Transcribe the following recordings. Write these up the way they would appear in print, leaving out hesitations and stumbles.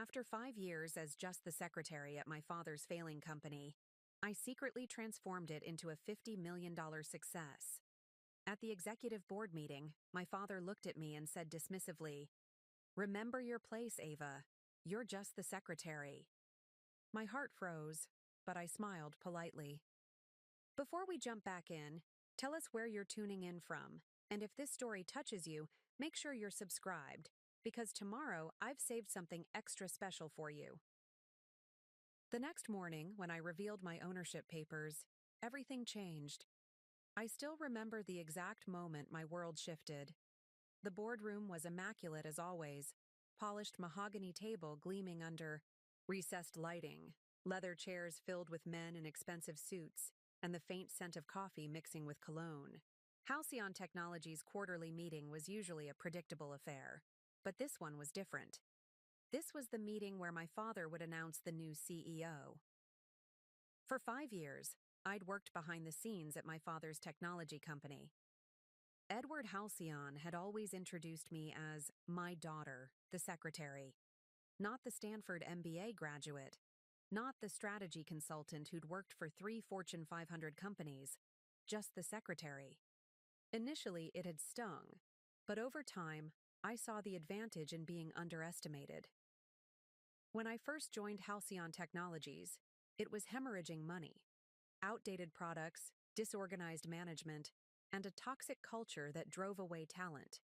After 5 years as just the secretary at my father's failing company, I secretly transformed it into a $50 million success. At the executive board meeting, my father looked at me and said dismissively, "Remember your place, Ava. You're just the secretary." My heart froze, but I smiled politely. Before we jump back in, tell us where you're tuning in from, and if this story touches you, make sure you're subscribed, because tomorrow I've saved something extra special for you. The next morning, when I revealed my ownership papers, everything changed. I still remember the exact moment my world shifted. The boardroom was immaculate as always, polished mahogany table gleaming under recessed lighting, leather chairs filled with men in expensive suits, and the faint scent of coffee mixing with cologne. Halcyon Technologies' quarterly meeting was usually a predictable affair, but this one was different. This was the meeting where my father would announce the new CEO. For 5 years, I'd worked behind the scenes at my father's technology company. Edward Halcyon had always introduced me as my daughter, the secretary. Not the Stanford MBA graduate, not the strategy consultant who'd worked for 3 Fortune 500 companies, just the secretary. Initially, it had stung, but over time, I saw the advantage in being underestimated. When I first joined Halcyon Technologies, it was hemorrhaging money, outdated products, disorganized management, and a toxic culture that drove away talent.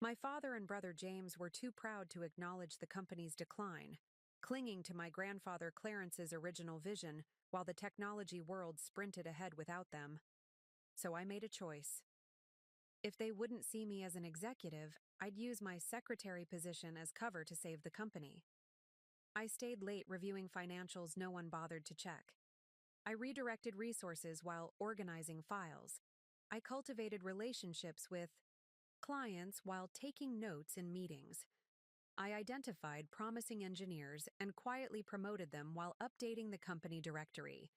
My father and brother James were too proud to acknowledge the company's decline, clinging to my grandfather Clarence's original vision while the technology world sprinted ahead without them. So I made a choice. If they wouldn't see me as an executive, I'd use my secretary position as cover to save the company. I stayed late reviewing financials no one bothered to check. I redirected resources while organizing files. I cultivated relationships with clients while taking notes in meetings. I identified promising engineers and quietly promoted them while updating the company directory.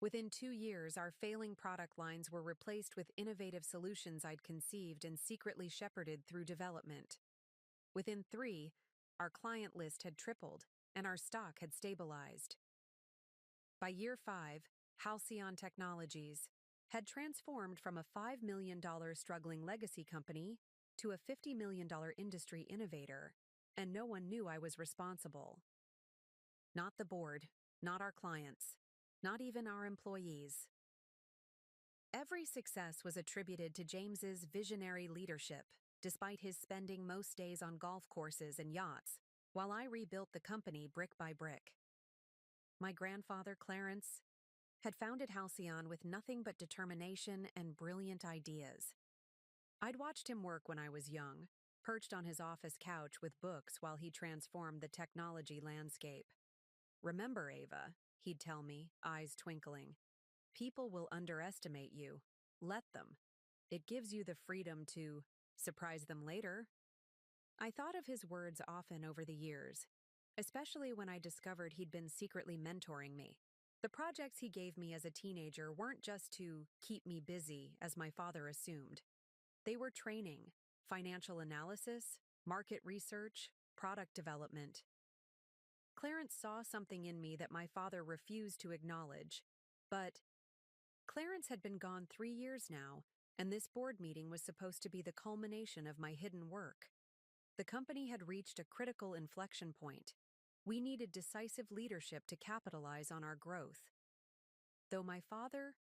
Within 2 years, our failing product lines were replaced with innovative solutions I'd conceived and secretly shepherded through development. Within 3, our client list had tripled, and our stock had stabilized. By year 5, Halcyon Technologies had transformed from a $5 million struggling legacy company to a $50 million industry innovator, and no one knew I was responsible. Not the board, not our clients, not even our employees. Every success was attributed to James's visionary leadership, despite his spending most days on golf courses and yachts, while I rebuilt the company brick by brick. My grandfather, Clarence, had founded Halcyon with nothing but determination and brilliant ideas. I'd watched him work when I was young, perched on his office couch with books while he transformed the technology landscape. "Remember, Ava," he'd tell me, eyes twinkling, "people will underestimate you. Let them. It gives you the freedom to surprise them later." I thought of his words often over the years, especially when I discovered he'd been secretly mentoring me. The projects he gave me as a teenager weren't just to keep me busy, as my father assumed. They were training, financial analysis, market research, product development. Clarence saw something in me that my father refused to acknowledge, but Clarence had been gone 3 years now, and this board meeting was supposed to be the culmination of my hidden work. The company had reached a critical inflection point. We needed decisive leadership to capitalize on our growth. Though my father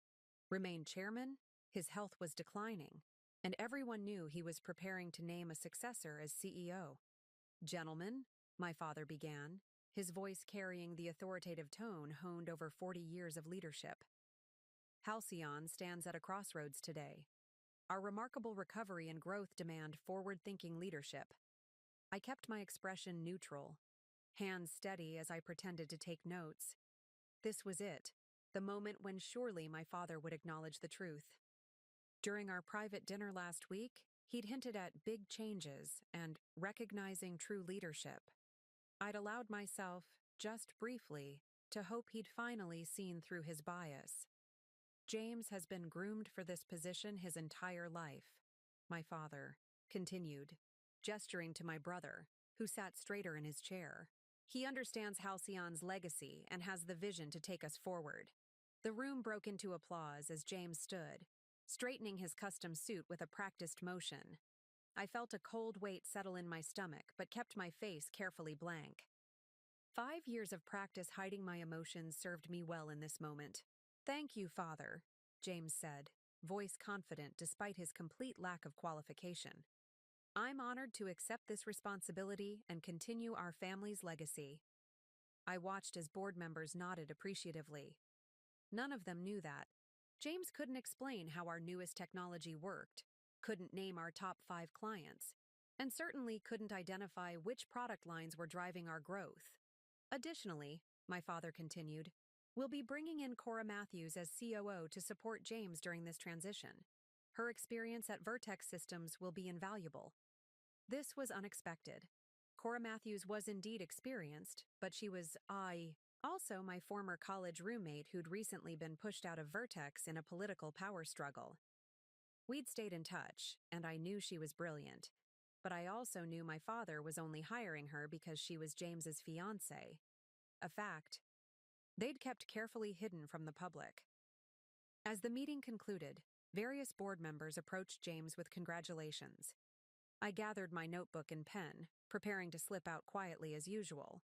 remained chairman, his health was declining, and everyone knew he was preparing to name a successor as CEO. "Gentlemen," my father began, his voice carrying the authoritative tone honed over 40 years of leadership. "Halcyon stands at a crossroads today. Our remarkable recovery and growth demand forward-thinking leadership." I kept my expression neutral, hands steady as I pretended to take notes. This was it, the moment when surely my father would acknowledge the truth. During our private dinner last week, he'd hinted at big changes and recognizing true leadership. I'd allowed myself, just briefly, to hope he'd finally seen through his bias. "James has been groomed for this position his entire life," my father continued, gesturing to my brother, who sat straighter in his chair. He understands Halcyon's legacy and has the vision to take us forward. The room broke into applause as James stood, straightening his custom suit with a practiced motion. I felt a cold weight settle in my stomach, but kept my face carefully blank. 5 years of practice hiding my emotions served me well in this moment. "Thank you, Father," James said, voice confident despite his complete lack of qualification. "I'm honored to accept this responsibility and continue our family's legacy." I watched as board members nodded appreciatively. None of them knew that. James couldn't explain how our newest technology worked, couldn't name our top 5 clients, and certainly couldn't identify which product lines were driving our growth. Additionally, my father continued, "We'll be bringing in Cora Matthews as COO to support James during this transition. Her experience at Vertex Systems will be invaluable." This was unexpected. Cora Matthews was indeed experienced, but she was also my former college roommate who'd recently been pushed out of Vertex in a political power struggle. We'd stayed in touch, and I knew she was brilliant, but I also knew my father was only hiring her because she was James's fiancée. A fact they'd kept carefully hidden from the public. As the meeting concluded, various board members approached James with congratulations. I gathered my notebook and pen, preparing to slip out quietly as usual.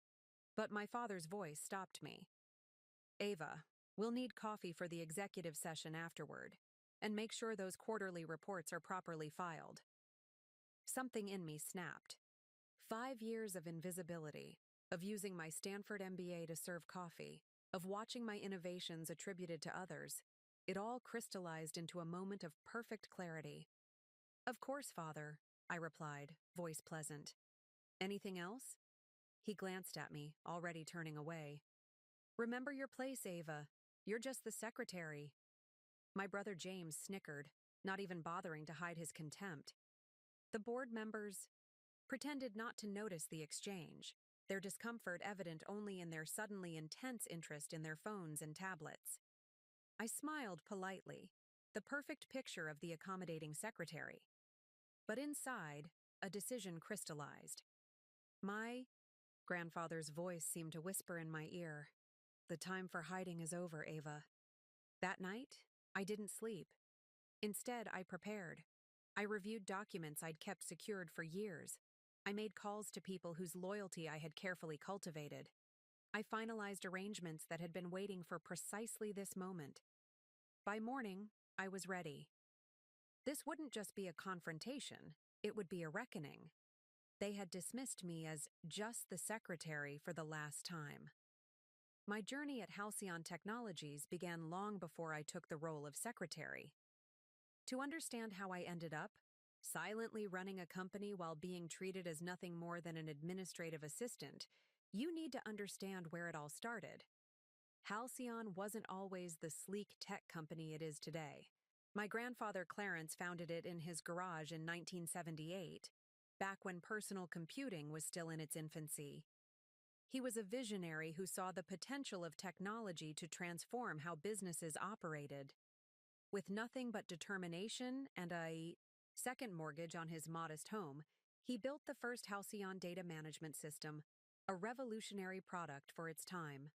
But my father's voice stopped me. "Ava, we'll need coffee for the executive session afterward, and make sure those quarterly reports are properly filed." Something in me snapped. 5 years of invisibility, of using my Stanford MBA to serve coffee, of watching my innovations attributed to others, it all crystallized into a moment of perfect clarity. "Of course, Father," I replied, voice pleasant. "Anything else?" He glanced at me, already turning away. "Remember your place, Ava. You're just the secretary." My brother James snickered, not even bothering to hide his contempt. The board members pretended not to notice the exchange, their discomfort evident only in their suddenly intense interest in their phones and tablets. I smiled politely, the perfect picture of the accommodating secretary. But inside, a decision crystallized. My grandfather's voice seemed to whisper in my ear, "The time for hiding is over, Ava." That night, I didn't sleep. Instead, I prepared. I reviewed documents I'd kept secured for years. I made calls to people whose loyalty I had carefully cultivated. I finalized arrangements that had been waiting for precisely this moment. By morning, I was ready. This wouldn't just be a confrontation, it would be a reckoning. They had dismissed me as just the secretary for the last time. My journey at Halcyon Technologies began long before I took the role of secretary. To understand how I ended up, silently running a company while being treated as nothing more than an administrative assistant, you need to understand where it all started. Halcyon wasn't always the sleek tech company it is today. My grandfather Clarence founded it in his garage in 1978, back when personal computing was still in its infancy. He was a visionary who saw the potential of technology to transform how businesses operated. With nothing but determination and a second mortgage on his modest home, he built the first Halcyon data management system, a revolutionary product for its time.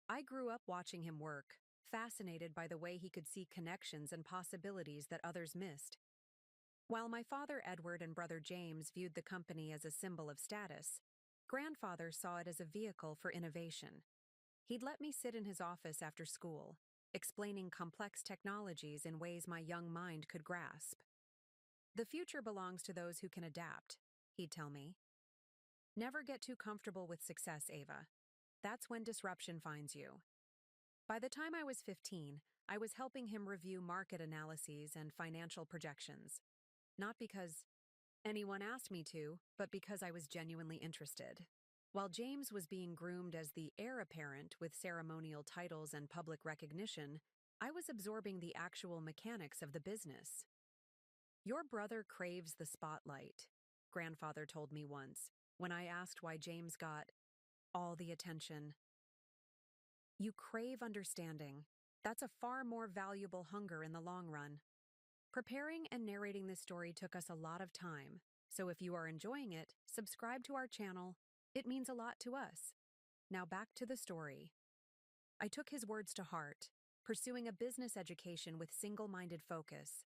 I grew up watching him work, fascinated by the way he could see connections and possibilities that others missed. While my father Edward and brother James viewed the company as a symbol of status, grandfather saw it as a vehicle for innovation. He'd let me sit in his office after school, explaining complex technologies in ways my young mind could grasp. "The future belongs to those who can adapt," he'd tell me. "Never get too comfortable with success, Ava. That's when disruption finds you." By the time I was 15, I was helping him review market analyses and financial projections. Not because anyone asked me to, but because I was genuinely interested. While James was being groomed as the heir apparent with ceremonial titles and public recognition, I was absorbing the actual mechanics of the business. "Your brother craves the spotlight," grandfather told me once, when I asked why James got all the attention. "You crave understanding. That's a far more valuable hunger in the long run." Preparing and narrating this story took us a lot of time, So if you are enjoying it, subscribe to our channel. It means a lot to us. Now back to the story. I took his words to heart, pursuing a business education with single-minded focus.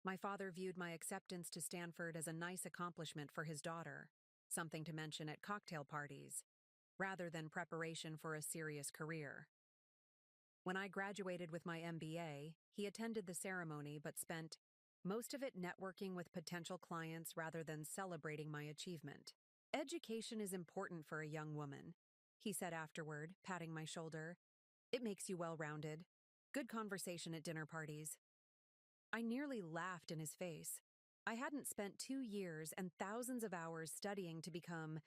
My father viewed my acceptance to Stanford as a nice accomplishment for his daughter, something to mention at cocktail parties, rather than preparation for a serious career. When I graduated with my MBA, he attended the ceremony but spent most of it networking with potential clients rather than celebrating my achievement. Education is important for a young woman, he said afterward, patting my shoulder. It makes you well-rounded. Good conversation at dinner parties. I nearly laughed in his face. I hadn't spent 2 years and thousands of hours studying to become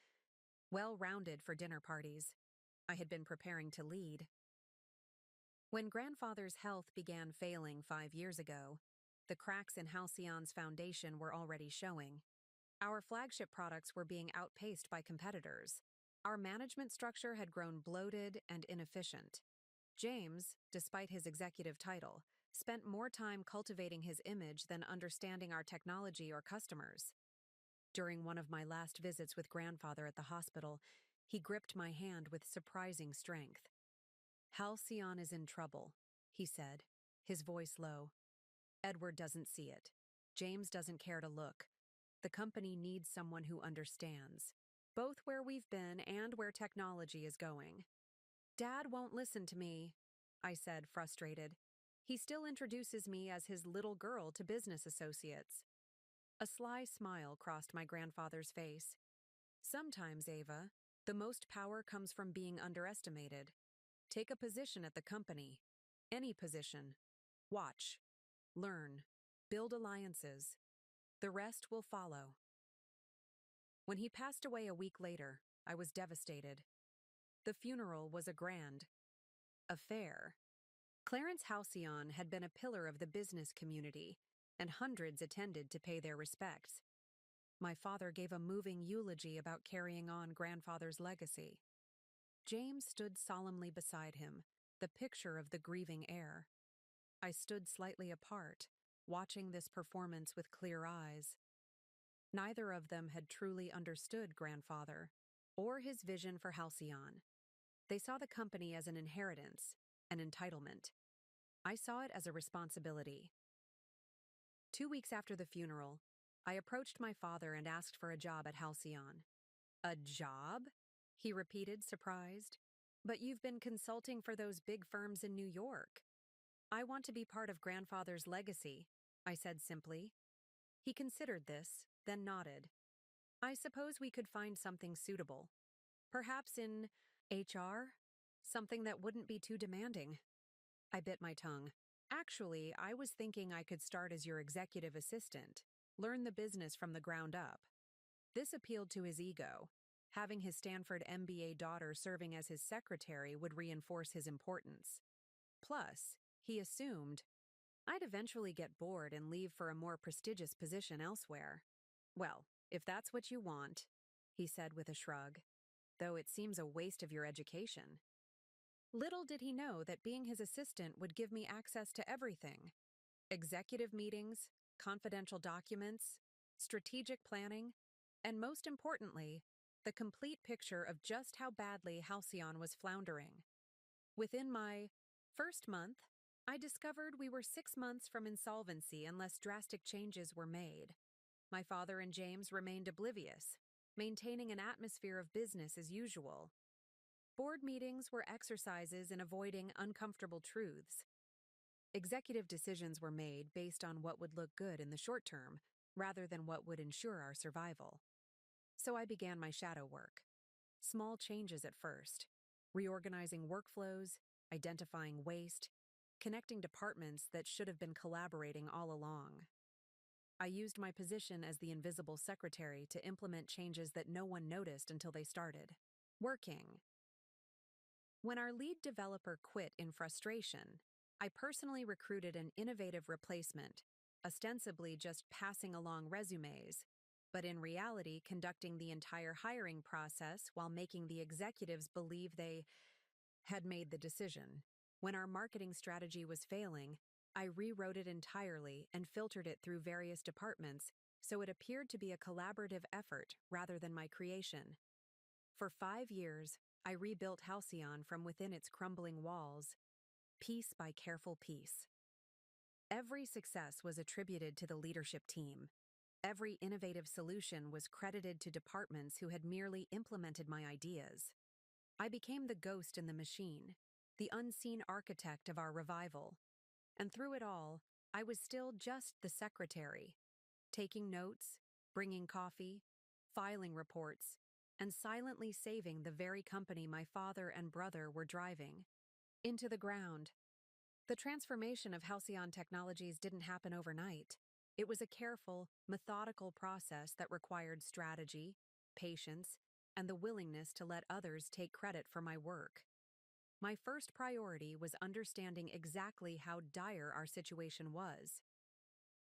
well-rounded for dinner parties. I had been preparing to lead. When grandfather's health began failing 5 years ago, the cracks in Halcyon's foundation were already showing. Our flagship products were being outpaced by competitors. Our management structure had grown bloated and inefficient. James, despite his executive title, spent more time cultivating his image than understanding our technology or customers. During one of my last visits with grandfather at the hospital, he gripped my hand with surprising strength. Halcyon is in trouble, he said, his voice low. Edward doesn't see it. James doesn't care to look. The company needs someone who understands, both where we've been and where technology is going. Dad won't listen to me, I said, frustrated. He still introduces me as his little girl to business associates. A sly smile crossed my grandfather's face. Sometimes, Ava, the most power comes from being underestimated. Take a position at the company. Any position. Watch. Learn. Build alliances. The rest will follow. When he passed away a week later, I was devastated. The funeral was a grand affair. Clarence Halcyon had been a pillar of the business community, and hundreds attended to pay their respects. My father gave a moving eulogy about carrying on grandfather's legacy. James stood solemnly beside him, the picture of the grieving heir. I stood slightly apart, watching this performance with clear eyes. Neither of them had truly understood grandfather, or his vision for Halcyon. They saw the company as an inheritance, an entitlement. I saw it as a responsibility. 2 weeks after the funeral, I approached my father and asked for a job at Halcyon. A job? He repeated, surprised. But you've been consulting for those big firms in New York. I want to be part of grandfather's legacy, I said simply. He considered this, then nodded. I suppose we could find something suitable. Perhaps in HR? Something that wouldn't be too demanding. I bit my tongue. Actually, I was thinking I could start as your executive assistant, learn the business from the ground up. This appealed to his ego. Having his Stanford MBA daughter serving as his secretary would reinforce his importance. Plus, he assumed I'd eventually get bored and leave for a more prestigious position elsewhere. Well, if that's what you want, he said with a shrug, though it seems a waste of your education. Little did he know that being his assistant would give me access to everything. Executive meetings, confidential documents, strategic planning, and most importantly, the complete picture of just how badly Halcyon was floundering. Within my first month, I discovered we were 6 months from insolvency unless drastic changes were made. My father and James remained oblivious, maintaining an atmosphere of business as usual. Board meetings were exercises in avoiding uncomfortable truths. Executive decisions were made based on what would look good in the short term, rather than what would ensure our survival. So I began my shadow work. Small changes at first, reorganizing workflows, identifying waste, connecting departments that should have been collaborating all along. I used my position as the invisible secretary to implement changes that no one noticed until they started working. When our lead developer quit in frustration, I personally recruited an innovative replacement, ostensibly just passing along resumes, but in reality conducting the entire hiring process while making the executives believe they had made the decision. When our marketing strategy was failing, I rewrote it entirely and filtered it through various departments so it appeared to be a collaborative effort rather than my creation. For 5 years, I rebuilt Halcyon from within its crumbling walls, piece by careful piece. Every success was attributed to the leadership team. Every innovative solution was credited to departments who had merely implemented my ideas. I became the ghost in the machine, the unseen architect of our revival. And through it all, I was still just the secretary, taking notes, bringing coffee, filing reports, and silently saving the very company my father and brother were driving into the ground. The transformation of Halcyon Technologies didn't happen overnight. It was a careful, methodical process that required strategy, patience, and the willingness to let others take credit for my work. My first priority was understanding exactly how dire our situation was.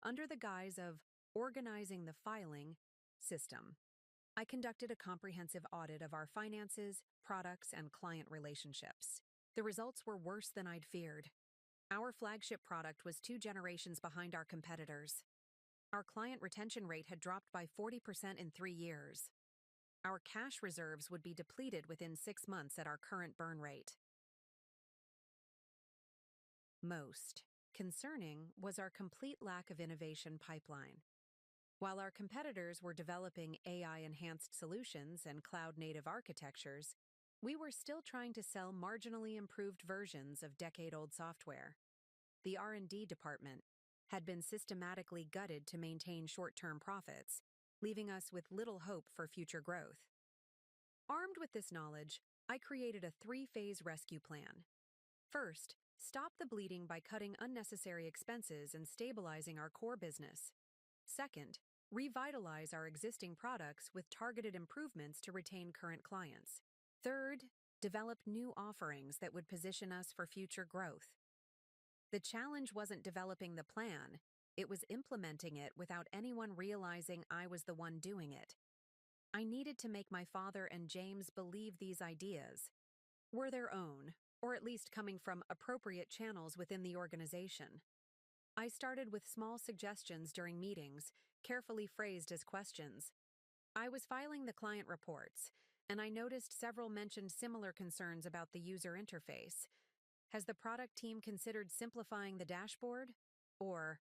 Under the guise of organizing the filing system, I conducted a comprehensive audit of our finances, products, and client relationships. The results were worse than I'd feared. Our flagship product was 2 generations behind our competitors. Our client retention rate had dropped by 40% in 3 years. Our cash reserves would be depleted within 6 months at our current burn rate. Most concerning was our complete lack of innovation pipeline. While our competitors were developing AI-enhanced solutions and cloud-native architectures, we were still trying to sell marginally improved versions of decade-old software. The R&D department had been systematically gutted to maintain short-term profits, leaving us with little hope for future growth. Armed with this knowledge, I created a 3-phase rescue plan. First, stop the bleeding by cutting unnecessary expenses and stabilizing our core business. Second, revitalize our existing products with targeted improvements to retain current clients. Third, develop new offerings that would position us for future growth. The challenge wasn't developing the plan, it was implementing it without anyone realizing I was the one doing it. I needed to make my father and James believe these ideas were their own, or at least coming from appropriate channels within the organization. I started with small suggestions during meetings, carefully phrased as questions. I was filing the client reports, and I noticed several mentioned similar concerns about the user interface. Has the product team considered simplifying the dashboard? Or,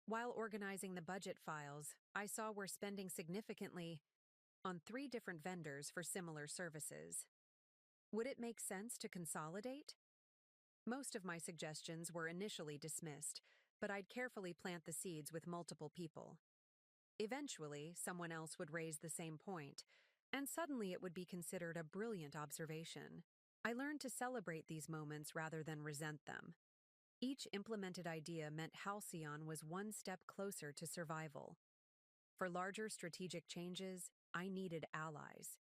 while organizing the budget files, I saw we're spending significantly on 3 different vendors for similar services. Would it make sense to consolidate? Most of my suggestions were initially dismissed, but I'd carefully plant the seeds with multiple people. Eventually, someone else would raise the same point, and suddenly it would be considered a brilliant observation. I learned to celebrate these moments rather than resent them. Each implemented idea meant Halcyon was one step closer to survival. For larger strategic changes, I needed allies.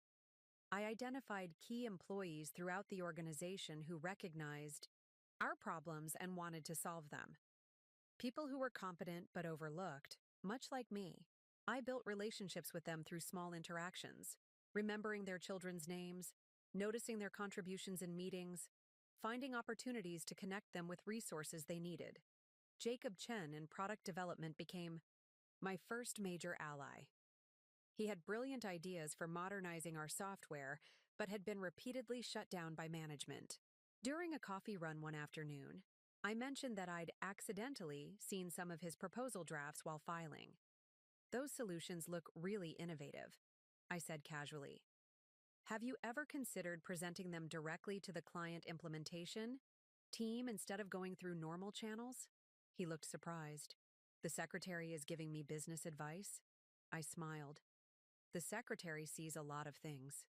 I identified key employees throughout the organization who recognized our problems and wanted to solve them. People who were competent but overlooked, much like me. I built relationships with them through small interactions, remembering their children's names, noticing their contributions in meetings, finding opportunities to connect them with resources they needed. Jacob Chen in product development became my first major ally. He had brilliant ideas for modernizing our software, but had been repeatedly shut down by management. During a coffee run one afternoon, I mentioned that I'd accidentally seen some of his proposal drafts while filing. "Those solutions look really innovative," I said casually. "Have you ever considered presenting them directly to the client implementation team instead of going through normal channels?" He looked surprised. "The secretary is giving me business advice?" I smiled. The secretary sees a lot of things,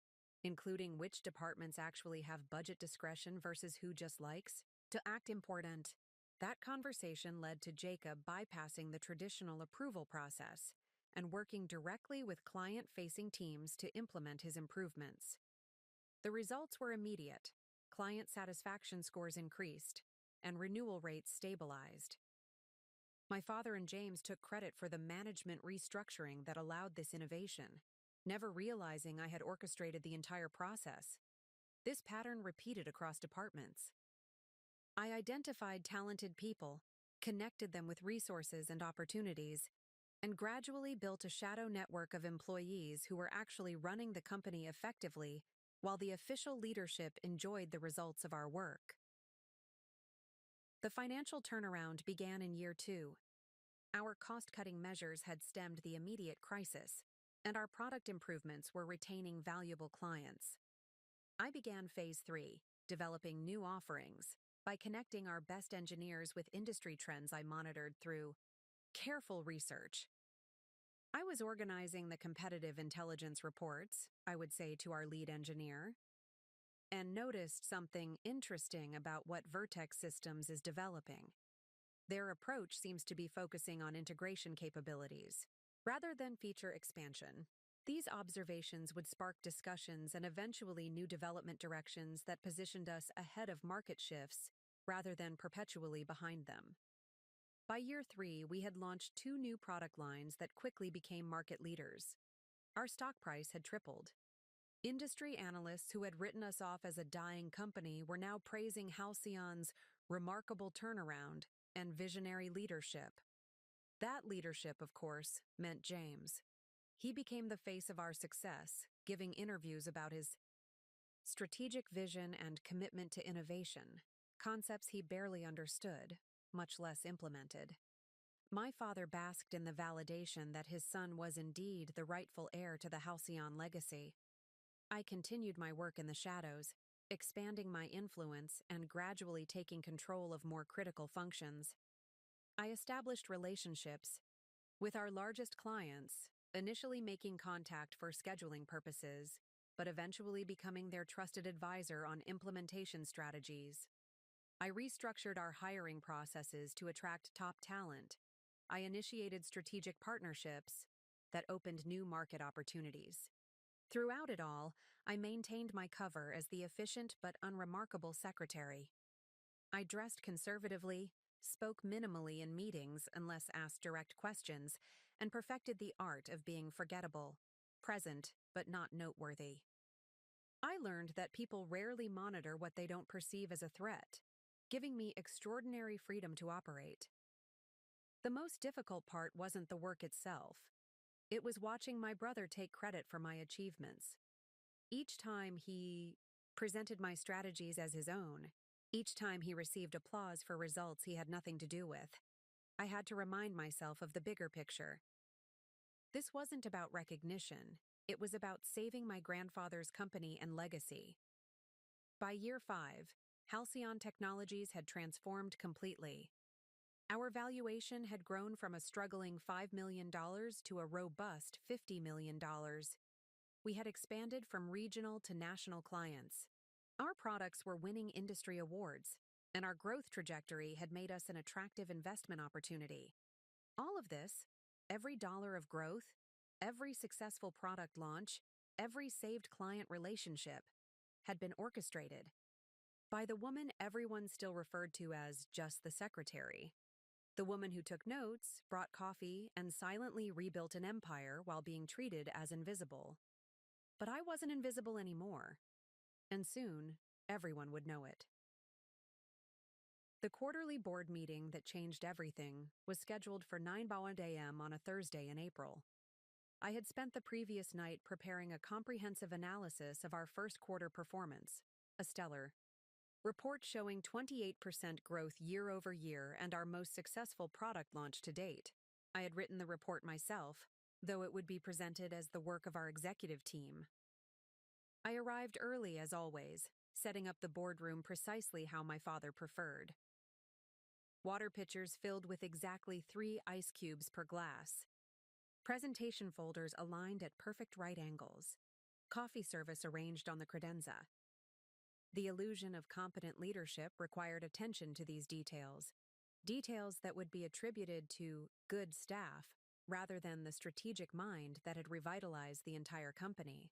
including which departments actually have budget discretion versus who just likes to act important. That conversation led to Jacob bypassing the traditional approval process and working directly with client-facing teams to implement his improvements. The results were immediate. Client satisfaction scores increased, and renewal rates stabilized. My father and James took credit for the management restructuring that allowed this innovation, never realizing I had orchestrated the entire process. This pattern repeated across departments. I identified talented people, connected them with resources and opportunities, and gradually built a shadow network of employees who were actually running the company effectively while the official leadership enjoyed the results of our work. The financial turnaround began in year 2. Our cost-cutting measures had stemmed the immediate crisis, and our product improvements were retaining valuable clients. I began phase 3, developing new offerings, by connecting our best engineers with industry trends I monitored through careful research. I was organizing the competitive intelligence reports, I would say to our lead engineer, and noticed something interesting about what Vertex Systems is developing. Their approach seems to be focusing on integration capabilities, rather than feature expansion. These observations would spark discussions and eventually new development directions that positioned us ahead of market shifts rather than perpetually behind them. By year 3, we had launched 2 new product lines that quickly became market leaders. Our stock price had tripled. Industry analysts who had written us off as a dying company were now praising Halcyon's remarkable turnaround and visionary leadership. That leadership, of course, meant James. He became the face of our success, giving interviews about his strategic vision and commitment to innovation, concepts he barely understood, much less implemented. My father basked in the validation that his son was indeed the rightful heir to the Halcyon legacy. I continued my work in the shadows, expanding my influence and gradually taking control of more critical functions. I established relationships with our largest clients, initially making contact for scheduling purposes, but eventually becoming their trusted advisor on implementation strategies. I restructured our hiring processes to attract top talent. I initiated strategic partnerships that opened new market opportunities. Throughout it all, I maintained my cover as the efficient but unremarkable secretary. I dressed conservatively, spoke minimally in meetings unless asked direct questions, and perfected the art of being forgettable, present but not noteworthy. I learned that people rarely monitor what they don't perceive as a threat, giving me extraordinary freedom to operate. The most difficult part wasn't the work itself. It was watching my brother take credit for my achievements. Each time he presented my strategies as his own, each time he received applause for results he had nothing to do with, I had to remind myself of the bigger picture. This wasn't about recognition, it was about saving my grandfather's company and legacy. By year 5, Halcyon Technologies had transformed completely. Our valuation had grown from a struggling $5 million to a robust $50 million. We had expanded from regional to national clients. Our products were winning industry awards, and our growth trajectory had made us an attractive investment opportunity. All of this, every dollar of growth, every successful product launch, every saved client relationship, had been orchestrated by the woman everyone still referred to as just the secretary. The woman who took notes, brought coffee, and silently rebuilt an empire while being treated as invisible. But I wasn't invisible anymore, and soon, everyone would know it. The quarterly board meeting that changed everything was scheduled for 9 a.m. on a Thursday in April. I had spent the previous night preparing a comprehensive analysis of our first quarter performance, a stellar report showing 28% growth year over year and our most successful product launch to date. I had written the report myself, though it would be presented as the work of our executive team. I arrived early as always, setting up the boardroom precisely how my father preferred. Water pitchers filled with exactly 3 ice cubes per glass. Presentation folders aligned at perfect right angles. Coffee service arranged on the credenza. The illusion of competent leadership required attention to these details, details that would be attributed to good staff rather than the strategic mind that had revitalized the entire company.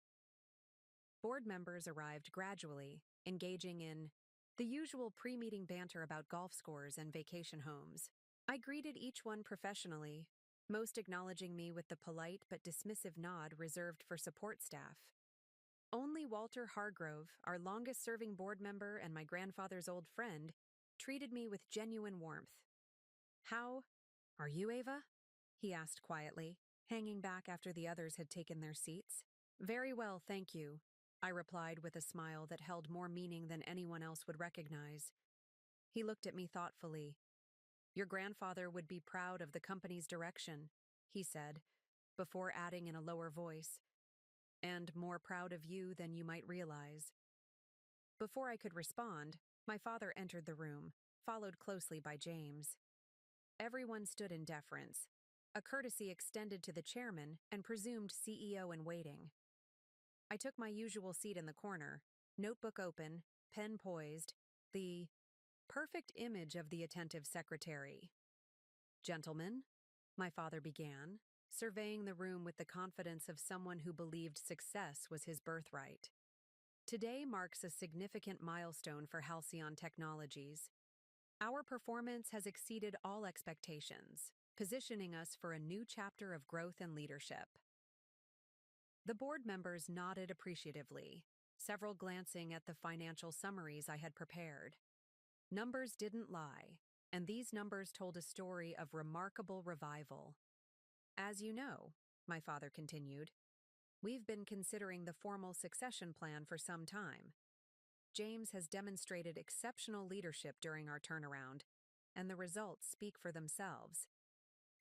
Board members arrived gradually, engaging in the usual pre-meeting banter about golf scores and vacation homes. I greeted each one professionally, most acknowledging me with the polite but dismissive nod reserved for support staff. Only Walter Hargrove, our longest-serving board member and my grandfather's old friend, treated me with genuine warmth. "How are you, Ava?" he asked quietly, hanging back after the others had taken their seats. Very well, thank you, I replied with a smile that held more meaning than anyone else would recognize. He looked at me thoughtfully. Your grandfather would be proud of the company's direction, he said, before adding in a lower voice, and more proud of you than you might realize. Before I could respond, my father entered the room, followed closely by James. Everyone stood in deference, a courtesy extended to the chairman and presumed CEO in waiting. I took my usual seat in the corner, notebook open, pen poised, the perfect image of the attentive secretary. Gentlemen, my father began, surveying the room with the confidence of someone who believed success was his birthright. Today marks a significant milestone for Halcyon Technologies. Our performance has exceeded all expectations, positioning us for a new chapter of growth and leadership. The board members nodded appreciatively, several glancing at the financial summaries I had prepared. Numbers didn't lie, and these numbers told a story of remarkable revival. As you know, my father continued, we've been considering the formal succession plan for some time. James has demonstrated exceptional leadership during our turnaround, and the results speak for themselves.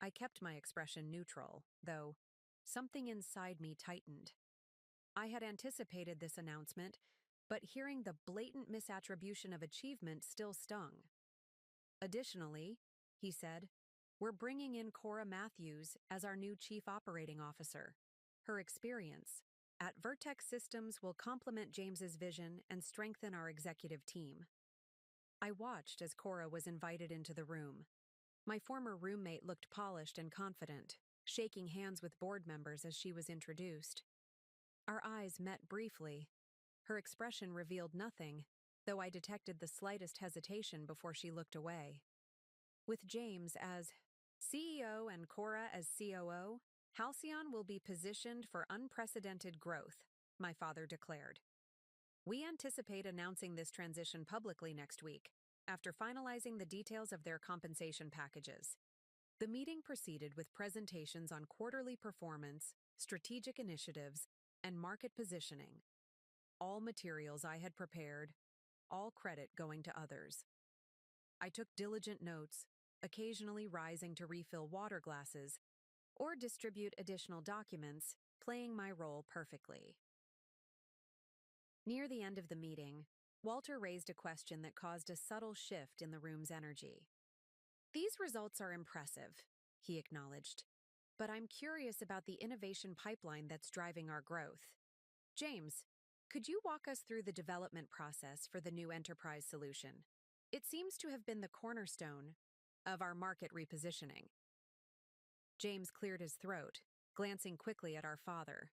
I kept my expression neutral, though something inside me tightened. I had anticipated this announcement, but hearing the blatant misattribution of achievement still stung. Additionally, he said, we're bringing in Cora Matthews as our new Chief Operating Officer. Her experience at Vertex Systems will complement James's vision and strengthen our executive team. I watched as Cora was invited into the room. My former roommate looked polished and confident, shaking hands with board members as she was introduced. Our eyes met briefly. Her expression revealed nothing, though I detected the slightest hesitation before she looked away. With James as CEO and Cora as COO, Halcyon will be positioned for unprecedented growth, my father declared. We anticipate announcing this transition publicly next week, after finalizing the details of their compensation packages. The meeting proceeded with presentations on quarterly performance, strategic initiatives, and market positioning. All materials I had prepared, all credit going to others. I took diligent notes, occasionally rising to refill water glasses or distribute additional documents, playing my role perfectly. Near the end of the meeting, Walter raised a question that caused a subtle shift in the room's energy. These results are impressive, he acknowledged, but I'm curious about the innovation pipeline that's driving our growth. James, could you walk us through the development process for the new enterprise solution? It seems to have been the cornerstone of our market repositioning. James cleared his throat, glancing quickly at our father.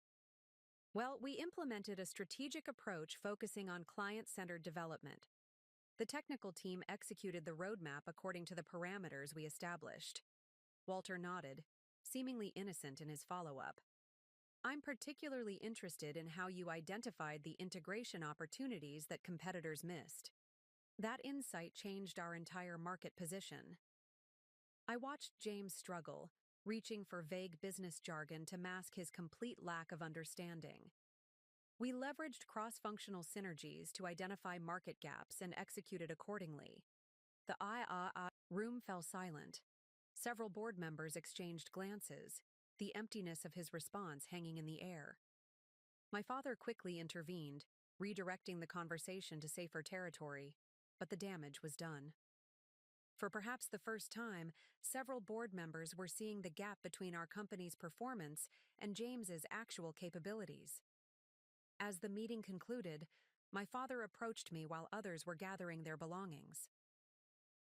Well, we implemented a strategic approach focusing on client-centered development. The technical team executed the roadmap according to the parameters we established. Walter nodded, seemingly innocent in his follow-up. I'm particularly interested in how you identified the integration opportunities that competitors missed. That insight changed our entire market position. I watched James struggle, reaching for vague business jargon to mask his complete lack of understanding. We leveraged cross-functional synergies to identify market gaps and executed accordingly. The room fell silent. Several board members exchanged glances, the emptiness of his response hanging in the air. My father quickly intervened, redirecting the conversation to safer territory, but the damage was done. For perhaps the first time, several board members were seeing the gap between our company's performance and James's actual capabilities. As the meeting concluded, my father approached me while others were gathering their belongings.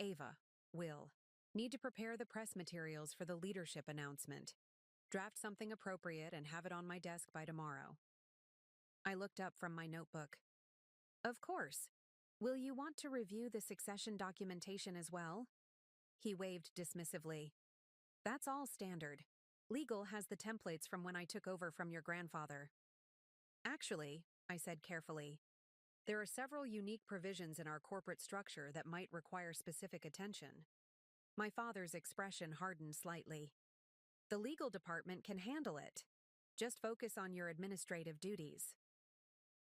Ava, Will, need to prepare the press materials for the leadership announcement. Draft something appropriate and have it on my desk by tomorrow. I looked up from my notebook. Of course. Will you want to review the succession documentation as well? He waved dismissively. That's all standard. Legal has the templates from when I took over from your grandfather. Actually, I said carefully, there are several unique provisions in our corporate structure that might require specific attention. My father's expression hardened slightly. The legal department can handle it. Just focus on your administrative duties.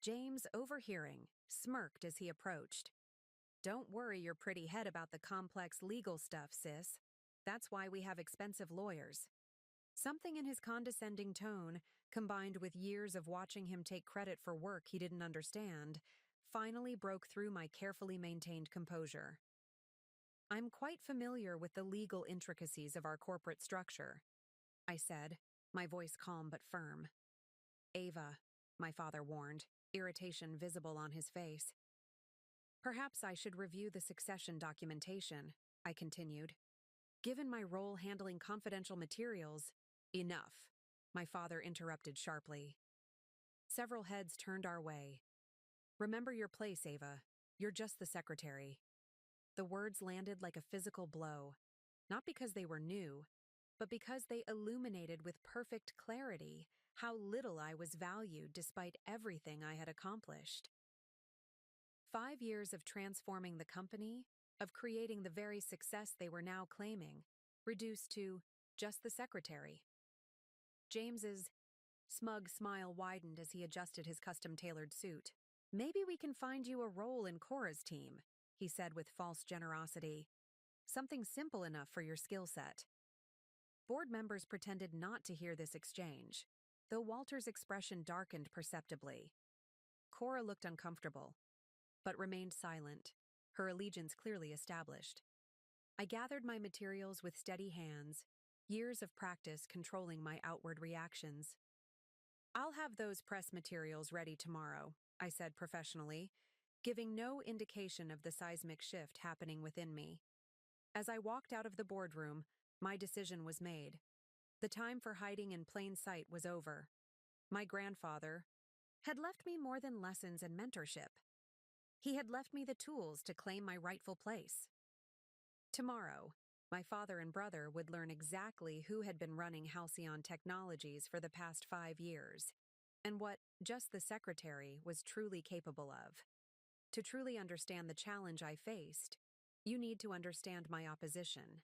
James, overhearing, smirked as he approached. Don't worry your pretty head about the complex legal stuff, sis. That's why we have expensive lawyers. Something in his condescending tone, combined with years of watching him take credit for work he didn't understand, finally broke through my carefully maintained composure. I'm quite familiar with the legal intricacies of our corporate structure, I said, my voice calm but firm. Ava, my father warned, irritation visible on his face. Perhaps I should review the succession documentation, I continued. Given my role handling confidential materials, enough, my father interrupted sharply. Several heads turned our way. Remember your place, Ava. You're just the secretary. The words landed like a physical blow, not because they were new, but because they illuminated with perfect clarity how little I was valued despite everything I had accomplished. 5 years of transforming the company, of creating the very success they were now claiming, reduced to just the secretary. James's smug smile widened as he adjusted his custom-tailored suit. Maybe we can find you a role in Cora's team, he said with false generosity. Something simple enough for your skill set. Board members pretended not to hear this exchange, though Walter's expression darkened perceptibly. Cora looked uncomfortable, but remained silent, her allegiance clearly established. I gathered my materials with steady hands, years of practice controlling my outward reactions. I'll have those press materials ready tomorrow, I said professionally, giving no indication of the seismic shift happening within me. As I walked out of the boardroom, my decision was made. The time for hiding in plain sight was over. My grandfather had left me more than lessons and mentorship. He had left me the tools to claim my rightful place. Tomorrow, my father and brother would learn exactly who had been running Halcyon Technologies for the past 5 years, and what just the secretary was truly capable of. To truly understand the challenge I faced, you need to understand my opposition.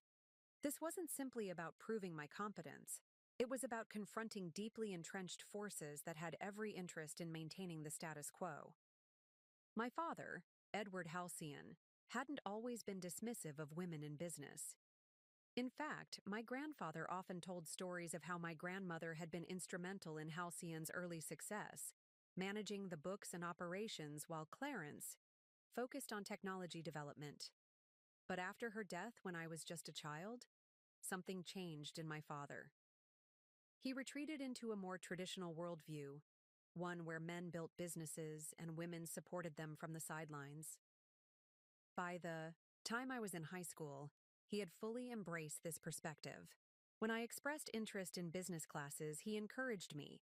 This wasn't simply about proving my competence. It was about confronting deeply entrenched forces that had every interest in maintaining the status quo. My father, Edward Halcyon, hadn't always been dismissive of women in business. In fact, my grandfather often told stories of how my grandmother had been instrumental in Halcyon's early success, managing the books and operations while Clarence focused on technology development. But after her death when I was just a child, something changed in my father. He retreated into a more traditional worldview, one where men built businesses and women supported them from the sidelines. By the time I was in high school, he had fully embraced this perspective. When I expressed interest in business classes, he encouraged me,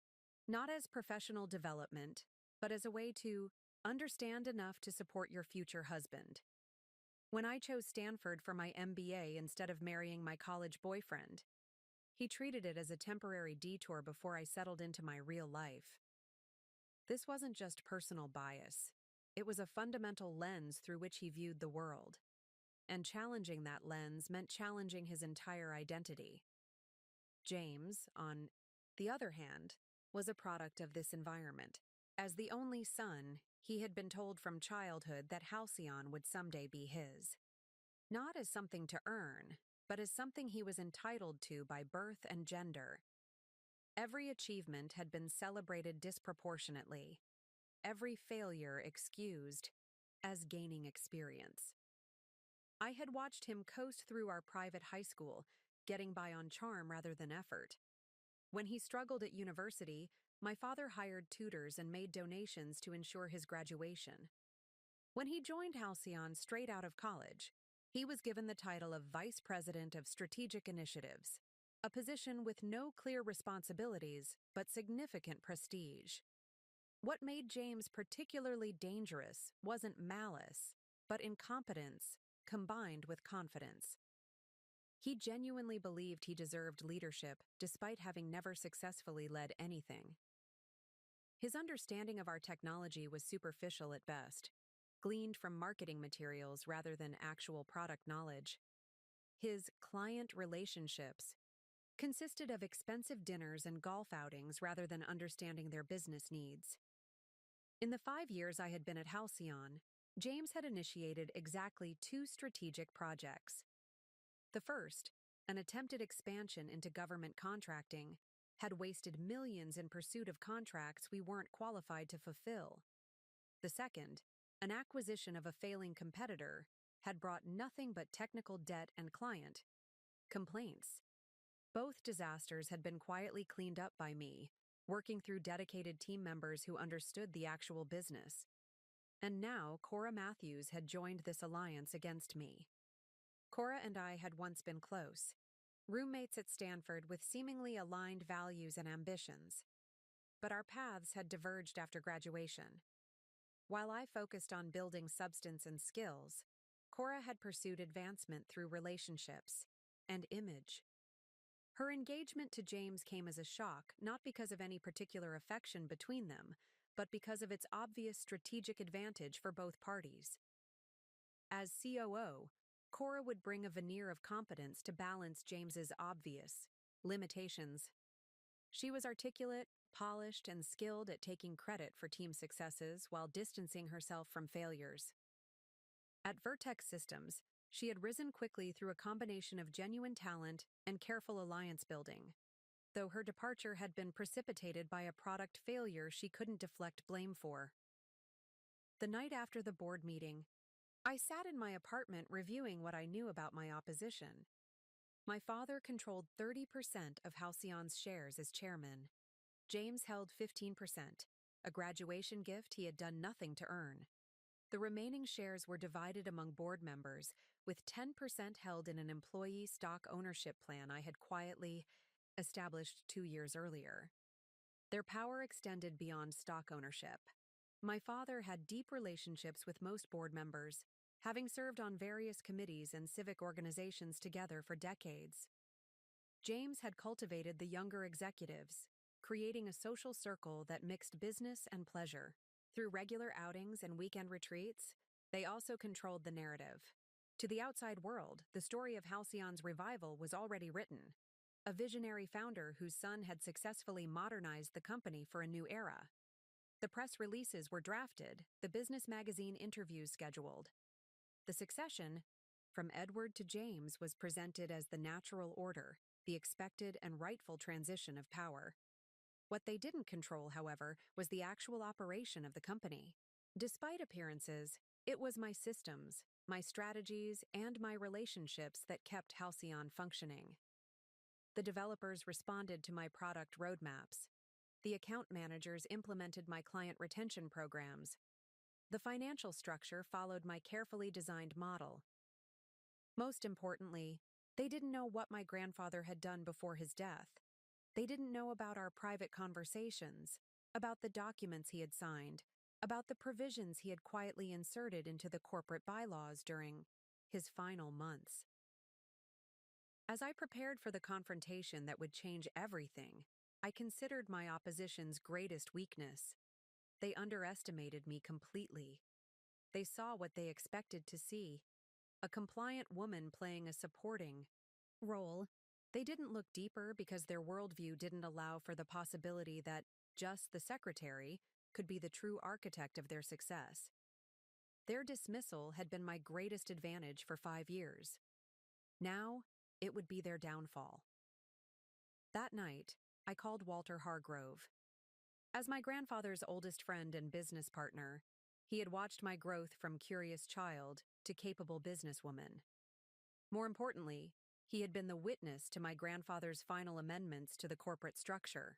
not as professional development, but as a way to understand enough to support your future husband. When I chose Stanford for my MBA instead of marrying my college boyfriend, he treated it as a temporary detour before I settled into my real life. This wasn't just personal bias. It was a fundamental lens through which he viewed the world. And challenging that lens meant challenging his entire identity. James, on the other hand, was a product of this environment. As the only son, he had been told from childhood that Halcyon would someday be his. Not as something to earn, but as something he was entitled to by birth and gender. Every achievement had been celebrated disproportionately, every failure excused as gaining experience. I had watched him coast through our private high school, getting by on charm rather than effort. When he struggled at university, my father hired tutors and made donations to ensure his graduation. When he joined Halcyon straight out of college, he was given the title of Vice President of Strategic Initiatives, a position with no clear responsibilities but significant prestige. What made James particularly dangerous wasn't malice, but incompetence combined with confidence. He genuinely believed he deserved leadership despite having never successfully led anything. His understanding of our technology was superficial at best, gleaned from marketing materials rather than actual product knowledge. His client relationships consisted of expensive dinners and golf outings rather than understanding their business needs. In the 5 years I had been at Halcyon, James had initiated exactly 2 strategic projects. The first, an attempted expansion into government contracting, had wasted millions in pursuit of contracts we weren't qualified to fulfill. The second, an acquisition of a failing competitor, had brought nothing but technical debt and client complaints. Both disasters had been quietly cleaned up by me, working through dedicated team members who understood the actual business. And now Cora Matthews had joined this alliance against me. Cora and I had once been close, roommates at Stanford with seemingly aligned values and ambitions. But our paths had diverged after graduation. While I focused on building substance and skills, Cora had pursued advancement through relationships and image. Her engagement to James came as a shock, not because of any particular affection between them, but because of its obvious strategic advantage for both parties. As COO, Cora would bring a veneer of competence to balance James's obvious limitations. She was articulate, polished, and skilled at taking credit for team successes while distancing herself from failures. At Vertex Systems, she had risen quickly through a combination of genuine talent and careful alliance building, though her departure had been precipitated by a product failure she couldn't deflect blame for. The night after the board meeting, I sat in my apartment reviewing what I knew about my opposition. My father controlled 30% of Halcyon's shares as chairman. James held 15%, a graduation gift he had done nothing to earn. The remaining shares were divided among board members, with 10% held in an employee stock ownership plan I had quietly established 2 years earlier. Their power extended beyond stock ownership. My father had deep relationships with most board members, having served on various committees and civic organizations together for decades. James had cultivated the younger executives, creating a social circle that mixed business and pleasure. Through regular outings and weekend retreats, they also controlled the narrative. To the outside world, the story of Halcyon's revival was already written. A visionary founder whose son had successfully modernized the company for a new era. The press releases were drafted, the business magazine interviews scheduled. The succession, from Edward to James, was presented as the natural order, the expected and rightful transition of power. What they didn't control, however, was the actual operation of the company. Despite appearances, it was my systems, my strategies, and my relationships that kept Halcyon functioning. The developers responded to my product roadmaps. The account managers implemented my client retention programs. The financial structure followed my carefully designed model. Most importantly, they didn't know what my grandfather had done before his death. They didn't know about our private conversations, about the documents he had signed, about the provisions he had quietly inserted into the corporate bylaws during his final months. As I prepared for the confrontation that would change everything, I considered my opposition's greatest weakness. They underestimated me completely. They saw what they expected to see, a compliant woman playing a supporting role. They didn't look deeper because their worldview didn't allow for the possibility that just the secretary could be the true architect of their success. Their dismissal had been my greatest advantage for 5 years. Now, it would be their downfall. That night, I called Walter Hargrove. As my grandfather's oldest friend and business partner, he had watched my growth from curious child to capable businesswoman. More importantly, he had been the witness to my grandfather's final amendments to the corporate structure.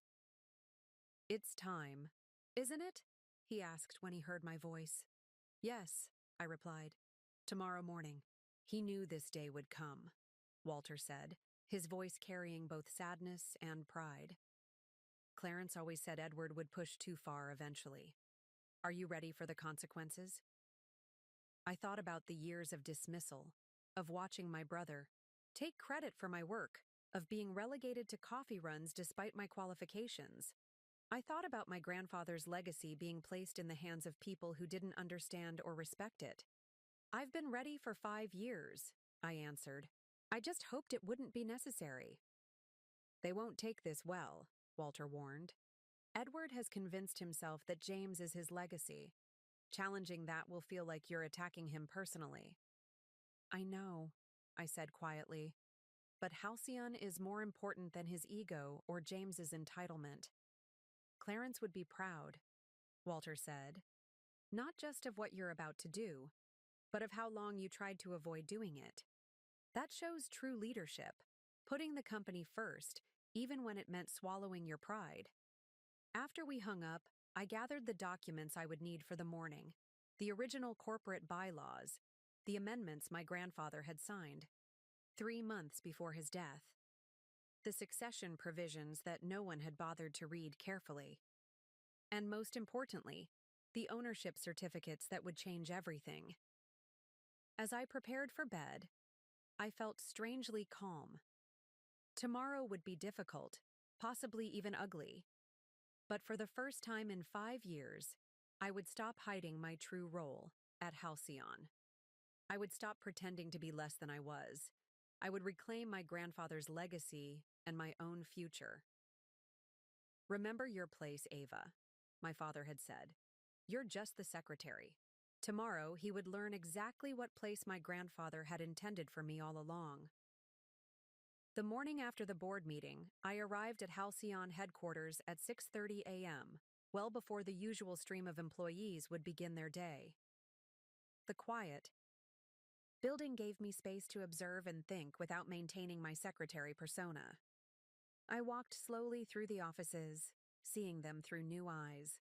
"It's time, isn't it?" he asked when he heard my voice. "Yes," I replied. "Tomorrow morning." "He knew this day would come," Walter said, his voice carrying both sadness and pride. "Clarence always said Edward would push too far eventually. Are you ready for the consequences?" I thought about the years of dismissal, of watching my brother take credit for my work, of being relegated to coffee runs despite my qualifications. I thought about my grandfather's legacy being placed in the hands of people who didn't understand or respect it. "I've been ready for 5 years," I answered. "I just hoped it wouldn't be necessary." They won't take this well, Walter warned. Edward has convinced himself that James is his legacy. Challenging that will feel like you're attacking him personally. I know, I said quietly, but Halcyon is more important than his ego or James's entitlement. Clarence would be proud, Walter said, not just of what you're about to do, but of how long you tried to avoid doing it. That shows true leadership, putting the company first, even when it meant swallowing your pride. After we hung up, I gathered the documents I would need for the morning, the original corporate bylaws, the amendments my grandfather had signed, 3 months before his death, the succession provisions that no one had bothered to read carefully, and most importantly, the ownership certificates that would change everything. As I prepared for bed, I felt strangely calm. Tomorrow would be difficult, possibly even ugly. But for the first time in 5 years, I would stop hiding my true role at Halcyon. I would stop pretending to be less than I was. I would reclaim my grandfather's legacy and my own future. Remember your place, Ava, my father had said. You're just the secretary. Tomorrow, he would learn exactly what place my grandfather had intended for me all along. The morning after the board meeting, I arrived at Halcyon headquarters at 6:30 a.m., well before the usual stream of employees would begin their day. The quiet building gave me space to observe and think without maintaining my secretary persona. I walked slowly through the offices, seeing them through new eyes.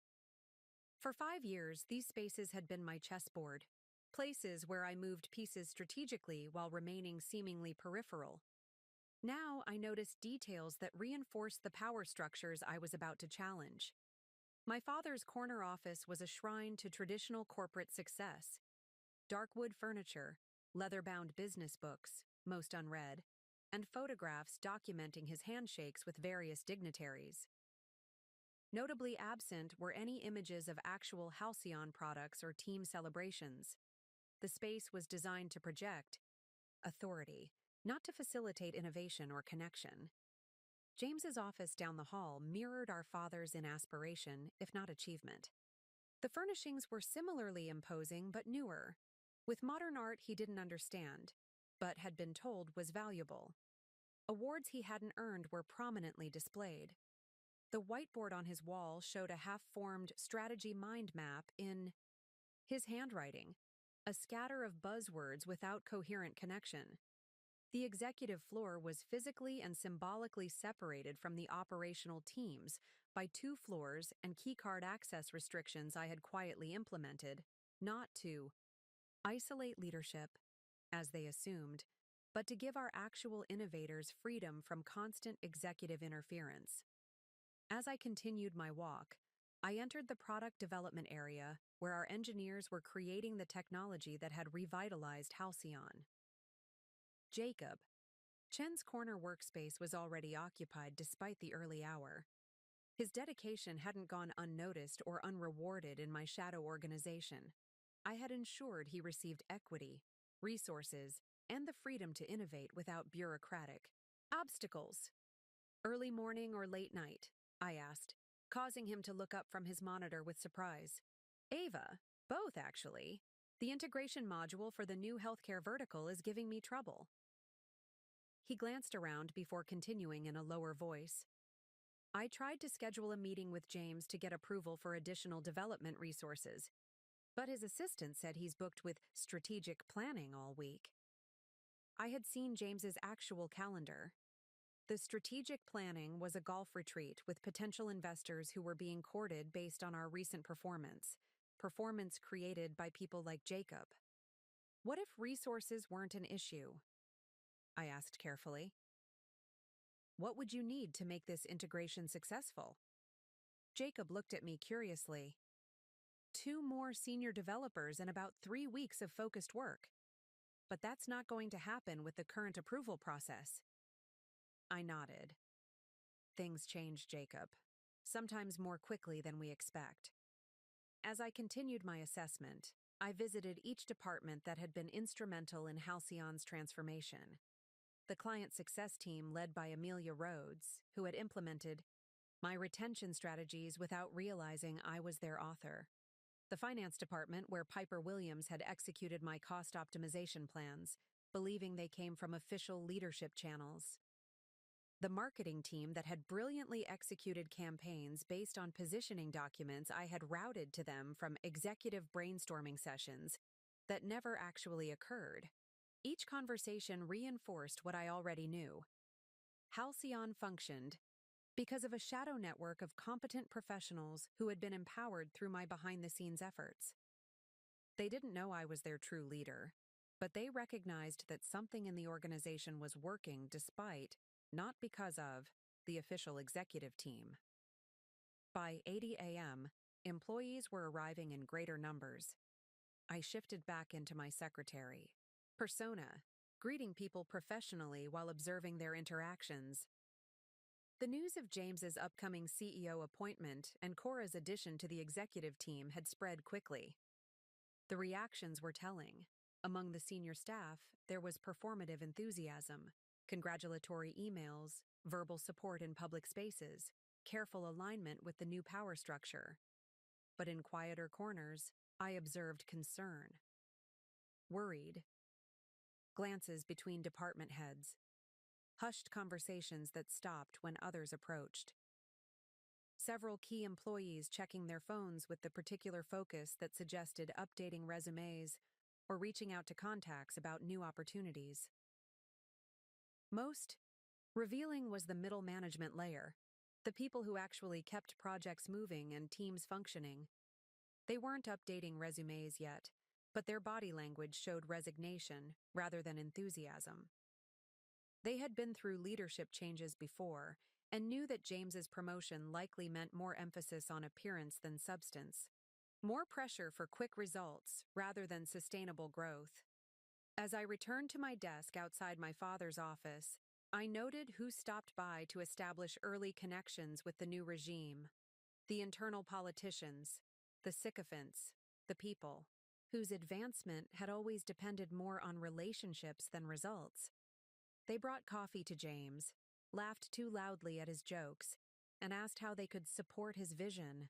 For 5 years, these spaces had been my chessboard, places where I moved pieces strategically while remaining seemingly peripheral. Now I noticed details that reinforced the power structures I was about to challenge. My father's corner office was a shrine to traditional corporate success. Dark wood furniture, leather-bound business books, most unread, and photographs documenting his handshakes with various dignitaries. Notably absent were any images of actual Halcyon products or team celebrations. The space was designed to project authority, not to facilitate innovation or connection. James's office down the hall mirrored our father's in aspiration, if not achievement. The furnishings were similarly imposing but newer, with modern art he didn't understand, but had been told was valuable. Awards he hadn't earned were prominently displayed. The whiteboard on his wall showed a half-formed strategy mind map in his handwriting, a scatter of buzzwords without coherent connection. The executive floor was physically and symbolically separated from the operational teams by 2 floors and keycard access restrictions I had quietly implemented, not to isolate leadership, as they assumed, but to give our actual innovators freedom from constant executive interference. As I continued my walk, I entered the product development area where our engineers were creating the technology that had revitalized Halcyon. Jacob, Chen's corner workspace was already occupied despite the early hour. His dedication hadn't gone unnoticed or unrewarded in my shadow organization. I had ensured he received equity, resources, and the freedom to innovate without bureaucratic obstacles. Early morning or late night? I asked, causing him to look up from his monitor with surprise. Ava, both actually. The integration module for the new healthcare vertical is giving me trouble. He glanced around before continuing in a lower voice. I tried to schedule a meeting with James to get approval for additional development resources, but his assistant said he's booked with strategic planning all week. I had seen James's actual calendar. The strategic planning was a golf retreat with potential investors who were being courted based on our recent performance created by people like Jacob. What if resources weren't an issue? I asked carefully. What would you need to make this integration successful? Jacob looked at me curiously. 2 more senior developers and about 3 weeks of focused work. But that's not going to happen with the current approval process. I nodded. Things change, Jacob, sometimes more quickly than we expect. As I continued my assessment, I visited each department that had been instrumental in Halcyon's transformation. the client success team led by Amelia Rhodes, who had implemented my retention strategies without realizing I was their author. The finance department, where Piper Williams had executed my cost optimization plans, believing they came from official leadership channels. The marketing team that had brilliantly executed campaigns based on positioning documents I had routed to them from executive brainstorming sessions that never actually occurred. Each conversation reinforced what I already knew. Halcyon functioned because of a shadow network of competent professionals who had been empowered through my behind-the-scenes efforts. They didn't know I was their true leader, but they recognized that something in the organization was working despite, not because of, the official executive team. By 8 a.m., employees were arriving in greater numbers. I shifted back into my secretary persona, greeting people professionally while observing their interactions. The news of James's upcoming CEO appointment and Cora's addition to the executive team had spread quickly. The reactions were telling. Among the senior staff, there was performative enthusiasm, congratulatory emails, verbal support in public spaces, careful alignment with the new power structure. But in quieter corners, I observed concern. Worried. Glances between department heads. Hushed conversations that stopped when others approached. Several key employees checking their phones with the particular focus that suggested updating resumes or reaching out to contacts about new opportunities. Most revealing was the middle management layer, the people who actually kept projects moving and teams functioning. They weren't updating resumes yet, but their body language showed resignation rather than enthusiasm. They had been through leadership changes before and knew that James's promotion likely meant more emphasis on appearance than substance, more pressure for quick results rather than sustainable growth. As I returned to my desk outside my father's office, I noted who stopped by to establish early connections with the new regime: the internal politicians, the sycophants, the people, whose advancement had always depended more on relationships than results. They brought coffee to James, laughed too loudly at his jokes, and asked how they could support his vision.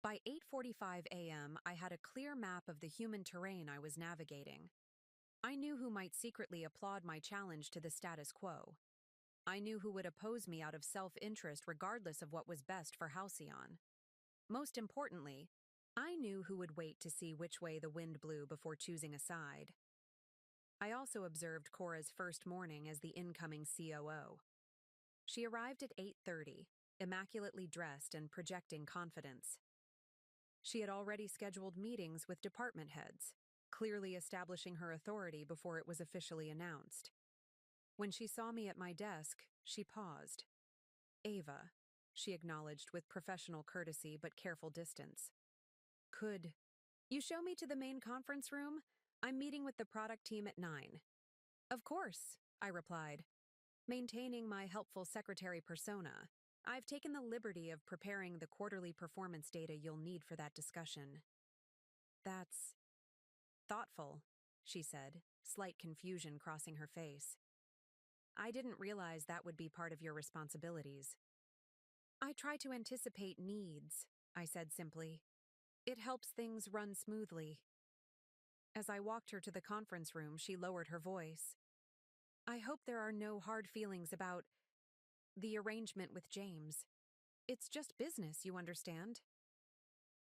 By 8:45 a.m., I had a clear map of the human terrain I was navigating. I knew who might secretly applaud my challenge to the status quo. I knew who would oppose me out of self-interest regardless of what was best for Halcyon. Most importantly, I knew who would wait to see which way the wind blew before choosing a side. I also observed Cora's first morning as the incoming COO. She arrived at 8:30, immaculately dressed and projecting confidence. She had already scheduled meetings with department heads, clearly establishing her authority before it was officially announced. When she saw me at my desk, she paused. "Ava," she acknowledged with professional courtesy but careful distance. "Could you show me to the main conference room? I'm meeting with the product team at 9. "Of course," I replied, maintaining my helpful secretary persona. "I've taken the liberty of preparing the quarterly performance data you'll need for that discussion." "That's thoughtful," she said, slight confusion crossing her face. "I didn't realize that would be part of your responsibilities." "I try to anticipate needs," I said simply. "It helps things run smoothly." As I walked her to the conference room, she lowered her voice. "I hope there are no hard feelings about the arrangement with James. It's just business, you understand?"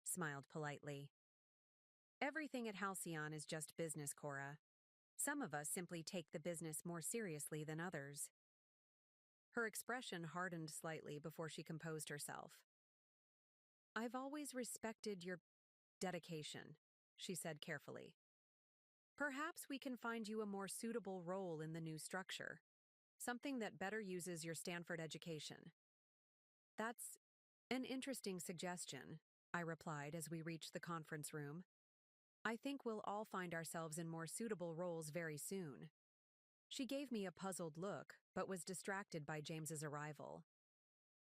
Smiled politely. "Everything at Halcyon is just business, Cora. Some of us simply take the business more seriously than others." Her expression hardened slightly before she composed herself. "I've always respected your dedication," she said carefully. "Perhaps we can find you a more suitable role in the new structure, something that better uses your Stanford education." "That's an interesting suggestion," I replied as we reached the conference room. "I think we'll all find ourselves in more suitable roles very soon." She gave me a puzzled look, but was distracted by James's arrival.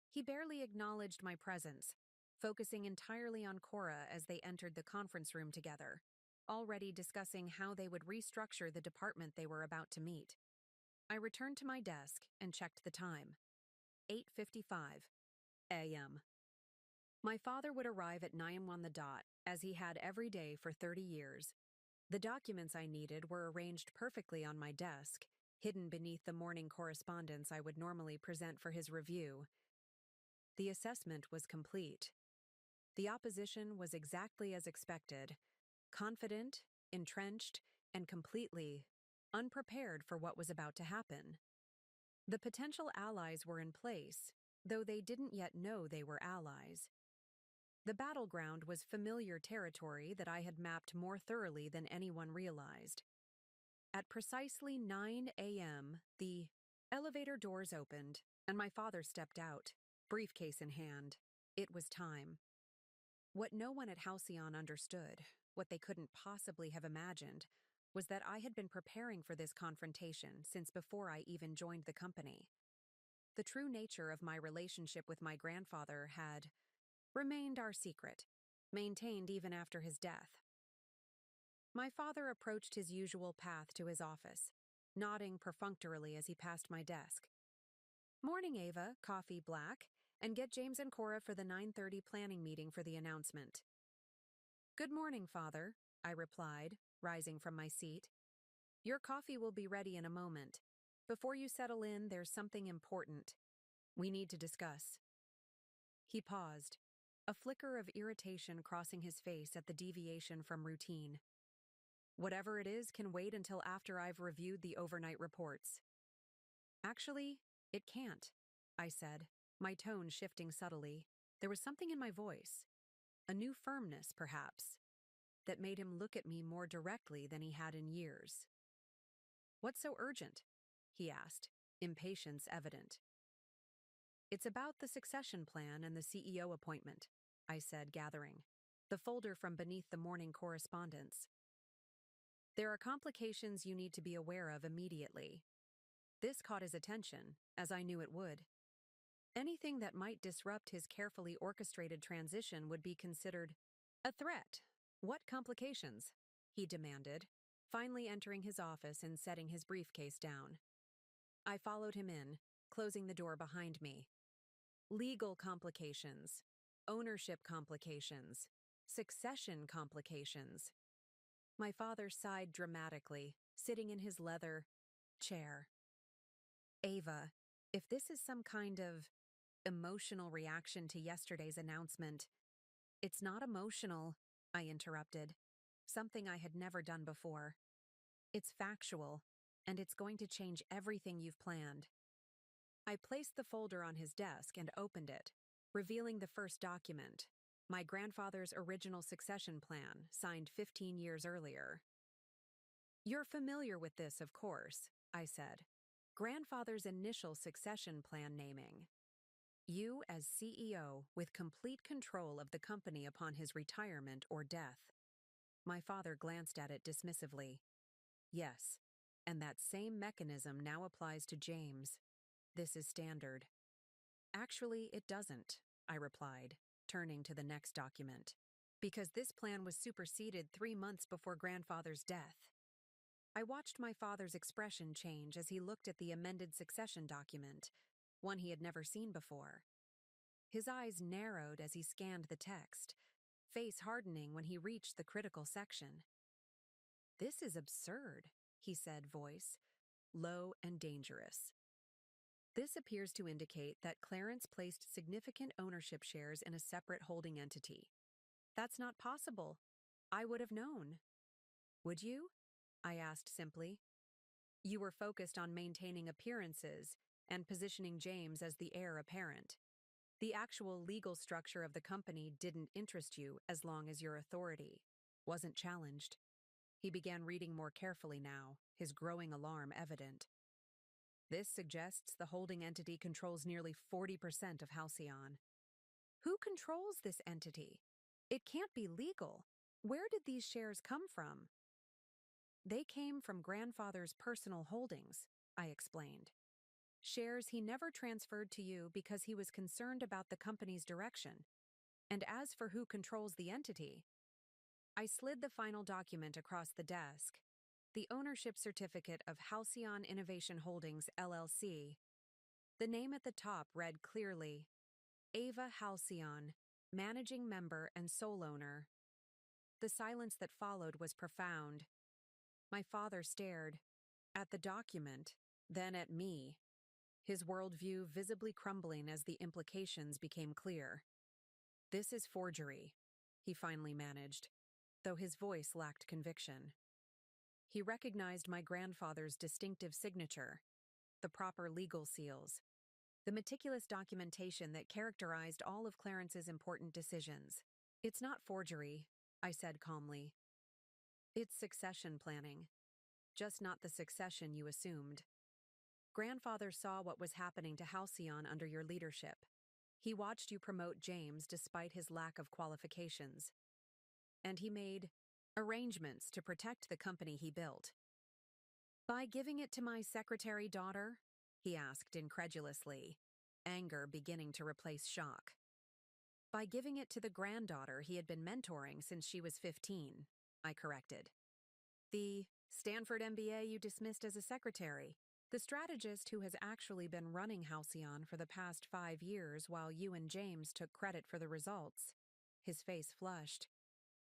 He barely acknowledged my presence, focusing entirely on Cora as they entered the conference room together, already discussing how they would restructure the department they were about to meet. I returned to my desk and checked the time. 8:55 a.m. My father would arrive at 9 on the dot, as he had every day for 30 years. The documents I needed were arranged perfectly on my desk, hidden beneath the morning correspondence I would normally present for his review. The assessment was complete. The opposition was exactly as expected, confident, entrenched, and completely unprepared for what was about to happen. The potential allies were in place, though they didn't yet know they were allies. The battleground was familiar territory that I had mapped more thoroughly than anyone realized. At precisely 9 a.m., the elevator doors opened, and my father stepped out, briefcase in hand. It was time. What no one at Halcyon understood, what they couldn't possibly have imagined, was that I had been preparing for this confrontation since before I even joined the company. The true nature of my relationship with my grandfather had remained our secret, maintained even after his death. My father approached his usual path to his office, nodding perfunctorily as he passed my desk. "Morning, Ava, coffee black, and get James and Cora for the 9:30 planning meeting for the announcement." "Good morning, Father," I replied, rising from my seat. "Your coffee will be ready in a moment. Before you settle in, there's something important we need to discuss." He paused, a flicker of irritation crossing his face at the deviation from routine. "Whatever it is can wait until after I've reviewed the overnight reports." "Actually, it can't," I said, my tone shifting subtly. There was something in my voice, a new firmness, perhaps, that made him look at me more directly than he had in years. "What's so urgent?" he asked, impatience evident. "It's about the succession plan and the CEO appointment," I said, gathering the folder from beneath the morning correspondence. "There are complications you need to be aware of immediately." This caught his attention, as I knew it would. Anything that might disrupt his carefully orchestrated transition would be considered a threat. "What complications?" he demanded, finally entering his office and setting his briefcase down. I followed him in, closing the door behind me. "Legal complications, ownership complications, succession complications." My father sighed dramatically, sitting in his leather chair. "Ava, if this is some kind of emotional reaction to yesterday's announcement—" "It's not emotional," I interrupted, something I had never done before. "It's factual, and it's going to change everything you've planned." I placed the folder on his desk and opened it, revealing the first document, my grandfather's original succession plan, signed 15 years earlier. "You're familiar with this, of course," I said. "Grandfather's initial succession plan naming. You as CEO with complete control of the company upon his retirement or death." My father glanced at it dismissively. "Yes, and that same mechanism now applies to James. This is standard." "Actually, it doesn't," I replied, turning to the next document, "because this plan was superseded 3 months before grandfather's death." I watched my father's expression change as he looked at the amended succession document, one he had never seen before. His eyes narrowed as he scanned the text, face hardening when he reached the critical section. "This is absurd," he said, voice low and dangerous. "This appears to indicate that Clarence placed significant ownership shares in a separate holding entity." "That's not possible. I would have known." "Would you?" I asked simply. "You were focused on maintaining appearances and positioning James as the heir apparent. The actual legal structure of the company didn't interest you as long as your authority wasn't challenged." He began reading more carefully now, his growing alarm evident. "This suggests the holding entity controls nearly 40% of Halcyon." "Who controls this entity? It can't be legal. Where did these shares come from?" "They came from grandfather's personal holdings," I explained. "Shares he never transferred to you because he was concerned about the company's direction. And as for who controls the entity—" I slid the final document across the desk. the ownership certificate of Halcyon Innovation Holdings, LLC. The name at the top read clearly, Ava Halcyon, managing member and sole owner. The silence that followed was profound. My father stared at the document, then at me, his worldview visibly crumbling as the implications became clear. "This is forgery," he finally managed, though his voice lacked conviction. He recognized my grandfather's distinctive signature, the proper legal seals, the meticulous documentation that characterized all of Clarence's important decisions. "It's not forgery," I said calmly. "It's succession planning, just not the succession you assumed. Grandfather saw what was happening to Halcyon under your leadership. He watched you promote James despite his lack of qualifications. And he made arrangements to protect the company he built." "By giving it to my secretary daughter?" he asked incredulously, anger beginning to replace shock. "By giving it to the granddaughter he had been mentoring since she was 15, I corrected. "The Stanford MBA you dismissed as a secretary, the strategist who has actually been running Halcyon for the past 5 years while you and James took credit for the results." His face flushed.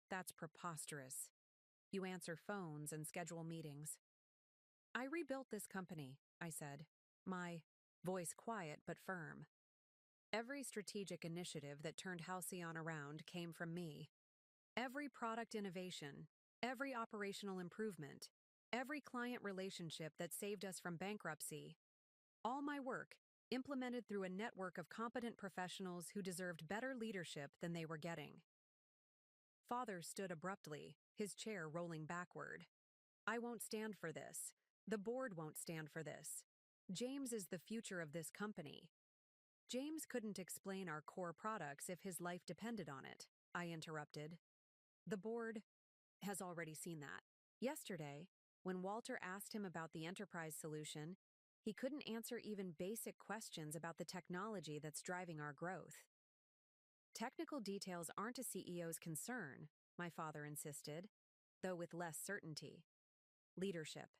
"That's preposterous. You answer phones and schedule meetings." "I rebuilt this company," I said, my voice quiet but firm. "Every strategic initiative that turned Halcyon around came from me. Every product innovation, every operational improvement, every client relationship that saved us from bankruptcy. All my work, implemented through a network of competent professionals who deserved better leadership than they were getting." Father stood abruptly, his chair rolling backward. "I won't stand for this. The board won't stand for this. James is the future of this company." "James couldn't explain our core products if his life depended on it," I interrupted. "The board has already seen that. Yesterday, when Walter asked him about the enterprise solution, he couldn't answer even basic questions about the technology that's driving our growth." "Technical details aren't a CEO's concern," my father insisted, though with less certainty. "Leadership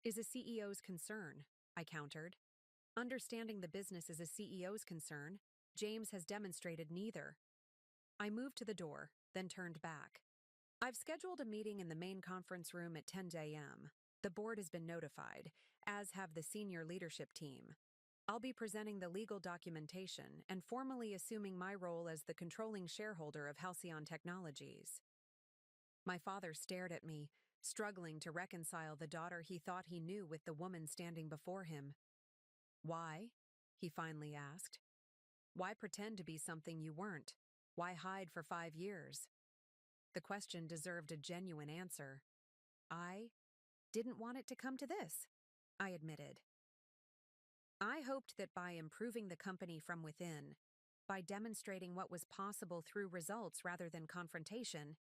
is a CEO's concern," I countered. "Understanding the business is a CEO's concern. James has demonstrated neither." I moved to the door, then turned back. "I've scheduled a meeting in the main conference room at 10 a.m. The board has been notified, as have the senior leadership team. I'll be presenting the legal documentation and formally assuming my role as the controlling shareholder of Halcyon Technologies." My father stared at me, struggling to reconcile the daughter he thought he knew with the woman standing before him. "Why?" he finally asked. "Why pretend to be something you weren't? Why hide for 5 years?" The question deserved a genuine answer. "I didn't want it to come to this," I admitted. "I hoped that by improving the company from within, by demonstrating what was possible through results rather than confrontation,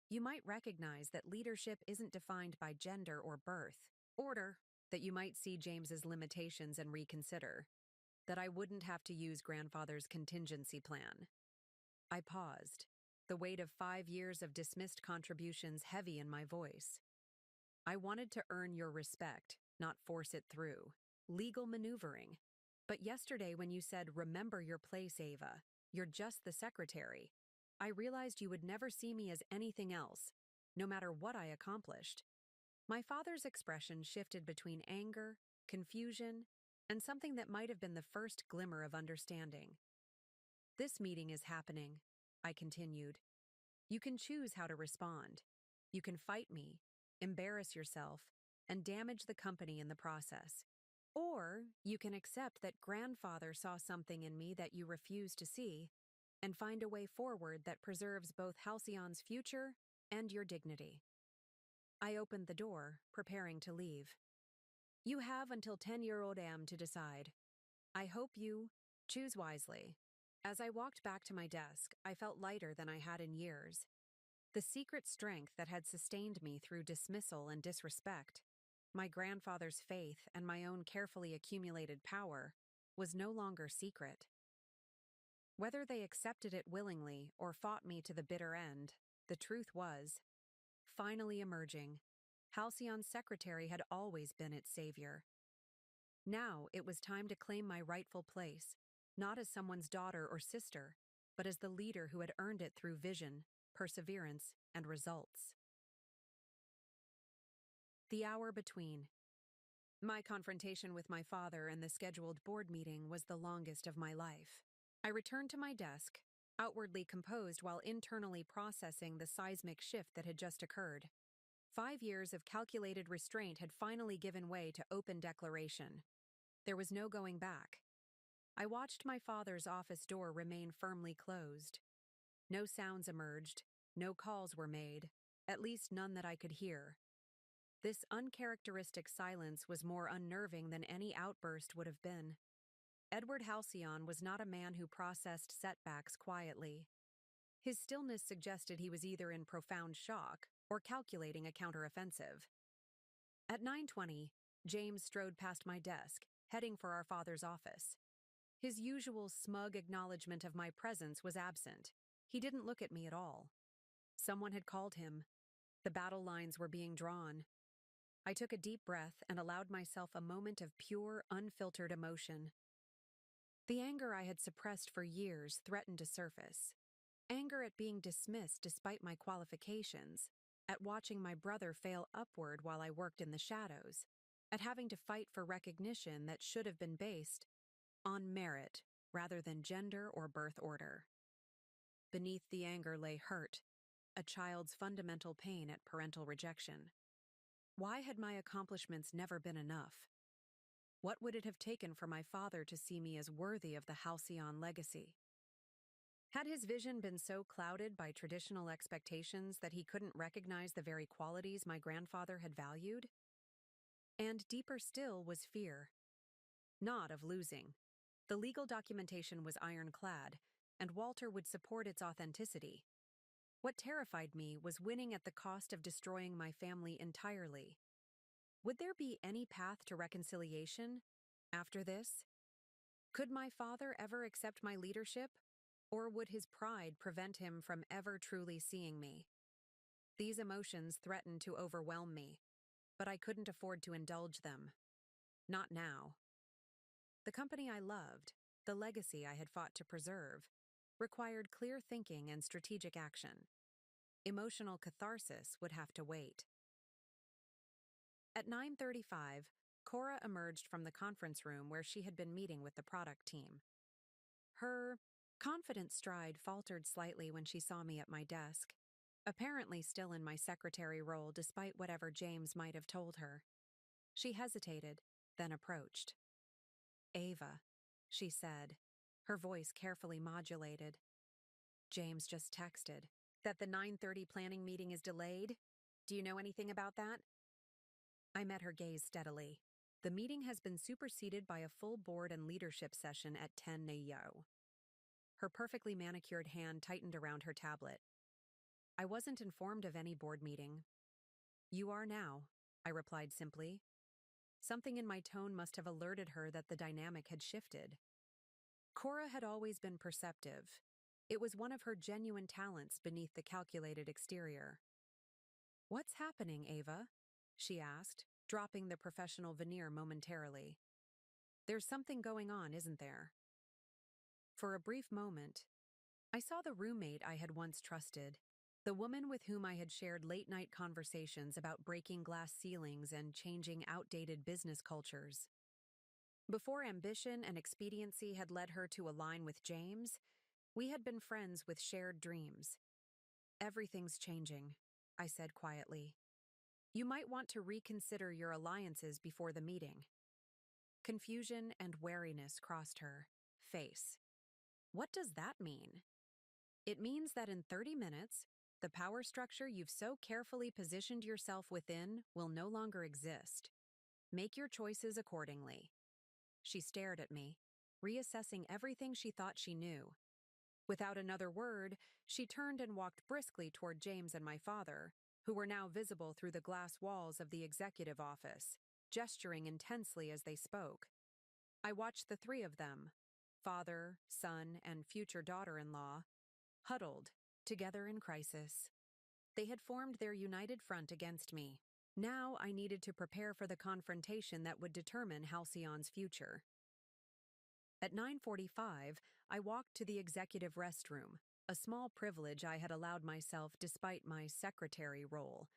you might recognize that leadership isn't defined by gender or birth, order, that you might see James's limitations and reconsider, that I wouldn't have to use grandfather's contingency plan." I paused, the weight of 5 years of dismissed contributions heavy in my voice. "I wanted to earn your respect, not force it through. Legal maneuvering. But yesterday when you said, 'Remember your place, Ava, you're just the secretary,' I realized you would never see me as anything else, no matter what I accomplished." My father's expression shifted between anger, confusion, and something that might have been the first glimmer of understanding. "This meeting is happening," I continued. "You can choose how to respond. You can fight me, embarrass yourself, and damage the company in the process. Or you can accept that grandfather saw something in me that you refuse to see, and find a way forward that preserves both Halcyon's future and your dignity." I opened the door, preparing to leave. "You have until 10-year-old AM to decide. I hope you choose wisely." As I walked back to my desk, I felt lighter than I had in years. The secret strength that had sustained me through dismissal and disrespect, my grandfather's faith and my own carefully accumulated power, was no longer secret. Whether they accepted it willingly or fought me to the bitter end, the truth was finally emerging. Halcyon's secretary had always been its savior. Now it was time to claim my rightful place, not as someone's daughter or sister, but as the leader who had earned it through vision, perseverance, and results. The hour between. My confrontation with my father and the scheduled board meeting was the longest of my life. I returned to my desk, outwardly composed while internally processing the seismic shift that had just occurred. 5 years of calculated restraint had finally given way to open declaration. There was no going back. I watched my father's office door remain firmly closed. No sounds emerged, no calls were made, at least none that I could hear. This uncharacteristic silence was more unnerving than any outburst would have been. Edward Halcyon was not a man who processed setbacks quietly. His stillness suggested he was either in profound shock or calculating a counteroffensive. At 9:20, James strode past my desk, heading for our father's office. His usual smug acknowledgement of my presence was absent. He didn't look at me at all. Someone had called him. The battle lines were being drawn. I took a deep breath and allowed myself a moment of pure, unfiltered emotion. The anger I had suppressed for years threatened to surface. Anger at being dismissed despite my qualifications, at watching my brother fail upward while I worked in the shadows, at having to fight for recognition that should have been based on merit rather than gender or birth order. Beneath the anger lay hurt, a child's fundamental pain at parental rejection. Why had my accomplishments never been enough? What would it have taken for my father to see me as worthy of the Halcyon legacy? Had his vision been so clouded by traditional expectations that he couldn't recognize the very qualities my grandfather had valued? And deeper still was fear. Not of losing. The legal documentation was ironclad, and Walter would support its authenticity. What terrified me was winning at the cost of destroying my family entirely. Would there be any path to reconciliation after this? Could my father ever accept my leadership, or would his pride prevent him from ever truly seeing me? These emotions threatened to overwhelm me, but I couldn't afford to indulge them. Not now. The company I loved, the legacy I had fought to preserve, required clear thinking and strategic action. Emotional catharsis would have to wait. At 9:35, Cora emerged from the conference room where she had been meeting with the product team. Her confident stride faltered slightly when she saw me at my desk, apparently still in my secretary role despite whatever James might have told her. She hesitated, then approached. "Ava," she said, her voice carefully modulated. "James just texted that the 9:30 planning meeting is delayed. Do you know anything about that?" I met her gaze steadily. "The meeting has been superseded by a full board and leadership session at 10 a.m. Her perfectly manicured hand tightened around her tablet. "I wasn't informed of any board meeting." "You are now," I replied simply. Something in my tone must have alerted her that the dynamic had shifted. Cora had always been perceptive. It was one of her genuine talents beneath the calculated exterior. "What's happening, Ava?" she asked, dropping the professional veneer momentarily. "There's something going on, isn't there?" For a brief moment, I saw the roommate I had once trusted, the woman with whom I had shared late-night conversations about breaking glass ceilings and changing outdated business cultures. Before ambition and expediency had led her to align with James, we had been friends with shared dreams. "Everything's changing," I said quietly. "You might want to reconsider your alliances before the meeting." Confusion and wariness crossed her face. "What does that mean?" "It means that in 30 minutes, the power structure you've so carefully positioned yourself within will no longer exist. Make your choices accordingly." She stared at me, reassessing everything she thought she knew. Without another word, she turned and walked briskly toward James and my father, who were now visible through the glass walls of the executive office, gesturing intensely as they spoke. I watched the three of them, father, son, and future daughter-in-law, huddled, together in crisis. They had formed their united front against me, Now I needed to prepare for the confrontation that would determine Halcyon's future. At 9:45, I walked to the executive restroom, a small privilege I had allowed myself despite my secretary role.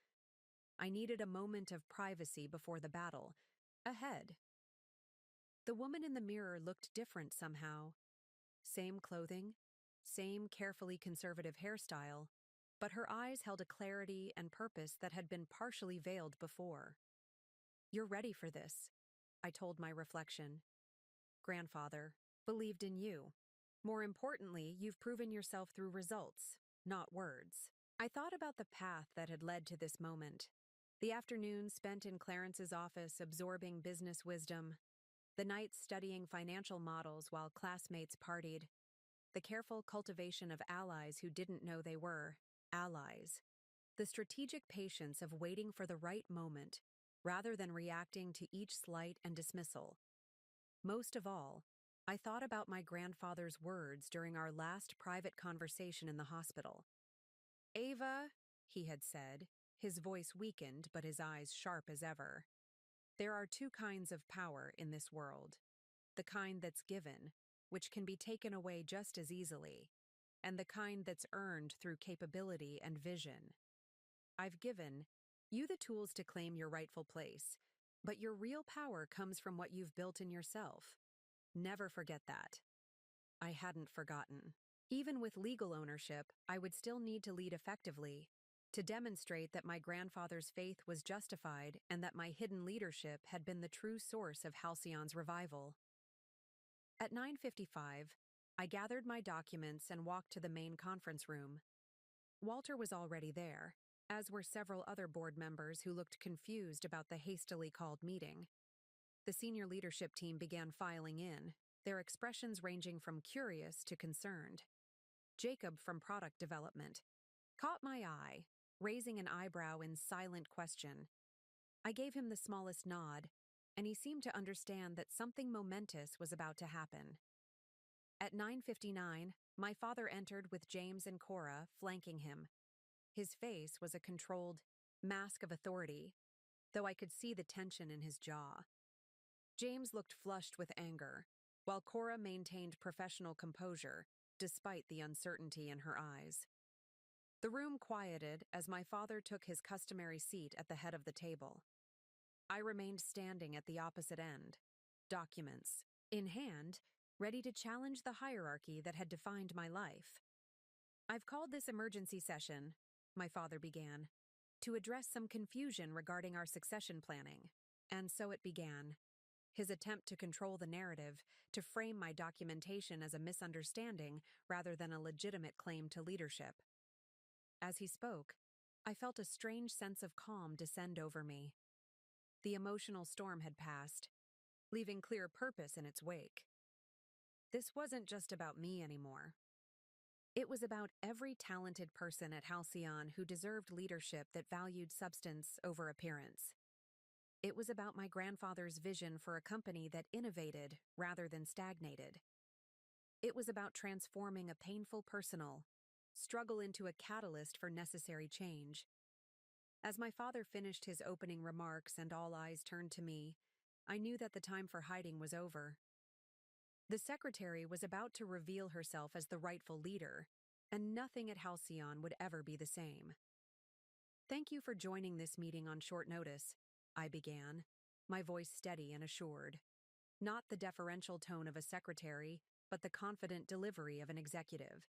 I needed a moment of privacy before the battle. Ahead. The woman in the mirror looked different somehow. Same clothing, same carefully conservative hairstyle, but her eyes held a clarity and purpose that had been partially veiled before. "You're ready for this," I told my reflection. "Grandfather believed in you. More importantly, you've proven yourself through results, not words." I thought about the path that had led to this moment. The afternoons spent in Clarence's office absorbing business wisdom, the nights studying financial models while classmates partied, the careful cultivation of allies who didn't know they were allies, the strategic patience of waiting for the right moment rather than reacting to each slight and dismissal. Most of all, I thought about my grandfather's words during our last private conversation in the hospital. "Ava," he had said, his voice weakened but his eyes sharp as ever. "There are two kinds of power in this world. The kind that's given, which can be taken away just as easily, and the kind that's earned through capability and vision. I've given you the tools to claim your rightful place, but your real power comes from what you've built in yourself. Never forget that." I hadn't forgotten. Even with legal ownership, I would still need to lead effectively, to demonstrate that my grandfather's faith was justified and that my hidden leadership had been the true source of Halcyon's revival. At 9:55, I gathered my documents and walked to the main conference room. Walter was already there, as were several other board members who looked confused about the hastily called meeting. The senior leadership team began filing in, their expressions ranging from curious to concerned. Jacob from product development caught my eye, raising an eyebrow in silent question. I gave him the smallest nod, and he seemed to understand that something momentous was about to happen. At 9:59, my father entered with James and Cora flanking him. His face was a controlled mask of authority, though I could see the tension in his jaw. James looked flushed with anger, while Cora maintained professional composure, despite the uncertainty in her eyes. The room quieted as my father took his customary seat at the head of the table. I remained standing at the opposite end, documents in hand, ready to challenge the hierarchy that had defined my life. "I've called this emergency session," my father began, "to address some confusion regarding our succession planning." And so it began. His attempt to control the narrative, to frame my documentation as a misunderstanding rather than a legitimate claim to leadership. As he spoke, I felt a strange sense of calm descend over me. The emotional storm had passed, leaving clear purpose in its wake. This wasn't just about me anymore. It was about every talented person at Halcyon who deserved leadership that valued substance over appearance. It was about my grandfather's vision for a company that innovated rather than stagnated. It was about transforming a painful personal struggle into a catalyst for necessary change. As my father finished his opening remarks and all eyes turned to me, I knew that the time for hiding was over. The secretary was about to reveal herself as the rightful leader, and nothing at Halcyon would ever be the same. "Thank you for joining this meeting on short notice," I began, my voice steady and assured. Not the deferential tone of a secretary, but the confident delivery of an executive.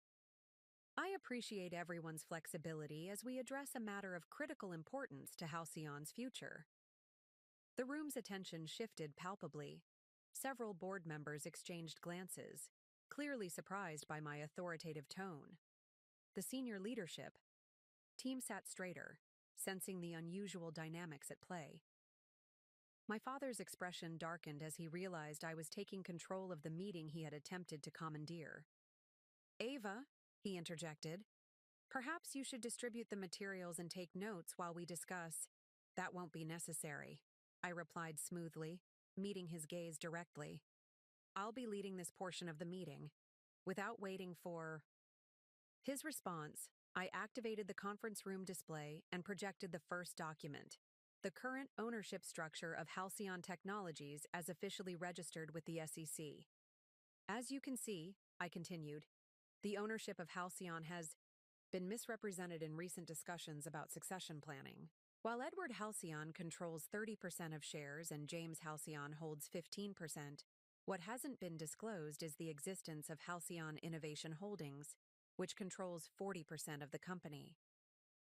"I appreciate everyone's flexibility as we address a matter of critical importance to Halcyon's future." The room's attention shifted palpably. Several board members exchanged glances, clearly surprised by my authoritative tone. The senior leadership team sat straighter, sensing the unusual dynamics at play. My father's expression darkened as he realized I was taking control of the meeting he had attempted to commandeer. "Ava," he interjected, "perhaps you should distribute the materials and take notes while we discuss." "That won't be necessary," I replied smoothly, meeting his gaze directly. "I'll be leading this portion of the meeting." Without waiting for his response, I activated the conference room display and projected the first document, the current ownership structure of Halcyon Technologies as officially registered with the SEC. As you can see, I continued, the ownership of Halcyon has been misrepresented in recent discussions about succession planning. While Edward Halcyon controls 30% of shares and James Halcyon holds 15%, what hasn't been disclosed is the existence of Halcyon Innovation Holdings, which controls 40% of the company.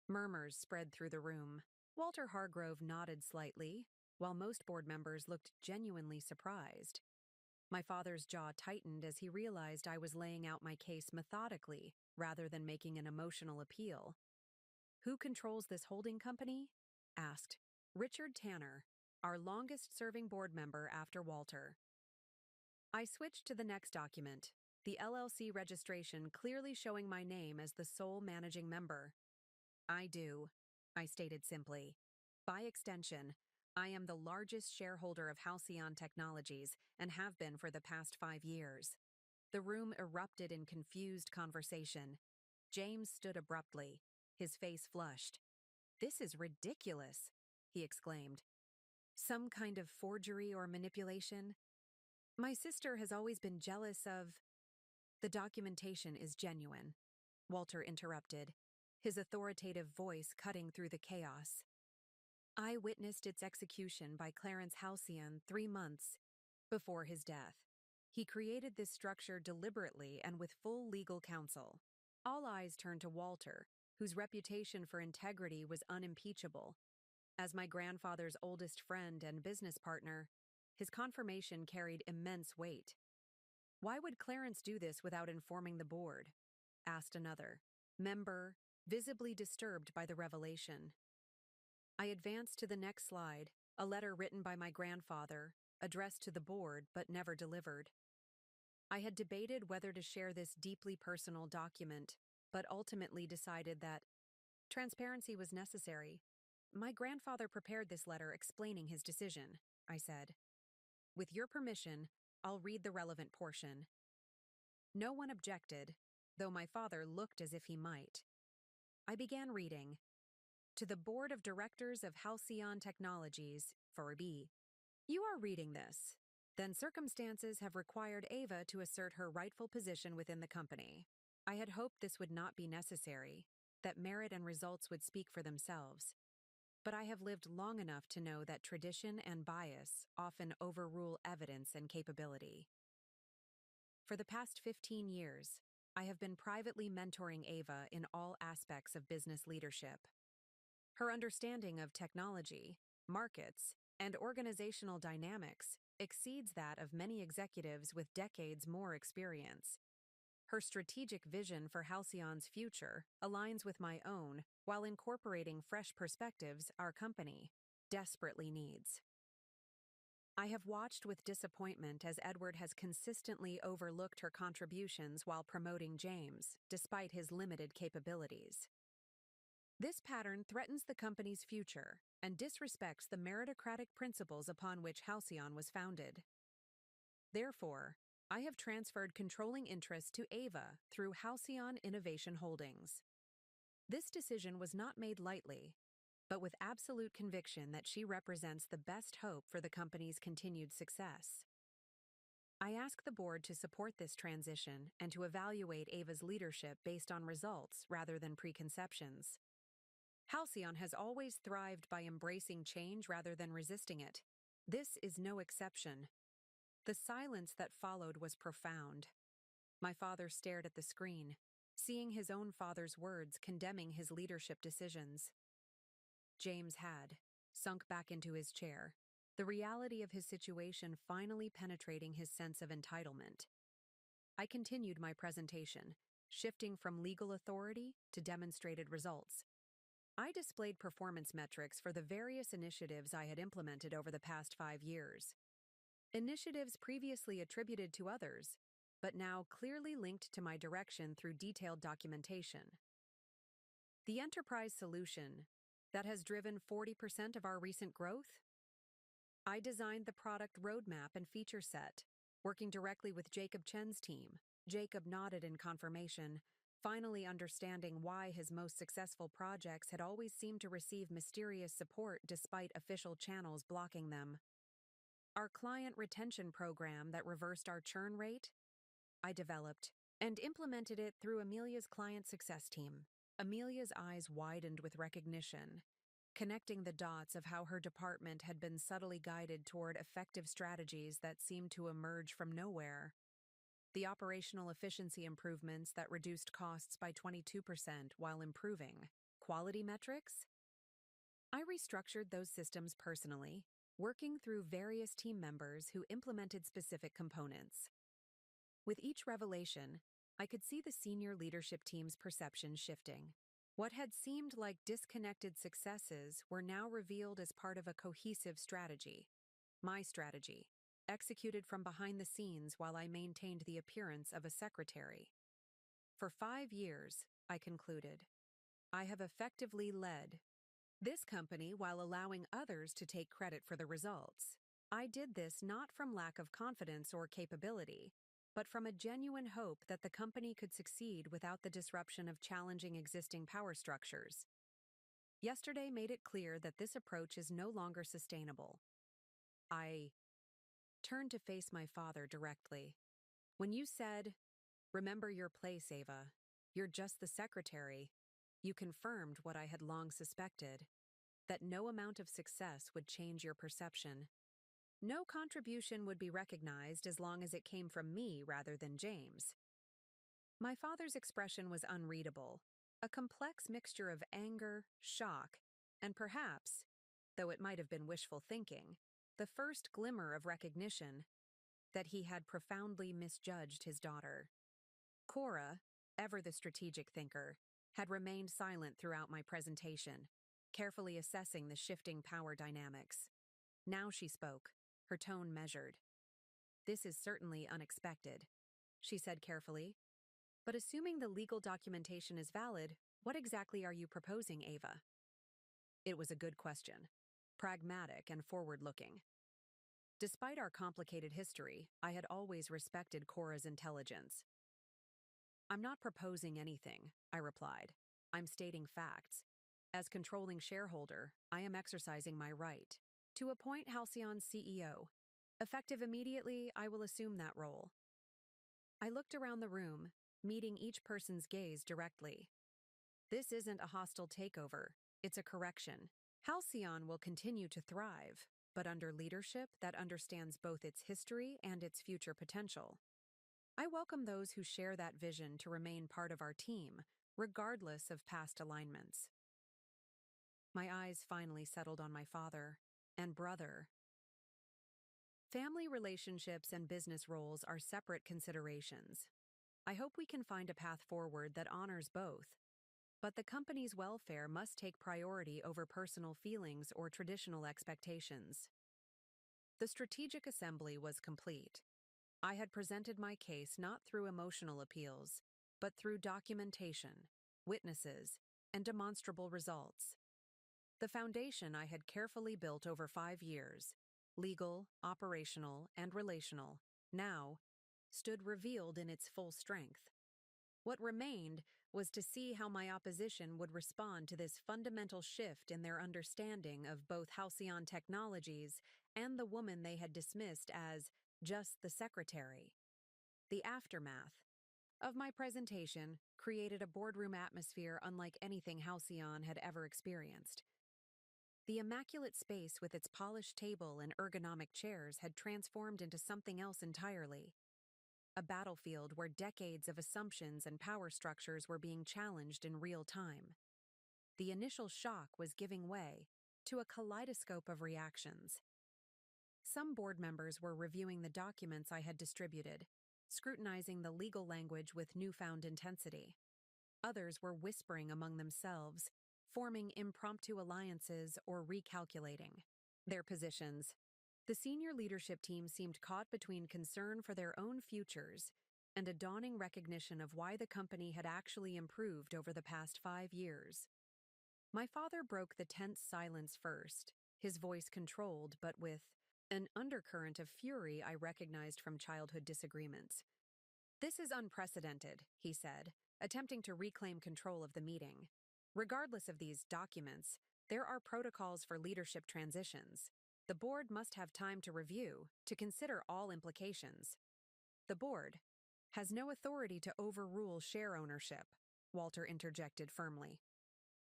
Murmurs spread through the room. Walter Hargrove nodded slightly, while most board members looked genuinely surprised. My father's jaw tightened as he realized I was laying out my case methodically rather than making an emotional appeal. "Who controls this holding company?" asked Richard Tanner, our longest-serving board member after Walter. I switched to the next document, the LLC registration clearly showing my name as the sole managing member. "I do," I stated simply. "By extension, I am the largest shareholder of Halcyon Technologies and have been for the past 5 years." The room erupted in confused conversation. James stood abruptly, his face flushed. "This is ridiculous," he exclaimed. "Some kind of forgery or manipulation? My sister has always been jealous of—" "The documentation is genuine," Walter interrupted, his authoritative voice cutting through the chaos. "I witnessed its execution by Clarence Halcyon 3 months before his death. He created this structure deliberately and with full legal counsel." All eyes turned to Walter, whose reputation for integrity was unimpeachable. As my grandfather's oldest friend and business partner, his confirmation carried immense weight. "Why would Clarence do this without informing the board?" asked another member, visibly disturbed by the revelation. I advanced to the next slide, a letter written by my grandfather, addressed to the board but never delivered. I had debated whether to share this deeply personal document, but ultimately decided that transparency was necessary. "My grandfather prepared this letter explaining his decision," I said. "With your permission, I'll read the relevant portion." No one objected, though my father looked as if he might. I began reading. "To the Board of Directors of Halcyon Technologies, 4B. You are reading this. Then circumstances have required Ava to assert her rightful position within the company. I had hoped this would not be necessary, that merit and results would speak for themselves. But I have lived long enough to know that tradition and bias often overrule evidence and capability. For the past 15 years, I have been privately mentoring Ava in all aspects of business leadership. Her understanding of technology, markets, and organizational dynamics exceeds that of many executives with decades more experience. Her strategic vision for Halcyon's future aligns with my own while incorporating fresh perspectives our company desperately needs. I have watched with disappointment as Edward has consistently overlooked her contributions while promoting James, despite his limited capabilities. This pattern threatens the company's future and disrespects the meritocratic principles upon which Halcyon was founded. Therefore, I have transferred controlling interest to Ava through Halcyon Innovation Holdings. This decision was not made lightly, but with absolute conviction that she represents the best hope for the company's continued success. I ask the board to support this transition and to evaluate Ava's leadership based on results rather than preconceptions. Halcyon has always thrived by embracing change rather than resisting it. This is no exception. The silence that followed was profound. My father stared at the screen, seeing his own father's words condemning his leadership decisions. James had sunk back into his chair, the reality of his situation finally penetrating his sense of entitlement. I continued my presentation, shifting from legal authority to demonstrated results. I displayed performance metrics for the various initiatives I had implemented over the past 5 years. Initiatives previously attributed to others, but now clearly linked to my direction through detailed documentation. The enterprise solution that has driven 40% of our recent growth? I designed the product roadmap and feature set, working directly with Jacob Chen's team. Jacob nodded in confirmation, finally understanding why his most successful projects had always seemed to receive mysterious support despite official channels blocking them. Our client retention program that reversed our churn rate, I developed and implemented it through Amelia's client success team. Amelia's eyes widened with recognition, connecting the dots of how her department had been subtly guided toward effective strategies that seemed to emerge from nowhere. The operational efficiency improvements that reduced costs by 22% while improving quality metrics? I restructured those systems personally, working through various team members who implemented specific components. With each revelation, I could see the senior leadership team's perception shifting. What had seemed like disconnected successes were now revealed as part of a cohesive strategy. My strategy, executed from behind the scenes while I maintained the appearance of a secretary. For 5 years, I concluded, I have effectively led this company while allowing others to take credit for the results. I did this not from lack of confidence or capability, but from a genuine hope that the company could succeed without the disruption of challenging existing power structures. Yesterday made it clear that this approach is no longer sustainable. I turned to face my father directly. When you said, "Remember your place, Ava. You're just the secretary," you confirmed what I had long suspected, that no amount of success would change your perception. No contribution would be recognized as long as it came from me rather than James. My father's expression was unreadable, a complex mixture of anger, shock, and perhaps, though it might have been wishful thinking, the first glimmer of recognition that he had profoundly misjudged his daughter. Cora, ever the strategic thinker, had remained silent throughout my presentation, carefully assessing the shifting power dynamics. Now she spoke, her tone measured. "This is certainly unexpected," she said carefully. "But assuming the legal documentation is valid, what exactly are you proposing, Ava?" It was a good question, pragmatic and forward-looking. Despite our complicated history, I had always respected Cora's intelligence. "I'm not proposing anything," I replied. "I'm stating facts. As controlling shareholder, I am exercising my right to appoint Halcyon's CEO. Effective immediately, I will assume that role." I looked around the room, meeting each person's gaze directly. This isn't a hostile takeover, it's a correction. Halcyon will continue to thrive, but under leadership that understands both its history and its future potential. I welcome those who share that vision to remain part of our team, regardless of past alignments. My eyes finally settled on my father and brother. Family relationships and business roles are separate considerations. I hope we can find a path forward that honors both, but the company's welfare must take priority over personal feelings or traditional expectations. The strategic assembly was complete. I had presented my case not through emotional appeals, but through documentation, witnesses, and demonstrable results. The foundation I had carefully built over 5 years, legal, operational, and relational, now stood revealed in its full strength. What remained was to see how my opposition would respond to this fundamental shift in their understanding of both Halcyon Technologies and the woman they had dismissed as just the secretary. The aftermath of my presentation created a boardroom atmosphere unlike anything Halcyon had ever experienced. The immaculate space with its polished table and ergonomic chairs had transformed into something else entirely. A battlefield where decades of assumptions and power structures were being challenged in real time. The initial shock was giving way to a kaleidoscope of reactions. Some board members were reviewing the documents I had distributed, scrutinizing the legal language with newfound intensity. Others were whispering among themselves, forming impromptu alliances or recalculating their positions. The senior leadership team seemed caught between concern for their own futures and a dawning recognition of why the company had actually improved over the past 5 years. My father broke the tense silence first, his voice controlled but with an undercurrent of fury I recognized from childhood disagreements. "This is unprecedented," he said. attempting to reclaim control of the meeting. Regardless of these documents, there are protocols for leadership transitions. The board must have time to review, to consider all implications. The board has no authority to overrule share ownership, Walter interjected firmly.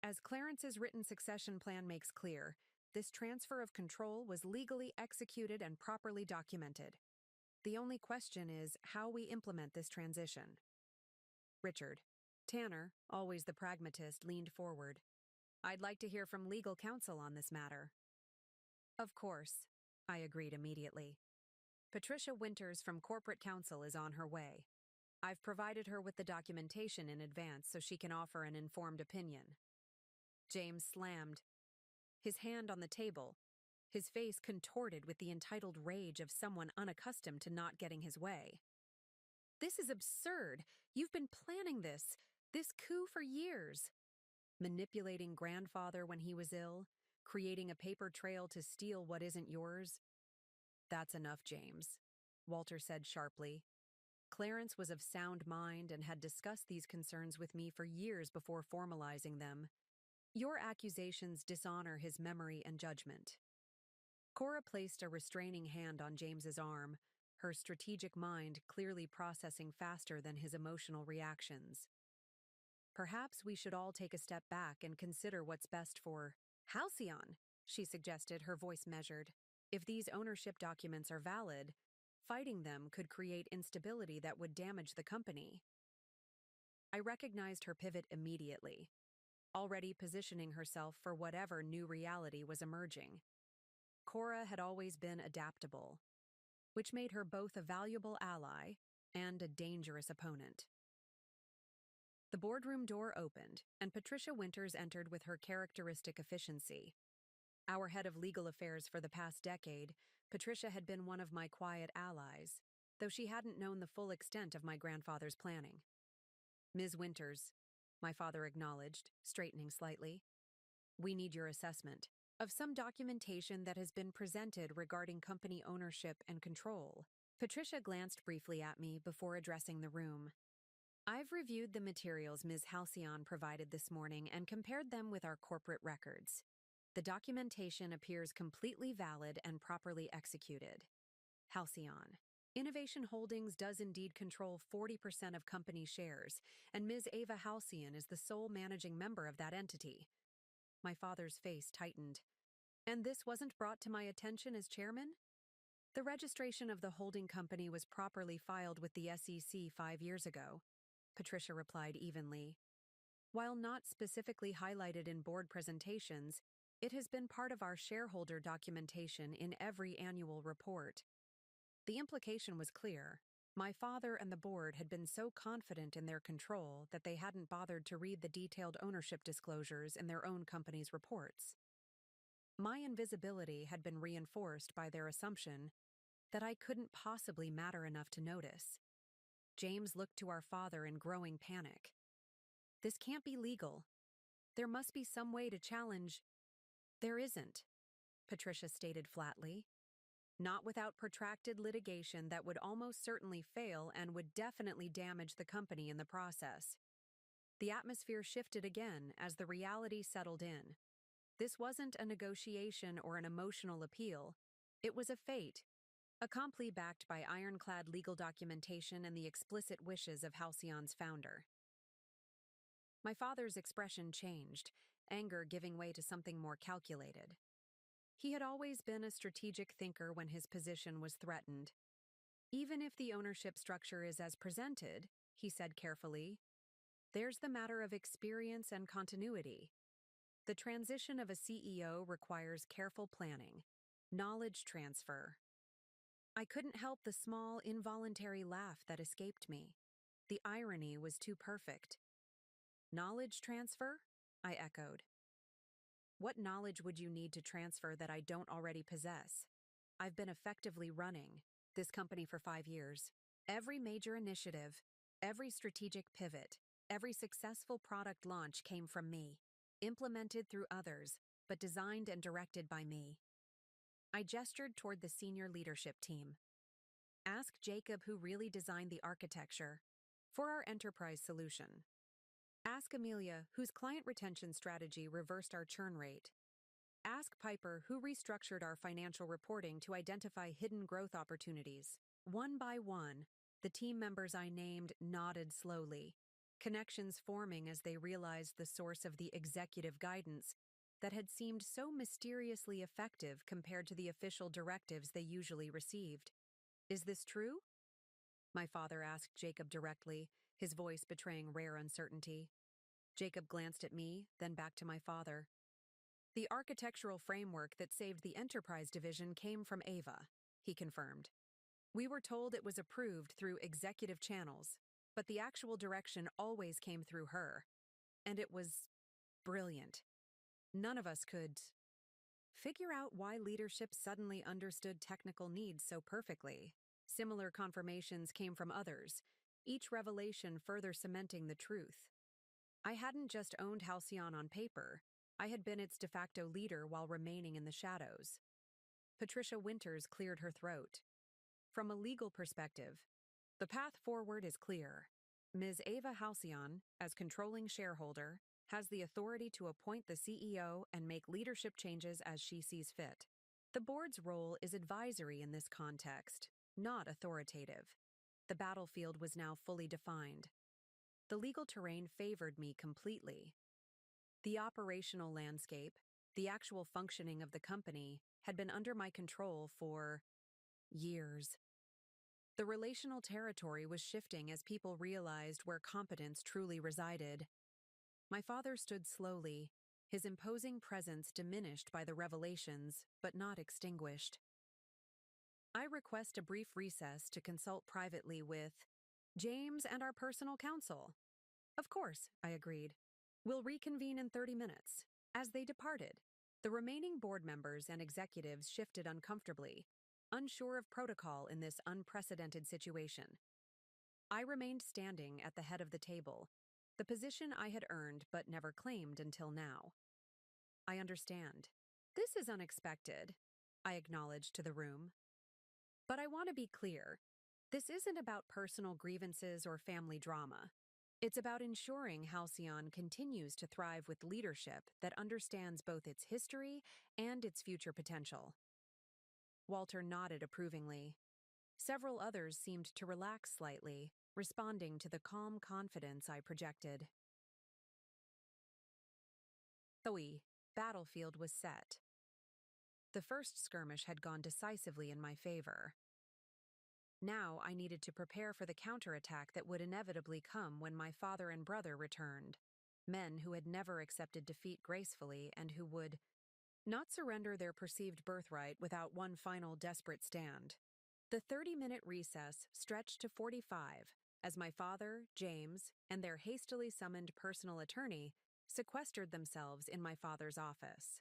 As Clarence's written succession plan makes clear, this transfer of control was legally executed and properly documented. The only question is how we implement this transition. Richard. Tanner, always the pragmatist, leaned forward. I'd like to hear from legal counsel on this matter. Of course, I agreed immediately. Patricia Winters from corporate counsel is on her way. I've provided her with the documentation in advance so she can offer an informed opinion. James slammed his hand on the table, his face contorted with the entitled rage of someone unaccustomed to not getting his way. This is absurd. You've been planning this coup for years. Manipulating grandfather when he was ill, creating a paper trail to steal what isn't yours. That's enough, James, Walter said sharply. Clarence was of sound mind and had discussed these concerns with me for years before formalizing them. Your accusations dishonor his memory and judgment. Cora placed a restraining hand on James's arm, her strategic mind clearly processing faster than his emotional reactions. Perhaps we should all take a step back and consider what's best for Halcyon, she suggested, her voice measured. If these ownership documents are valid, fighting them could create instability that would damage the company. I recognized her pivot immediately, already positioning herself for whatever new reality was emerging. Cora had always been adaptable, which made her both a valuable ally and a dangerous opponent. The boardroom door opened, and Patricia Winters entered with her characteristic efficiency. Our head of legal affairs for the past decade, Patricia had been one of my quiet allies, though she hadn't known the full extent of my grandfather's planning. Ms. Winters, my father acknowledged, straightening slightly. We need your assessment of some documentation that has been presented regarding company ownership and control. Patricia glanced briefly at me before addressing the room. I've reviewed the materials Ms. Halcyon provided this morning and compared them with our corporate records. The documentation appears completely valid and properly executed. Halcyon. Innovation Holdings does indeed control 40% of company shares, and Ms. Ava Halcyon is the sole managing member of that entity. My father's face tightened. And this wasn't brought to my attention as chairman? The registration of the holding company was properly filed with the SEC 5 years ago, Patricia replied evenly. While not specifically highlighted in board presentations, it has been part of our shareholder documentation in every annual report. The implication was clear. My father and the board had been so confident in their control that they hadn't bothered to read the detailed ownership disclosures in their own company's reports. My invisibility had been reinforced by their assumption that I couldn't possibly matter enough to notice. James looked to our father in growing panic. This can't be legal. There must be some way to challenge. There isn't, Patricia stated flatly. Not without protracted litigation that would almost certainly fail and would definitely damage the company in the process. The atmosphere shifted again as the reality settled in. This wasn't a negotiation or an emotional appeal. It was a fate, accompli backed by ironclad legal documentation and the explicit wishes of Halcyon's founder. My father's expression changed, anger giving way to something more calculated. He had always been a strategic thinker when his position was threatened. Even if the ownership structure is as presented, he said carefully, there's the matter of experience and continuity. The transition of a CEO requires careful planning, knowledge transfer. I couldn't help the small, involuntary laugh that escaped me. The irony was too perfect. Knowledge transfer? I echoed. What knowledge would you need to transfer that I don't already possess? I've been effectively running this company for 5 years. Every major initiative, every strategic pivot, every successful product launch came from me, implemented through others, but designed and directed by me. I gestured toward the senior leadership team. Ask Jacob who really designed the architecture for our enterprise solution. Ask Amelia, whose client retention strategy reversed our churn rate. Ask Piper, who restructured our financial reporting to identify hidden growth opportunities. One by one, the team members I named nodded slowly, connections forming as they realized the source of the executive guidance that had seemed so mysteriously effective compared to the official directives they usually received. Is this true? My father asked Jacob directly, his voice betraying rare uncertainty. Jacob glanced at me, then back to my father. The architectural framework that saved the enterprise division came from Ava, he confirmed. We were told it was approved through executive channels, but the actual direction always came through her. And it was brilliant. None of us could figure out why leadership suddenly understood technical needs so perfectly. Similar confirmations came from others, each revelation further cementing the truth. I hadn't just owned Halcyon on paper, I had been its de facto leader while remaining in the shadows. Patricia Winters cleared her throat. From a legal perspective, the path forward is clear. Ms. Ava Halcyon, as controlling shareholder, has the authority to appoint the CEO and make leadership changes as she sees fit. The board's role is advisory in this context, not authoritative. The battlefield was now fully defined. The legal terrain favored me completely. The operational landscape, the actual functioning of the company, had been under my control for years. The relational territory was shifting as people realized where competence truly resided. My father stood slowly, his imposing presence diminished by the revelations, but not extinguished. I request a brief recess to consult privately with James and our personal counsel. Of course, I agreed. We'll reconvene in 30 minutes. As they departed, the remaining board members and executives shifted uncomfortably, unsure of protocol in this unprecedented situation. I remained standing at the head of the table, the position I had earned but never claimed until now. I understand. This is unexpected, I acknowledged to the room. But I want to be clear. This isn't about personal grievances or family drama. It's about ensuring Halcyon continues to thrive with leadership that understands both its history and its future potential. Walter nodded approvingly. Several others seemed to relax slightly, responding to the calm confidence I projected. The battlefield was set. The first skirmish had gone decisively in my favor. Now I needed to prepare for the counterattack that would inevitably come when my father and brother returned, men who had never accepted defeat gracefully and who would not surrender their perceived birthright without one final desperate stand. The 30-minute recess stretched to 45 as my father, James, and their hastily summoned personal attorney sequestered themselves in my father's office.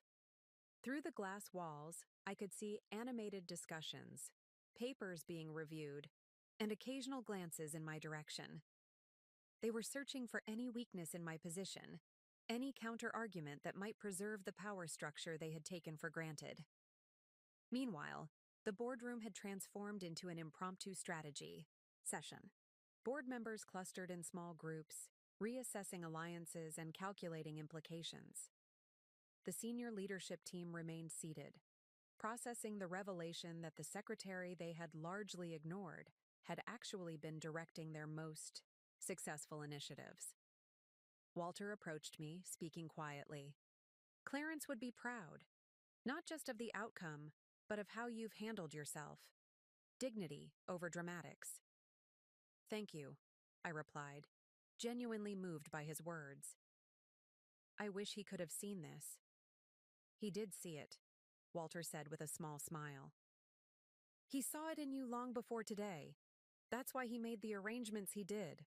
Through the glass walls, I could see animated discussions, papers being reviewed, and occasional glances in my direction. They were searching for any weakness in my position, any counter-argument that might preserve the power structure they had taken for granted. Meanwhile, the boardroom had transformed into an impromptu strategy session. Board members clustered in small groups, reassessing alliances and calculating implications. The senior leadership team remained seated, processing the revelation that the secretary they had largely ignored had actually been directing their most successful initiatives. Walter approached me, speaking quietly. Clarence would be proud, not just of the outcome, but of how you've handled yourself. Dignity over dramatics. Thank you, I replied, genuinely moved by his words. I wish he could have seen this. He did see it, Walter said with a small smile. He saw it in you long before today. That's why he made the arrangements he did.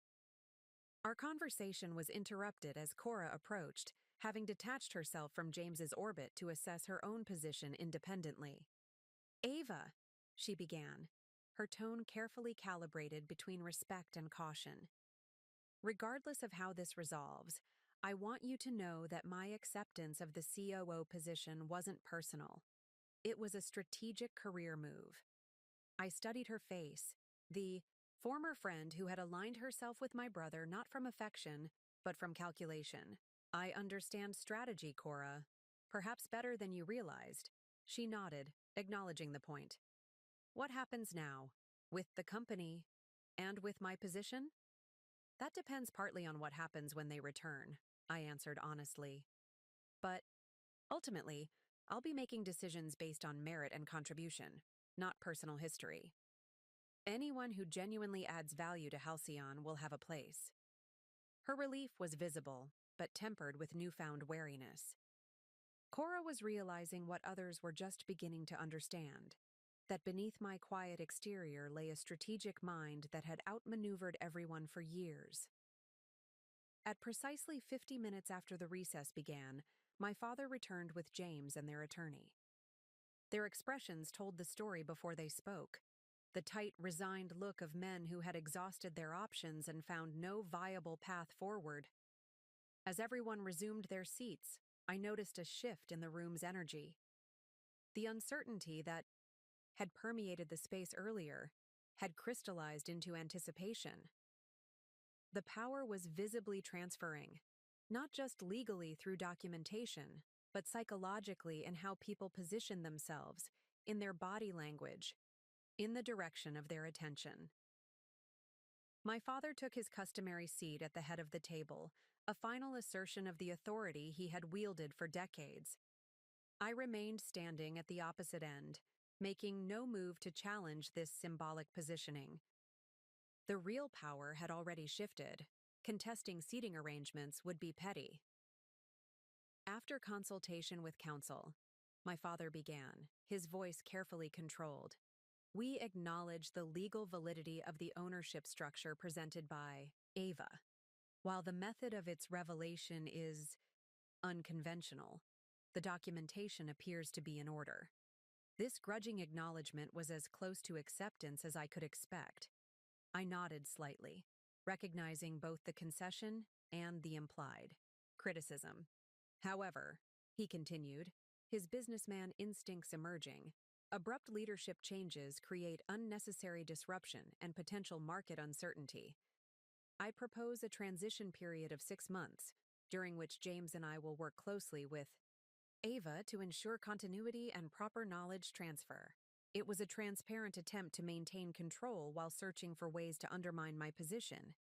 Our conversation was interrupted as Cora approached, having detached herself from James's orbit to assess her own position independently. Ava, she began, her tone carefully calibrated between respect and caution. Regardless of how this resolves, I want you to know that my acceptance of the COO position wasn't personal. It was a strategic career move. I studied her face, the former friend who had aligned herself with my brother not from affection, but from calculation. I understand strategy, Cora. Perhaps better than you realized. She nodded, acknowledging the point. What happens now? With the company? And with my position? That depends partly on what happens when they return, I answered honestly. But ultimately, I'll be making decisions based on merit and contribution, not personal history. Anyone who genuinely adds value to Halcyon will have a place. Her relief was visible, but tempered with newfound wariness. Cora was realizing what others were just beginning to understand, that beneath my quiet exterior lay a strategic mind that had outmaneuvered everyone for years. At precisely 50 minutes after the recess began, my father returned with James and their attorney. Their expressions told the story before they spoke, the tight, resigned look of men who had exhausted their options and found no viable path forward. As everyone resumed their seats, I noticed a shift in the room's energy. The uncertainty that had permeated the space earlier had crystallized into anticipation. The power was visibly transferring, not just legally through documentation, but psychologically in how people position themselves, in their body language, in the direction of their attention. My father took his customary seat at the head of the table, a final assertion of the authority he had wielded for decades. I remained standing at the opposite end, making no move to challenge this symbolic positioning. The real power had already shifted. Contesting seating arrangements would be petty. After consultation with counsel, my father began, his voice carefully controlled. We acknowledge the legal validity of the ownership structure presented by Ava. While the method of its revelation is unconventional, the documentation appears to be in order. This grudging acknowledgement was as close to acceptance as I could expect. I nodded slightly, recognizing both the concession and the implied criticism. However, he continued, his businessman instincts emerging, abrupt leadership changes create unnecessary disruption and potential market uncertainty. I propose a transition period of 6 months, during which James and I will work closely with Ava to ensure continuity and proper knowledge transfer. It was a transparent attempt to maintain control while searching for ways to undermine my position.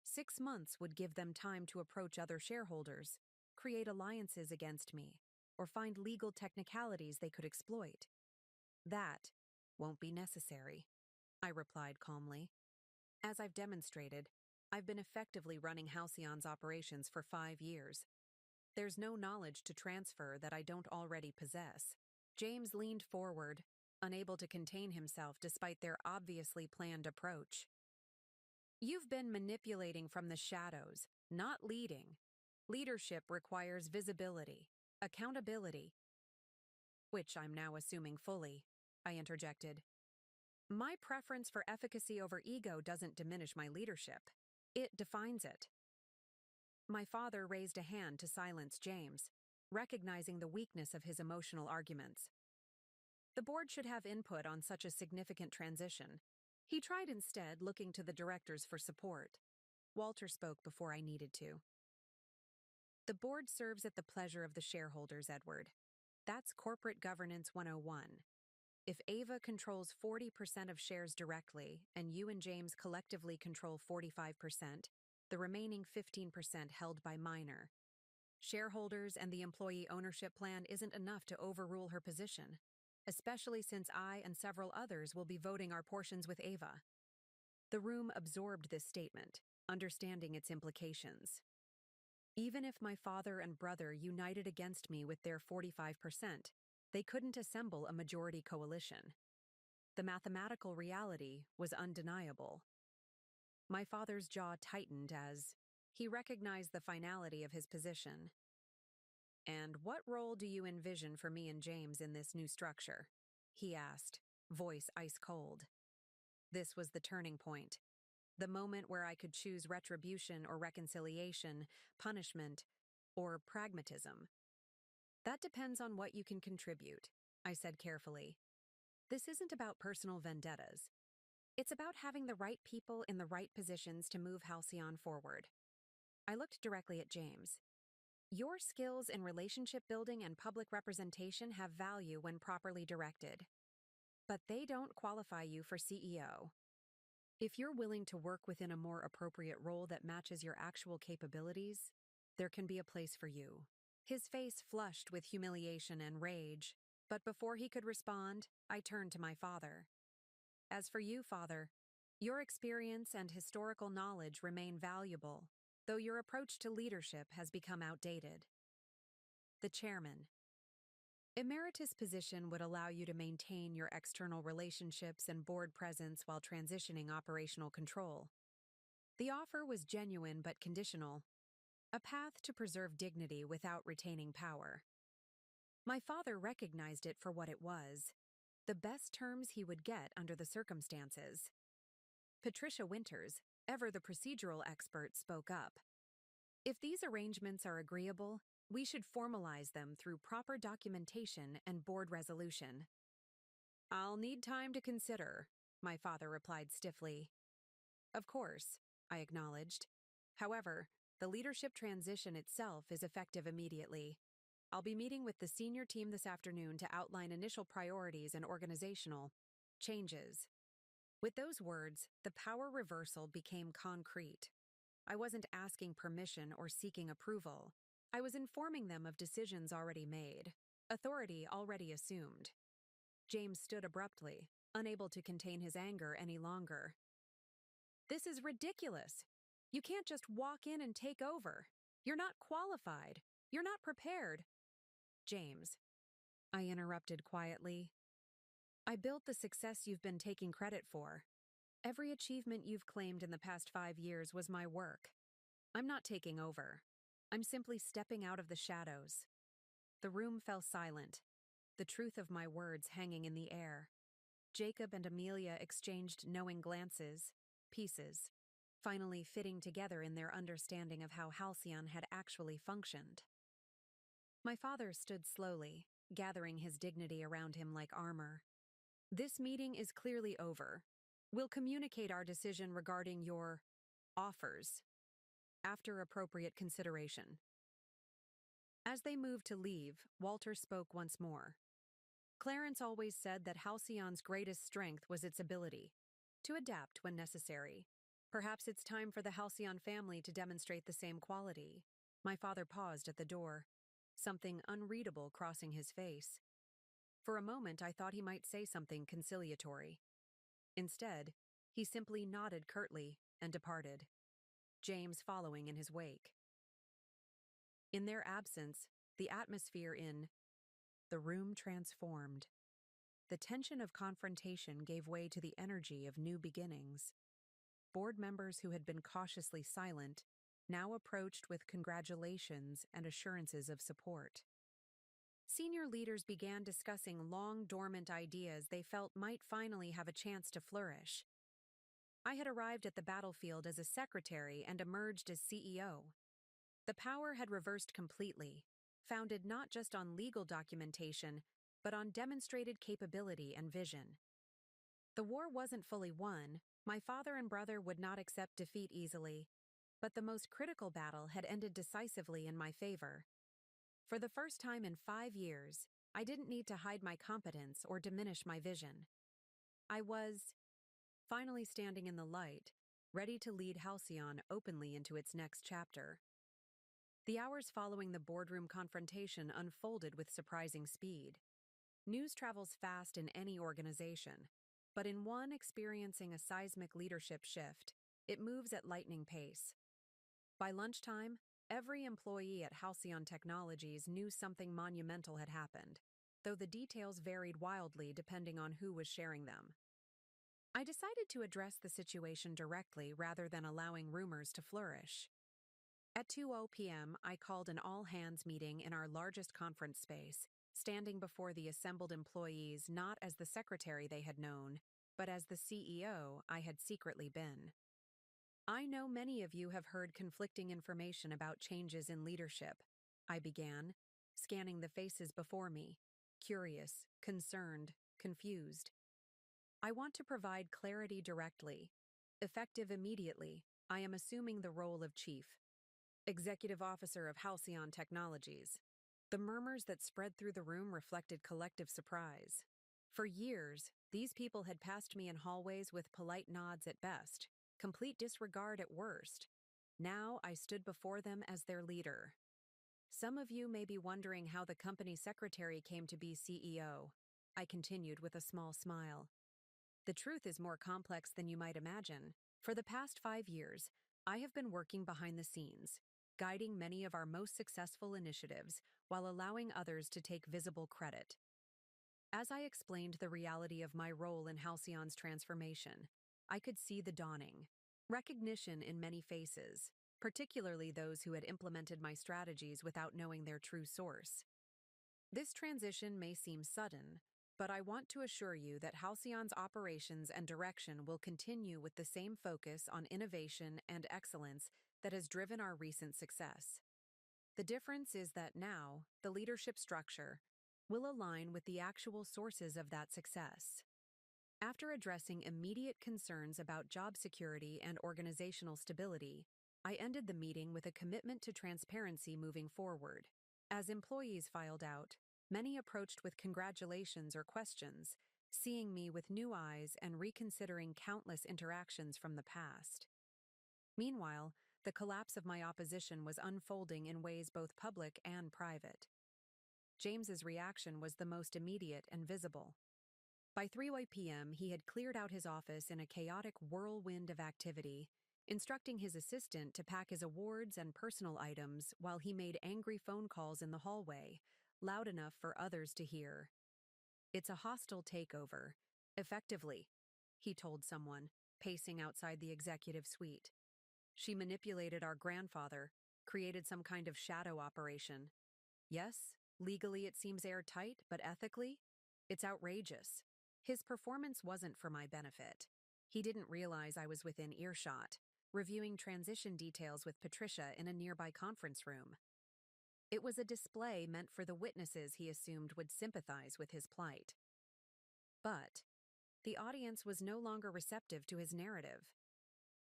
6 months would give them time to approach other shareholders, create alliances against me, or find legal technicalities they could exploit. That won't be necessary, I replied calmly. As I've demonstrated, I've been effectively running Halcyon's operations for 5 years. There's no knowledge to transfer that I don't already possess. James leaned forward, unable to contain himself despite their obviously planned approach. You've been manipulating from the shadows, not leading. Leadership requires visibility, accountability, which I'm now assuming fully, I interjected. My preference for efficacy over ego doesn't diminish my leadership. It defines it. My father raised a hand to silence James, recognizing the weakness of his emotional arguments. The board should have input on such a significant transition. He tried instead looking to the directors for support. Walter spoke before I needed to. The board serves at the pleasure of the shareholders, Edward. That's Corporate Governance 101. If Ava controls 40% of shares directly and you and James collectively control 45%, the remaining 15% held by minor. Shareholders and the employee ownership plan isn't enough to overrule her position, especially since I and several others will be voting our portions with Ava. The room absorbed this statement, understanding its implications. Even if my father and brother united against me with their 45%, they couldn't assemble a majority coalition. The mathematical reality was undeniable. My father's jaw tightened as he recognized the finality of his position. And what role do you envision for me and James in this new structure? He asked, voice ice cold. This was the turning point, the moment where I could choose retribution or reconciliation, punishment, or pragmatism. That depends on what you can contribute, I said carefully. This isn't about personal vendettas. It's about having the right people in the right positions to move Halcyon forward. I looked directly at James. Your skills in relationship building and public representation have value when properly directed, but they don't qualify you for CEO. If you're willing to work within a more appropriate role that matches your actual capabilities, there can be a place for you. His face flushed with humiliation and rage, but before he could respond, I turned to my father. As for you, father, your experience and historical knowledge remain valuable, though your approach to leadership has become outdated. The chairman. Emeritus position would allow you to maintain your external relationships and board presence while transitioning operational control. The offer was genuine but conditional, a path to preserve dignity without retaining power. My father recognized it for what it was, the best terms he would get under the circumstances. Patricia Winters, ever the procedural expert, spoke up. If these arrangements are agreeable, we should formalize them through proper documentation and board resolution. I'll need time to consider, my father replied stiffly. Of course, I acknowledged. However, the leadership transition itself is effective immediately. I'll be meeting with the senior team this afternoon to outline initial priorities and organizational changes. With those words, the power reversal became concrete. I wasn't asking permission or seeking approval. I was informing them of decisions already made, authority already assumed. James stood abruptly, unable to contain his anger any longer. This is ridiculous. You can't just walk in and take over. You're not qualified. You're not prepared. James, I interrupted quietly. I built the success you've been taking credit for. Every achievement you've claimed in the past 5 years was my work. I'm not taking over. I'm simply stepping out of the shadows. The room fell silent, the truth of my words hanging in the air. Jacob and Amelia exchanged knowing glances, pieces, finally fitting together in their understanding of how Halcyon had actually functioned. My father stood slowly, gathering his dignity around him like armor. This meeting is clearly over. We'll communicate our decision regarding your offers after appropriate consideration. As they moved to leave, Walter spoke once more. Clarence always said that Halcyon's greatest strength was its ability to adapt when necessary. Perhaps it's time for the Halcyon family to demonstrate the same quality. My father paused at the door, something unreadable crossing his face. For a moment, I thought he might say something conciliatory. Instead, he simply nodded curtly and departed, James following in his wake. In their absence, the atmosphere in the room transformed. The tension of confrontation gave way to the energy of new beginnings. Board members who had been cautiously silent now approached with congratulations and assurances of support. Senior leaders began discussing long-dormant ideas they felt might finally have a chance to flourish. I had arrived at the battlefield as a secretary and emerged as CEO. The power had reversed completely, founded not just on legal documentation, but on demonstrated capability and vision. The war wasn't fully won. My father and brother would not accept defeat easily, but the most critical battle had ended decisively in my favor. For the first time in 5 years, I didn't need to hide my competence or diminish my vision. I was finally standing in the light, ready to lead Halcyon openly into its next chapter. The hours following the boardroom confrontation unfolded with surprising speed. News travels fast in any organization, but in one experiencing a seismic leadership shift, it moves at lightning pace. By lunchtime, every employee at Halcyon Technologies knew something monumental had happened, though the details varied wildly depending on who was sharing them. I decided to address the situation directly rather than allowing rumors to flourish. At 2:00 p.m., I called an all-hands meeting in our largest conference space, standing before the assembled employees not as the secretary they had known, but as the CEO I had secretly been. I know many of you have heard conflicting information about changes in leadership, I began, scanning the faces before me, curious, concerned, confused. I want to provide clarity directly. Effective immediately, I am assuming the role of chief. executive officer of Halcyon Technologies. The murmurs that spread through the room reflected collective surprise. For years, these people had passed me in hallways with polite nods at best, complete disregard at worst. Now I stood before them as their leader. Some of you may be wondering how the company secretary came to be CEO. I continued with a small smile. The truth is more complex than you might imagine. For the past 5 years, I have been working behind the scenes, guiding many of our most successful initiatives while allowing others to take visible credit. As I explained the reality of my role in Halcyon's transformation, I could see the dawning recognition in many faces, particularly those who had implemented my strategies without knowing their true source. This transition may seem sudden, but I want to assure you that Halcyon's operations and direction will continue with the same focus on innovation and excellence that has driven our recent success. The difference is that now, the leadership structure will align with the actual sources of that success. After addressing immediate concerns about job security and organizational stability, I ended the meeting with a commitment to transparency moving forward. As employees filed out, many approached with congratulations or questions, seeing me with new eyes and reconsidering countless interactions from the past. Meanwhile, the collapse of my opposition was unfolding in ways both public and private. James's reaction was the most immediate and visible. By 3 p.m., he had cleared out his office in a chaotic whirlwind of activity, instructing his assistant to pack his awards and personal items while he made angry phone calls in the hallway, loud enough for others to hear. "It's a hostile takeover. Effectively," he told someone, pacing outside the executive suite. "She manipulated our grandfather, created some kind of shadow operation. Yes, legally it seems airtight, but ethically? It's outrageous. His performance wasn't for my benefit. He didn't realize I was within earshot, reviewing transition details with Patricia in a nearby conference room. It was a display meant for the witnesses he assumed would sympathize with his plight. But the audience was no longer receptive to his narrative.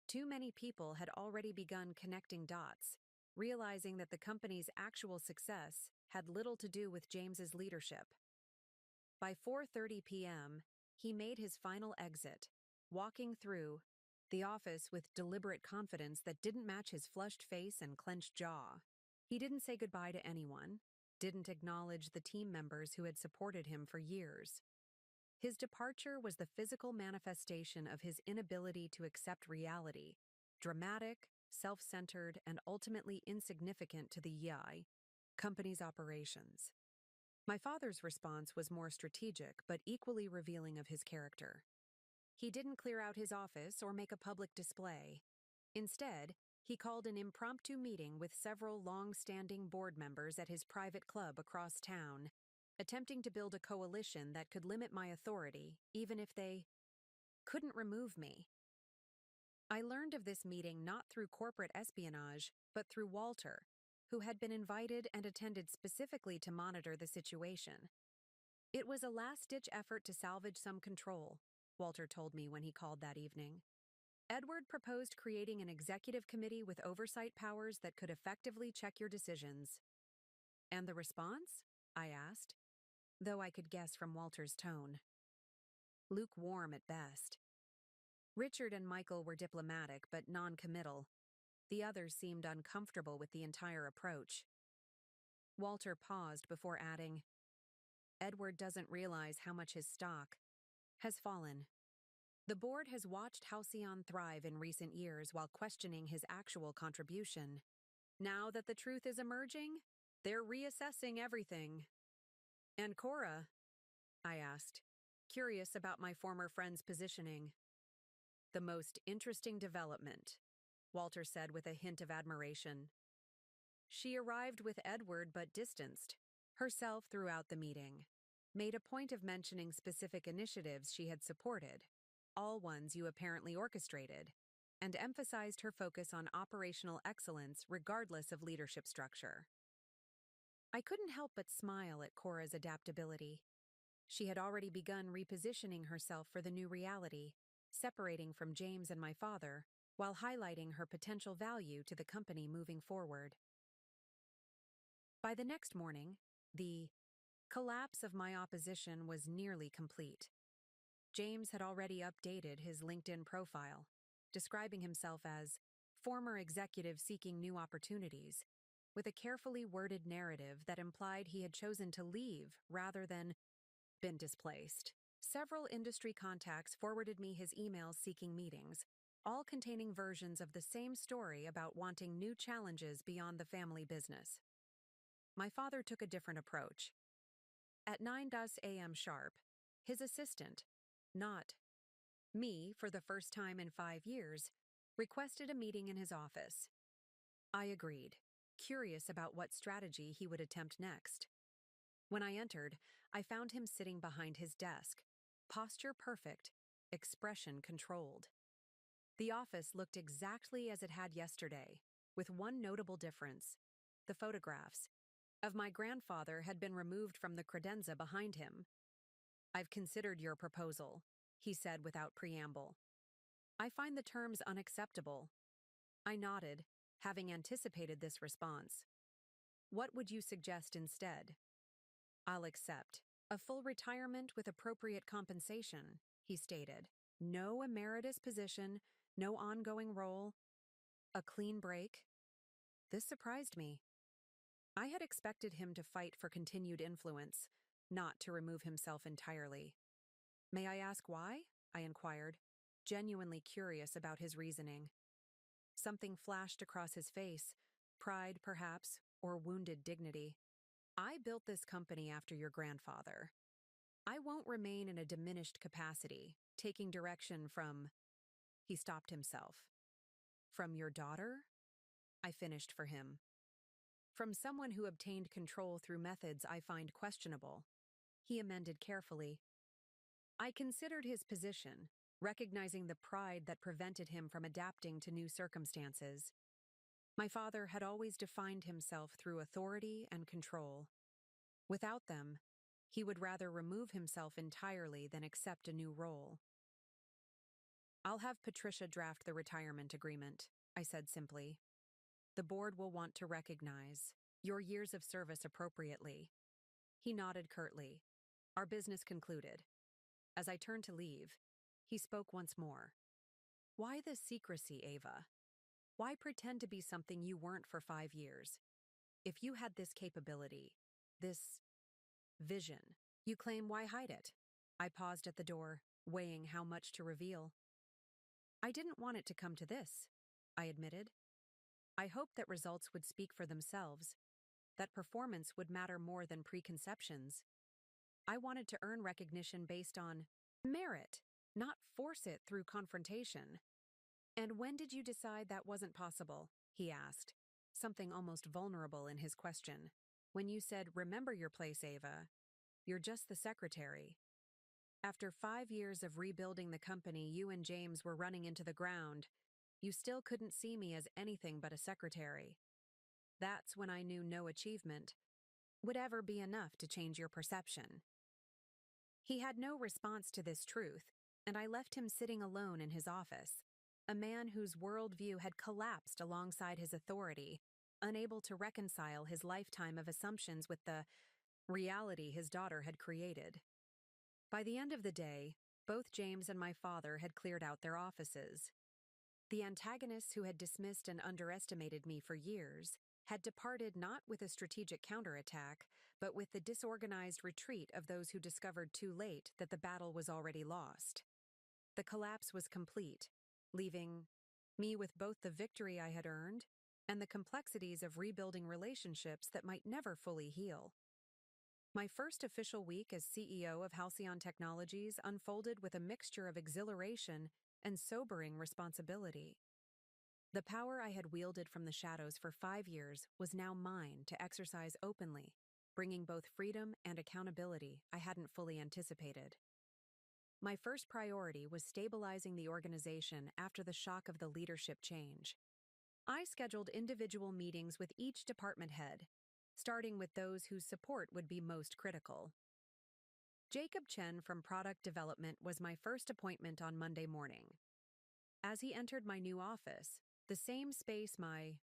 Too many people had already begun connecting dots, realizing that the company's actual success had little to do with James's leadership. By 4:30 p.m., he made his final exit, walking through the office with deliberate confidence that didn't match his flushed face and clenched jaw. He didn't say goodbye to anyone, didn't acknowledge the team members who had supported him for years. His departure was the physical manifestation of his inability to accept reality, dramatic, self-centered, and ultimately insignificant to the YI company's operations. My father's response was more strategic but equally revealing of his character. He didn't clear out his office or make a public display. Instead, he called an impromptu meeting with several long-standing board members at his private club across town, attempting to build a coalition that could limit my authority, even if they couldn't remove me. I learned of this meeting not through corporate espionage, but through Walter, who had been invited and attended specifically to monitor the situation. It was a last-ditch effort to salvage some control, Walter told me when he called that evening. Edward proposed creating an executive committee with oversight powers that could effectively check your decisions. And the response? I asked, though I could guess from Walter's tone. Lukewarm at best. Richard and Michael were diplomatic but non-committal. The others seemed uncomfortable with the entire approach. Walter paused before adding, "Edward doesn't realize how much his stock has fallen. The board has watched Halcyon thrive in recent years while questioning his actual contribution. Now that the truth is emerging, they're reassessing everything." "And Cora?" I asked, curious about my former friend's positioning. "The most interesting development," Walter said with a hint of admiration. "She arrived with Edward but distanced herself throughout the meeting, made a point of mentioning specific initiatives she had supported, all ones you apparently orchestrated, and emphasized her focus on operational excellence regardless of leadership structure." I couldn't help but smile at Cora's adaptability. She had already begun repositioning herself for the new reality, separating from James and my father, while highlighting her potential value to the company moving forward. By the next morning, the collapse of my opposition was nearly complete. James had already updated his LinkedIn profile, describing himself as former executive seeking new opportunities, with a carefully worded narrative that implied he had chosen to leave rather than been displaced. Several industry contacts forwarded me his emails seeking meetings, all containing versions of the same story about wanting new challenges beyond the family business. My father took a different approach. At 9 a.m. sharp, his assistant, not me for the first time in 5 years, requested a meeting in his office. I agreed, curious about what strategy he would attempt next. When I entered, I found him sitting behind his desk, posture perfect, expression controlled. The office looked exactly as it had yesterday, with one notable difference. The photographs of my grandfather had been removed from the credenza behind him. "I've considered your proposal," he said without preamble. "I find the terms unacceptable." I nodded, having anticipated this response. "What would you suggest instead?" "I'll accept a full retirement with appropriate compensation," he stated. "No emeritus position, no ongoing role, a clean break." This surprised me. I had expected him to fight for continued influence, not to remove himself entirely. "May I ask why?" I inquired, genuinely curious about his reasoning. Something flashed across his face, pride perhaps, or wounded dignity. "I built this company after your grandfather. I won't remain in a diminished capacity, taking direction from—" He stopped himself. "From your daughter?" I finished for him. "From someone who obtained control through methods I find questionable." He amended carefully. "I considered his position, recognizing the pride that prevented him from adapting to new circumstances. My father had always defined himself through authority and control. Without them, he would rather remove himself entirely than accept a new role." "I'll have Patricia draft the retirement agreement," I said simply. "The board will want to recognize your years of service appropriately." He nodded curtly. Our business concluded. As I turned to leave, he spoke once more. "Why the secrecy, Ava? Why pretend to be something you weren't for 5 years? If you had this capability, this vision, you claim, why hide it?" I paused at the door, weighing how much to reveal. "I didn't want it to come to this," I admitted. "I hoped that results would speak for themselves, that performance would matter more than preconceptions. I wanted to earn recognition based on merit, not force it through confrontation." "And when did you decide that wasn't possible?" he asked, something almost vulnerable in his question. "When you said, 'Remember your place, Ava. You're just the secretary.' After 5 years of rebuilding the company you and James were running into the ground, you still couldn't see me as anything but a secretary. That's when I knew no achievement would ever be enough to change your perception." He had no response to this truth, and I left him sitting alone in his office, a man whose worldview had collapsed alongside his authority, unable to reconcile his lifetime of assumptions with the reality his daughter had created. By the end of the day, both James and my father had cleared out their offices. The antagonists who had dismissed and underestimated me for years had departed not with a strategic counterattack, but with the disorganized retreat of those who discovered too late that the battle was already lost. The collapse was complete, leaving me with both the victory I had earned and the complexities of rebuilding relationships that might never fully heal. My first official week as CEO of Halcyon Technologies unfolded with a mixture of exhilaration and sobering responsibility. The power I had wielded from the shadows for 5 years was now mine to exercise openly, bringing both freedom and accountability I hadn't fully anticipated. My first priority was stabilizing the organization after the shock of the leadership change. I scheduled individual meetings with each department head, starting with those whose support would be most critical. Jacob Chen from Product Development was my first appointment on Monday morning. As he entered my new office, the same space my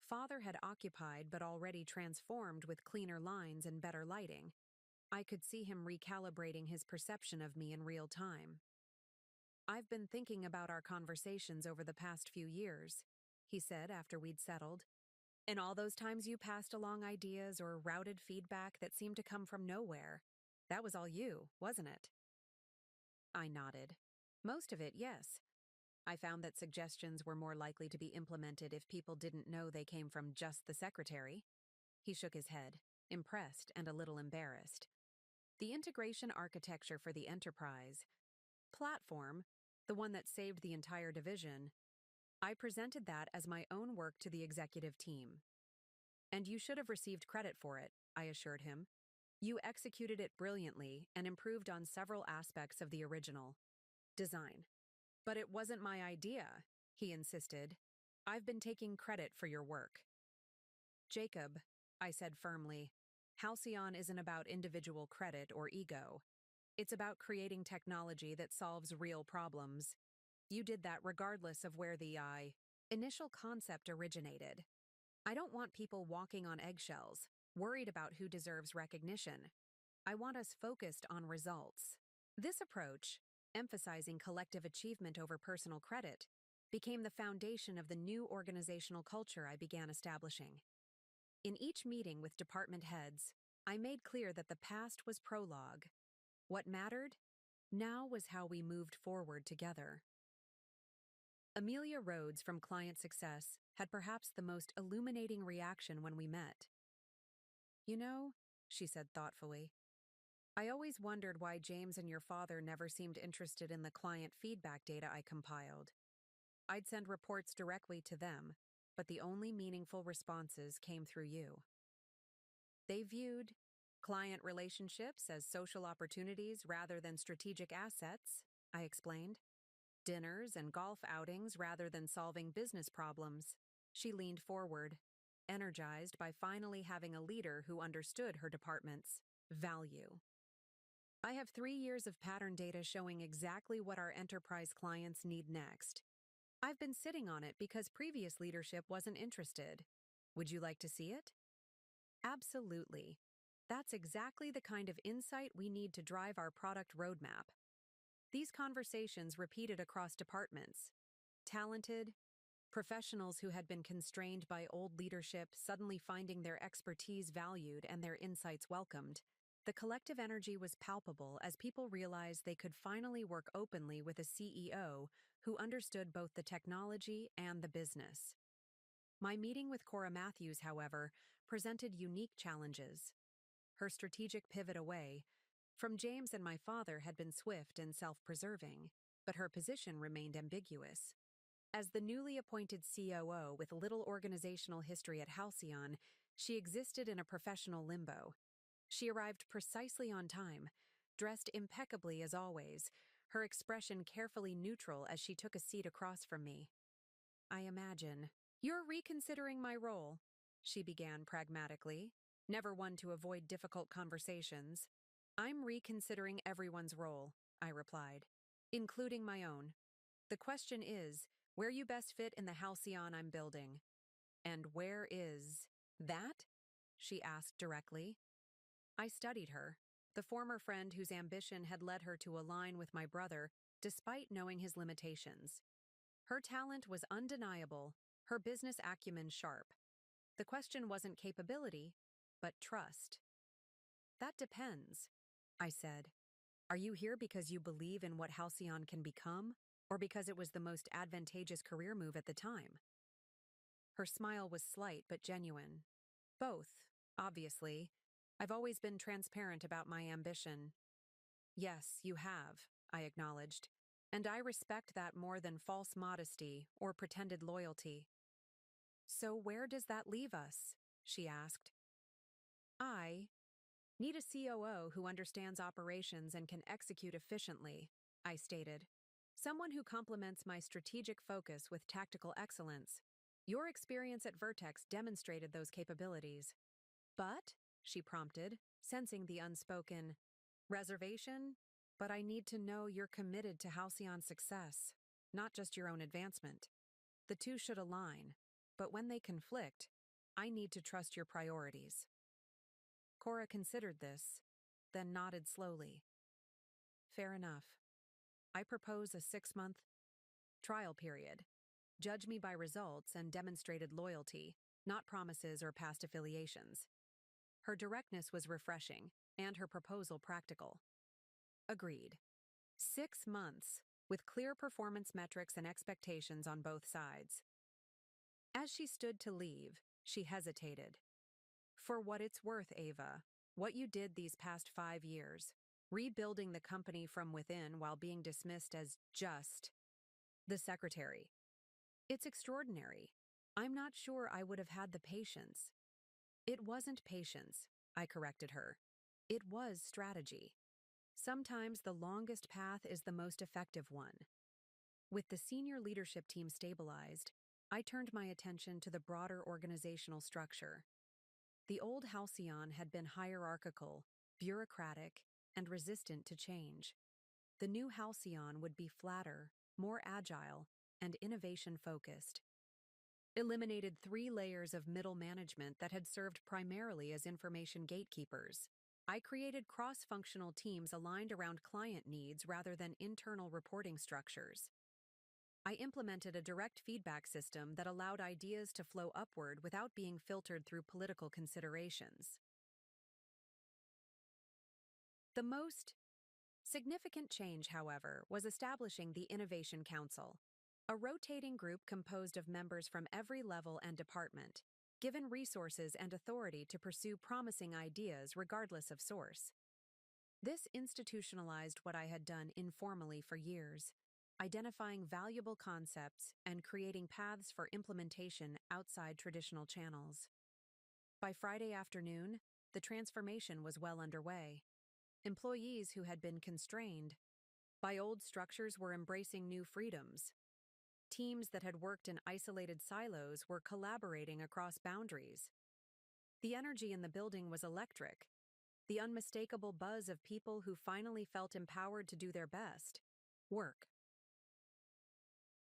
father had occupied but already transformed with cleaner lines and better lighting, I could see him recalibrating his perception of me in real time. "I've been thinking about our conversations over the past few years," he said after we'd settled. "And all those times you passed along ideas or routed feedback that seemed to come from nowhere. That was all you, wasn't it?" I nodded. "Most of it, yes. I found that suggestions were more likely to be implemented if people didn't know they came from just the secretary." He shook his head, impressed and a little embarrassed. "The integration architecture for the enterprise platform, the one that saved the entire division, I presented that as my own work to the executive team. And you should have received credit for it," I assured him. "You executed it brilliantly and improved on several aspects of the original design." "But it wasn't my idea," he insisted. "I've been taking credit for your work." "Jacob," I said firmly, "Halcyon isn't about individual credit or ego. It's about creating technology that solves real problems. You did that regardless of where the initial concept originated. I don't want people walking on eggshells, worried about who deserves recognition. I want us focused on results." This approach, emphasizing collective achievement over personal credit, became the foundation of the new organizational culture I began establishing. In each meeting with department heads, I made clear that the past was prologue. What mattered now was how we moved forward together. Amelia Rhodes from Client Success had perhaps the most illuminating reaction when we met. "You know," she said thoughtfully, "I always wondered why James and your father never seemed interested in the client feedback data I compiled. I'd send reports directly to them, but the only meaningful responses came through you." They viewed client relationships as social opportunities rather than strategic assets, I explained. Dinners and golf outings rather than solving business problems. She leaned forward, energized by finally having a leader who understood her department's value. "I have 3 years of pattern data showing exactly what our enterprise clients need next. I've been sitting on it because previous leadership wasn't interested. Would you like to see it?" "Absolutely. That's exactly the kind of insight we need to drive our product roadmap." These conversations repeated across departments. Talented, professionals who had been constrained by old leadership suddenly finding their expertise valued and their insights welcomed. The collective energy was palpable as people realized they could finally work openly with a CEO who understood both the technology and the business. My meeting with Cora Matthews, however, presented unique challenges. Her strategic pivot away from James and my father had been swift and self-preserving, but her position remained ambiguous. As the newly appointed COO with little organizational history at Halcyon, she existed in a professional limbo. She arrived precisely on time, dressed impeccably as always, her expression carefully neutral as she took a seat across from me. "I imagine you're reconsidering my role," she began pragmatically, never one to avoid difficult conversations. "I'm reconsidering everyone's role," I replied, "including my own. The question is, where you best fit in the Halcyon I'm building." "And where is that?" she asked directly. I studied her, the former friend whose ambition had led her to align with my brother despite knowing his limitations. Her talent was undeniable, her business acumen sharp. The question wasn't capability, but trust. "That depends," I said. "Are you here because you believe in what Halcyon can become, or because it was the most advantageous career move at the time?" Her smile was slight but genuine. "Both, obviously. I've always been transparent about my ambition." "Yes, you have," I acknowledged, "and I respect that more than false modesty or pretended loyalty." "So where does that leave us?" she asked. "I need a COO who understands operations and can execute efficiently," I stated. "Someone who complements my strategic focus with tactical excellence. Your experience at Vertex demonstrated those capabilities." "But," she prompted, sensing the unspoken reservation, "but I need to know you're committed to Halcyon's success." not just your own advancement. The two should align, but when they conflict, I need to trust your priorities. Cora considered this, then nodded slowly. Fair enough. I propose a 6-month trial period. Judge me by results and demonstrated loyalty, not promises or past affiliations. Her directness was refreshing, and her proposal practical. Agreed. 6 months, with clear performance metrics and expectations on both sides. As she stood to leave, she hesitated. For what it's worth, Ava, what you did these past 5 years, rebuilding the company from within while being dismissed as just the secretary. It's extraordinary. I'm not sure I would have had the patience. It wasn't patience, I corrected her. It was strategy. Sometimes the longest path is the most effective one. With the senior leadership team stabilized, I turned my attention to the broader organizational structure. The old Halcyon had been hierarchical, bureaucratic, and resistant to change. The new Halcyon would be flatter, more agile, and innovation-focused. Eliminated 3 layers of middle management that had served primarily as information gatekeepers. I created cross-functional teams aligned around client needs rather than internal reporting structures. I implemented a direct feedback system that allowed ideas to flow upward without being filtered through political considerations. The most significant change, however, was establishing the Innovation Council, a rotating group composed of members from every level and department, given resources and authority to pursue promising ideas regardless of source. This institutionalized what I had done informally for years, identifying valuable concepts and creating paths for implementation outside traditional channels. By Friday afternoon, the transformation was well underway. Employees who had been constrained by old structures were embracing new freedoms. Teams that had worked in isolated silos were collaborating across boundaries. The energy in the building was electric, the unmistakable buzz of people who finally felt empowered to do their best work.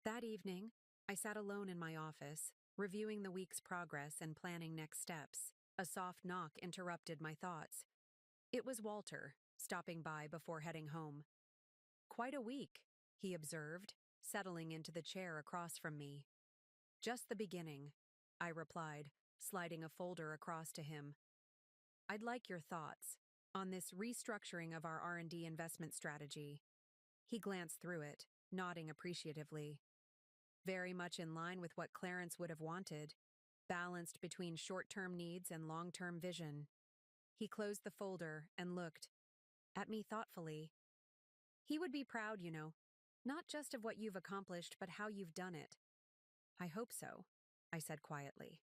That evening, I sat alone in my office, reviewing the week's progress and planning next steps. A soft knock interrupted my thoughts. It was Walter, stopping by before heading home. "Quite a week," he observed, settling into the chair across from me. "Just the beginning," I replied, sliding a folder across to him. "I'd like your thoughts on this restructuring of our R&D investment strategy." He glanced through it, nodding appreciatively. Very much in line with what Clarence would have wanted, balanced between short-term needs and long-term vision. He closed the folder and looked at me thoughtfully. "He would be proud, you know, not just of what you've accomplished, but how you've done it." "I hope so," I said quietly.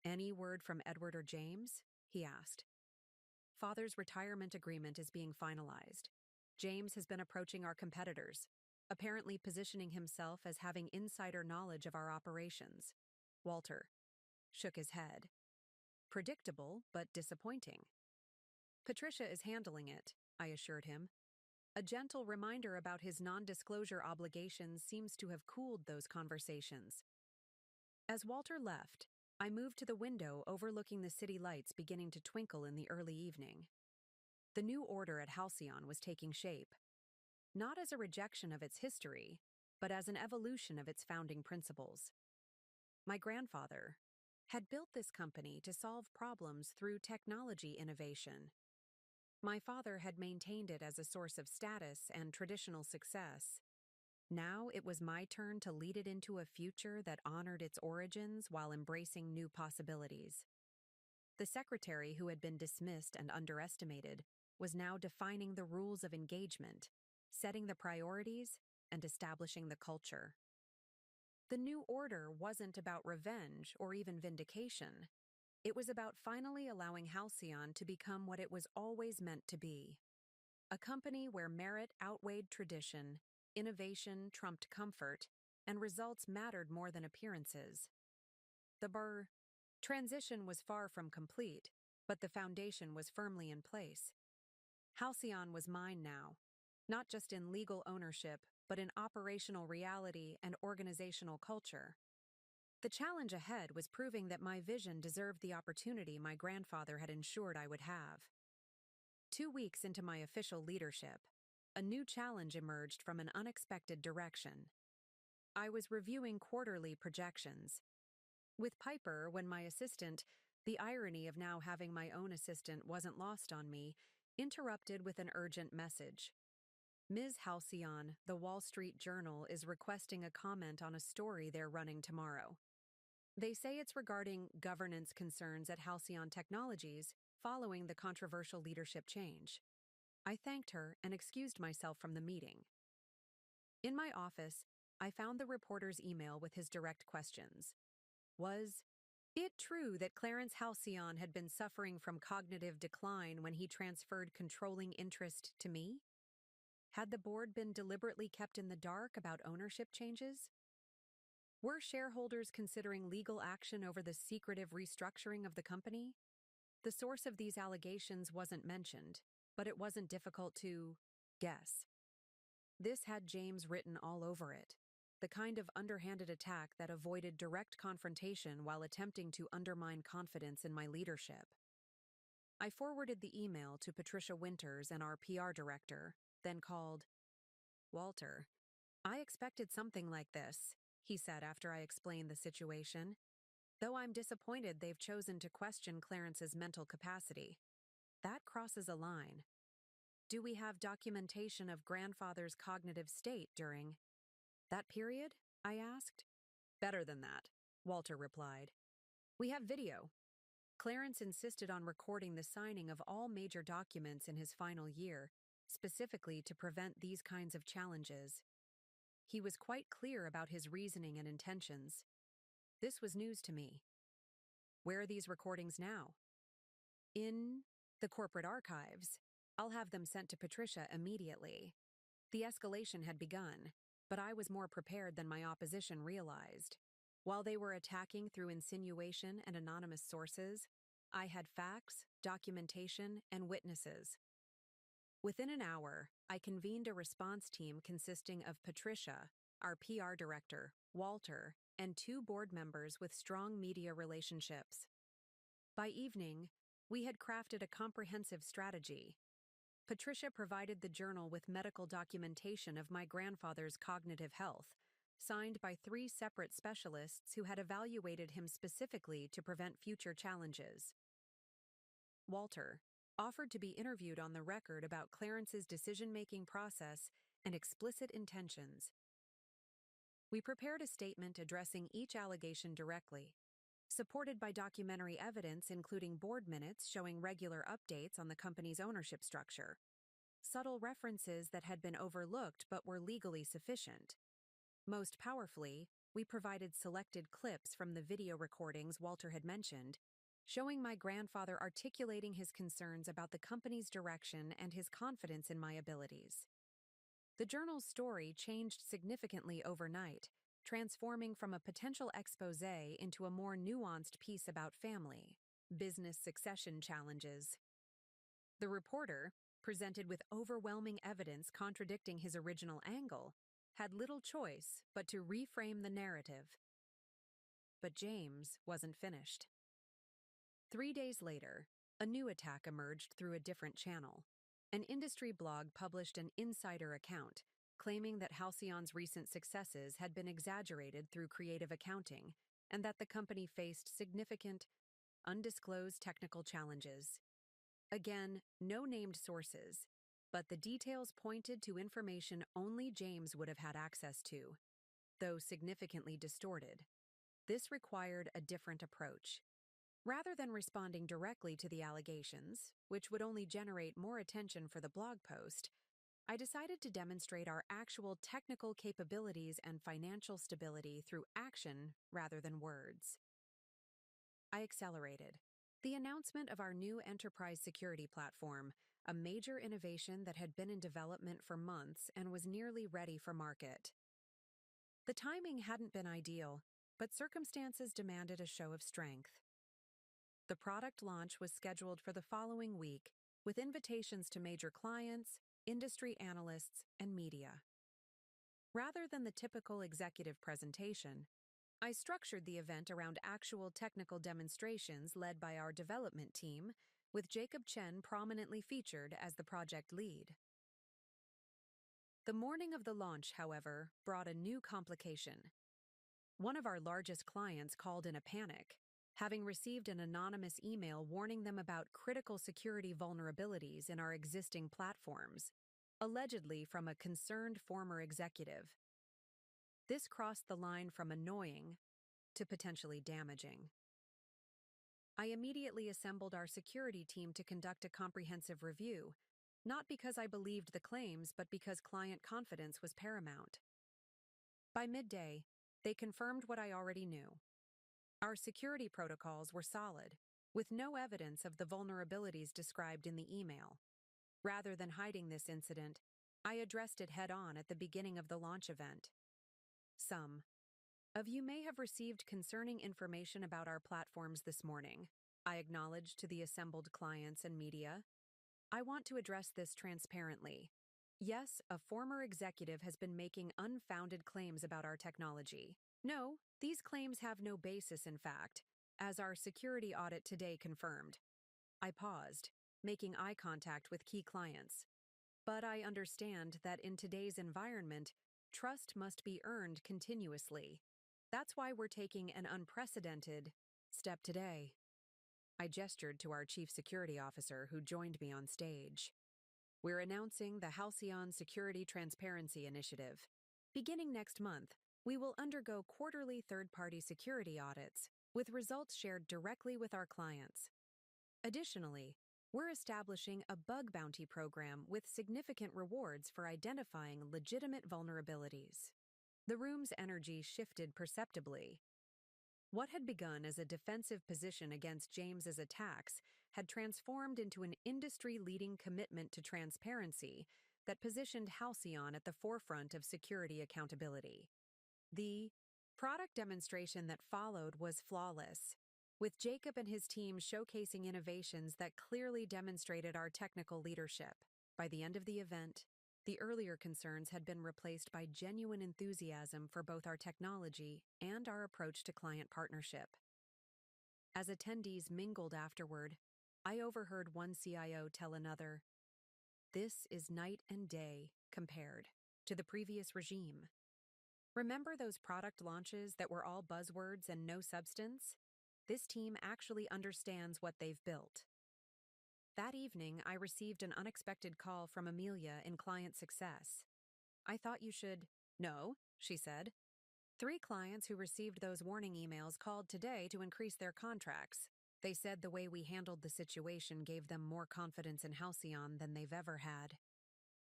"Any word from Edward or James?" he asked. "Father's retirement agreement is being finalized. James has been approaching our competitors, apparently positioning himself as having insider knowledge of our operations." Walter shook his head. "Predictable, but disappointing." "Patricia is handling it," I assured him. A gentle reminder about his non-disclosure obligations seems to have cooled those conversations. As Walter left, I moved to the window overlooking the city lights beginning to twinkle in the early evening. The new order at Halcyon was taking shape, not as a rejection of its history, but as an evolution of its founding principles. My grandfather had built this company to solve problems through technology innovation. My father had maintained it as a source of status and traditional success. Now it was my turn to lead it into a future that honored its origins while embracing new possibilities. The secretary who had been dismissed and underestimated was now defining the rules of engagement, setting the priorities, and establishing the culture. The new order wasn't about revenge or even vindication. It was about finally allowing Halcyon to become what it was always meant to be. A company where merit outweighed tradition, innovation trumped comfort, and results mattered more than appearances. The transition was far from complete, but the foundation was firmly in place. Halcyon was mine now, not just in legal ownership, but in operational reality and organizational culture. The challenge ahead was proving that my vision deserved the opportunity my grandfather had ensured I would have. 2 weeks into my official leadership, a new challenge emerged from an unexpected direction. I was reviewing quarterly projections. With Piper, when my assistant, the irony of now having my own assistant wasn't lost on me, interrupted with an urgent message. Ms. Halcyon, the Wall Street Journal, is requesting a comment on a story they're running tomorrow. They say it's regarding governance concerns at Halcyon Technologies following the controversial leadership change. I thanked her and excused myself from the meeting. In my office, I found the reporter's email with his direct questions. Was it true that Clarence Halcyon had been suffering from cognitive decline when he transferred controlling interest to me? Had the board been deliberately kept in the dark about ownership changes? Were shareholders considering legal action over the secretive restructuring of the company? The source of these allegations wasn't mentioned, but it wasn't difficult to guess. This had James written all over it, the kind of underhanded attack that avoided direct confrontation while attempting to undermine confidence in my leadership. I forwarded the email to Patricia Winters and our PR director, then called. Walter, I expected something like this, he said after I explained the situation. Though I'm disappointed they've chosen to question Clarence's mental capacity. That crosses a line. Do we have documentation of grandfather's cognitive state during that period? I asked. Better than that, Walter replied. We have video. Clarence insisted on recording the signing of all major documents in his final year, specifically to prevent these kinds of challenges. He was quite clear about his reasoning and intentions. This was news to me. Where are these recordings now? In the corporate archives. I'll have them sent to Patricia immediately. The escalation had begun, but I was more prepared than my opposition realized. While they were attacking through insinuation and anonymous sources, I had facts, documentation, and witnesses. Within an hour, I convened a response team consisting of Patricia, our PR director, Walter, and 2 board members with strong media relationships. By evening, we had crafted a comprehensive strategy. Patricia provided the journal with medical documentation of my grandfather's cognitive health, signed by 3 separate specialists who had evaluated him specifically to prevent future challenges. Walter offered to be interviewed on the record about Clarence's decision-making process and explicit intentions. We prepared a statement addressing each allegation directly, supported by documentary evidence including board minutes showing regular updates on the company's ownership structure, subtle references that had been overlooked but were legally sufficient. Most powerfully, we provided selected clips from the video recordings Walter had mentioned, showing my grandfather articulating his concerns about the company's direction and his confidence in my abilities. The journal's story changed significantly overnight, transforming from a potential exposé into a more nuanced piece about family, business succession challenges. The reporter, presented with overwhelming evidence contradicting his original angle, had little choice but to reframe the narrative. But James wasn't finished. 3 days later, a new attack emerged through a different channel. An industry blog published an insider account, claiming that Halcyon's recent successes had been exaggerated through creative accounting, and that the company faced significant, undisclosed technical challenges. Again, no named sources, but the details pointed to information only James would have had access to, though significantly distorted. This required a different approach. Rather than responding directly to the allegations, which would only generate more attention for the blog post, I decided to demonstrate our actual technical capabilities and financial stability through action rather than words. I accelerated. The announcement of our new enterprise security platform, a major innovation that had been in development for months and was nearly ready for market. The timing hadn't been ideal, but circumstances demanded a show of strength. The product launch was scheduled for the following week, with invitations to major clients, industry analysts, and media. Rather than the typical executive presentation, I structured the event around actual technical demonstrations led by our development team, with Jacob Chen prominently featured as the project lead. The morning of the launch, however, brought a new complication. One of our largest clients called in a panic, having received an anonymous email warning them about critical security vulnerabilities in our existing platforms, allegedly from a concerned former executive. This crossed the line from annoying to potentially damaging. I immediately assembled our security team to conduct a comprehensive review, not because I believed the claims, but because client confidence was paramount. By midday, they confirmed what I already knew. Our security protocols were solid, with no evidence of the vulnerabilities described in the email. Rather than hiding this incident, I addressed it head-on at the beginning of the launch event. Some of you may have received concerning information about our platforms this morning, I acknowledged to the assembled clients and media. I want to address this transparently. Yes, a former executive has been making unfounded claims about our technology. No, these claims have no basis in fact, as our security audit today confirmed. I paused, making eye contact with key clients. But I understand that in today's environment, trust must be earned continuously. That's why we're taking an unprecedented step today. I gestured to our chief security officer who joined me on stage. We're announcing the Halcyon Security Transparency Initiative. Beginning next month, we will undergo quarterly third-party security audits, with results shared directly with our clients. Additionally, we're establishing a bug bounty program with significant rewards for identifying legitimate vulnerabilities. The room's energy shifted perceptibly. What had begun as a defensive position against James's attacks had transformed into an industry-leading commitment to transparency that positioned Halcyon at the forefront of security accountability. The product demonstration that followed was flawless, with Jacob and his team showcasing innovations that clearly demonstrated our technical leadership. By the end of the event, the earlier concerns had been replaced by genuine enthusiasm for both our technology and our approach to client partnership. As attendees mingled afterward, I overheard one CIO tell another, "This is night and day compared to the previous regime. Remember those product launches that were all buzzwords and no substance? This team actually understands what they've built." That evening, I received an unexpected call from Amelia in client success. "I thought you should—" "No," she said. "3 clients who received those warning emails called today to increase their contracts. They said the way we handled the situation gave them more confidence in Halcyon than they've ever had."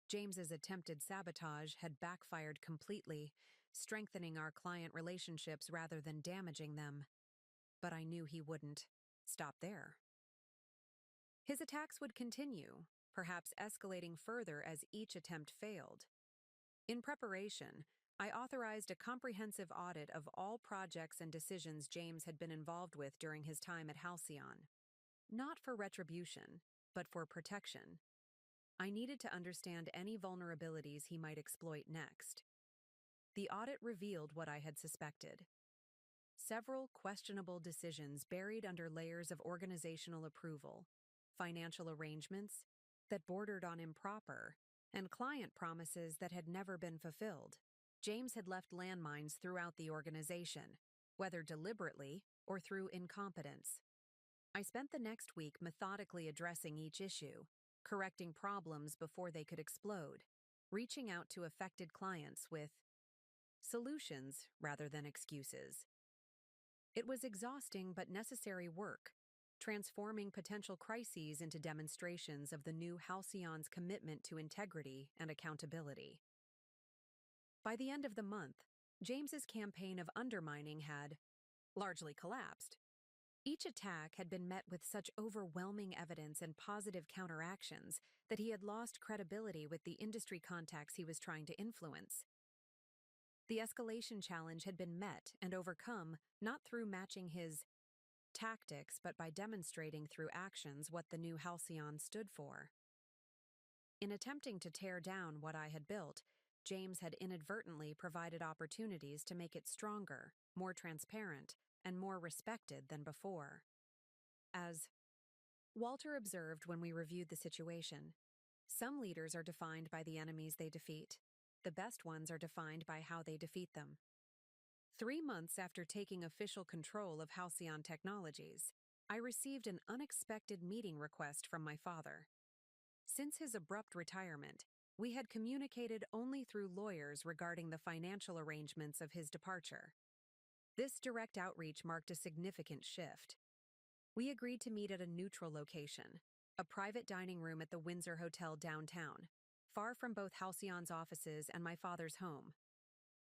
James's attempted sabotage had backfired completely, strengthening our client relationships rather than damaging them. But I knew he wouldn't stop there. His attacks would continue, perhaps escalating further as each attempt failed. In preparation, I authorized a comprehensive audit of all projects and decisions James had been involved with during his time at Halcyon. Not for retribution, but for protection. I needed to understand any vulnerabilities he might exploit next. The audit revealed what I had suspected. Several questionable decisions buried under layers of organizational approval, financial arrangements that bordered on improper, and client promises that had never been fulfilled. James had left landmines throughout the organization, whether deliberately or through incompetence. I spent the next week methodically addressing each issue, correcting problems before they could explode, reaching out to affected clients with solutions rather than excuses. It was exhausting but necessary work, transforming potential crises into demonstrations of the new Halcyon's commitment to integrity and accountability. By the end of the month, James's campaign of undermining had largely collapsed. Each attack had been met with such overwhelming evidence and positive counteractions that he had lost credibility with the industry contacts he was trying to influence. The escalation challenge had been met and overcome not through matching his tactics, but by demonstrating through actions what the new Halcyon stood for. In attempting to tear down what I had built, James had inadvertently provided opportunities to make it stronger, more transparent, and more respected than before. As Walter observed when we reviewed the situation, some leaders are defined by the enemies they defeat. The best ones are defined by how they defeat them. 3 months after taking official control of Halcyon Technologies, I received an unexpected meeting request from my father. Since his abrupt retirement, we had communicated only through lawyers regarding the financial arrangements of his departure. This direct outreach marked a significant shift. We agreed to meet at a neutral location, a private dining room at the Windsor Hotel downtown, far from both Halcyon's offices and my father's home.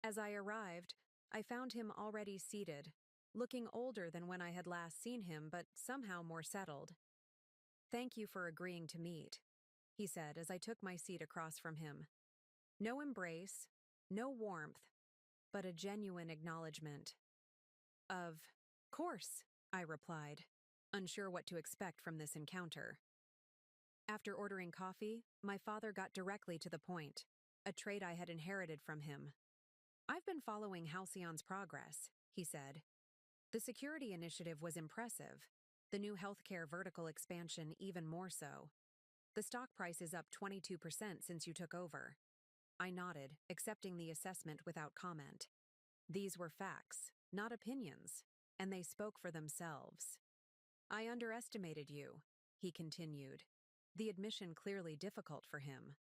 As I arrived, I found him already seated, looking older than when I had last seen him, but somehow more settled. "Thank you for agreeing to meet," he said as I took my seat across from him. No embrace, no warmth, but a genuine acknowledgement. "Of course," I replied, unsure what to expect from this encounter. After ordering coffee, my father got directly to the point, a trait I had inherited from him. "I've been following Halcyon's progress," he said. "The security initiative was impressive, the new healthcare vertical expansion even more so. The stock price is up 22% since you took over." I nodded, accepting the assessment without comment. These were facts, not opinions, and they spoke for themselves. "I underestimated you," he continued, the admission clearly difficult for him.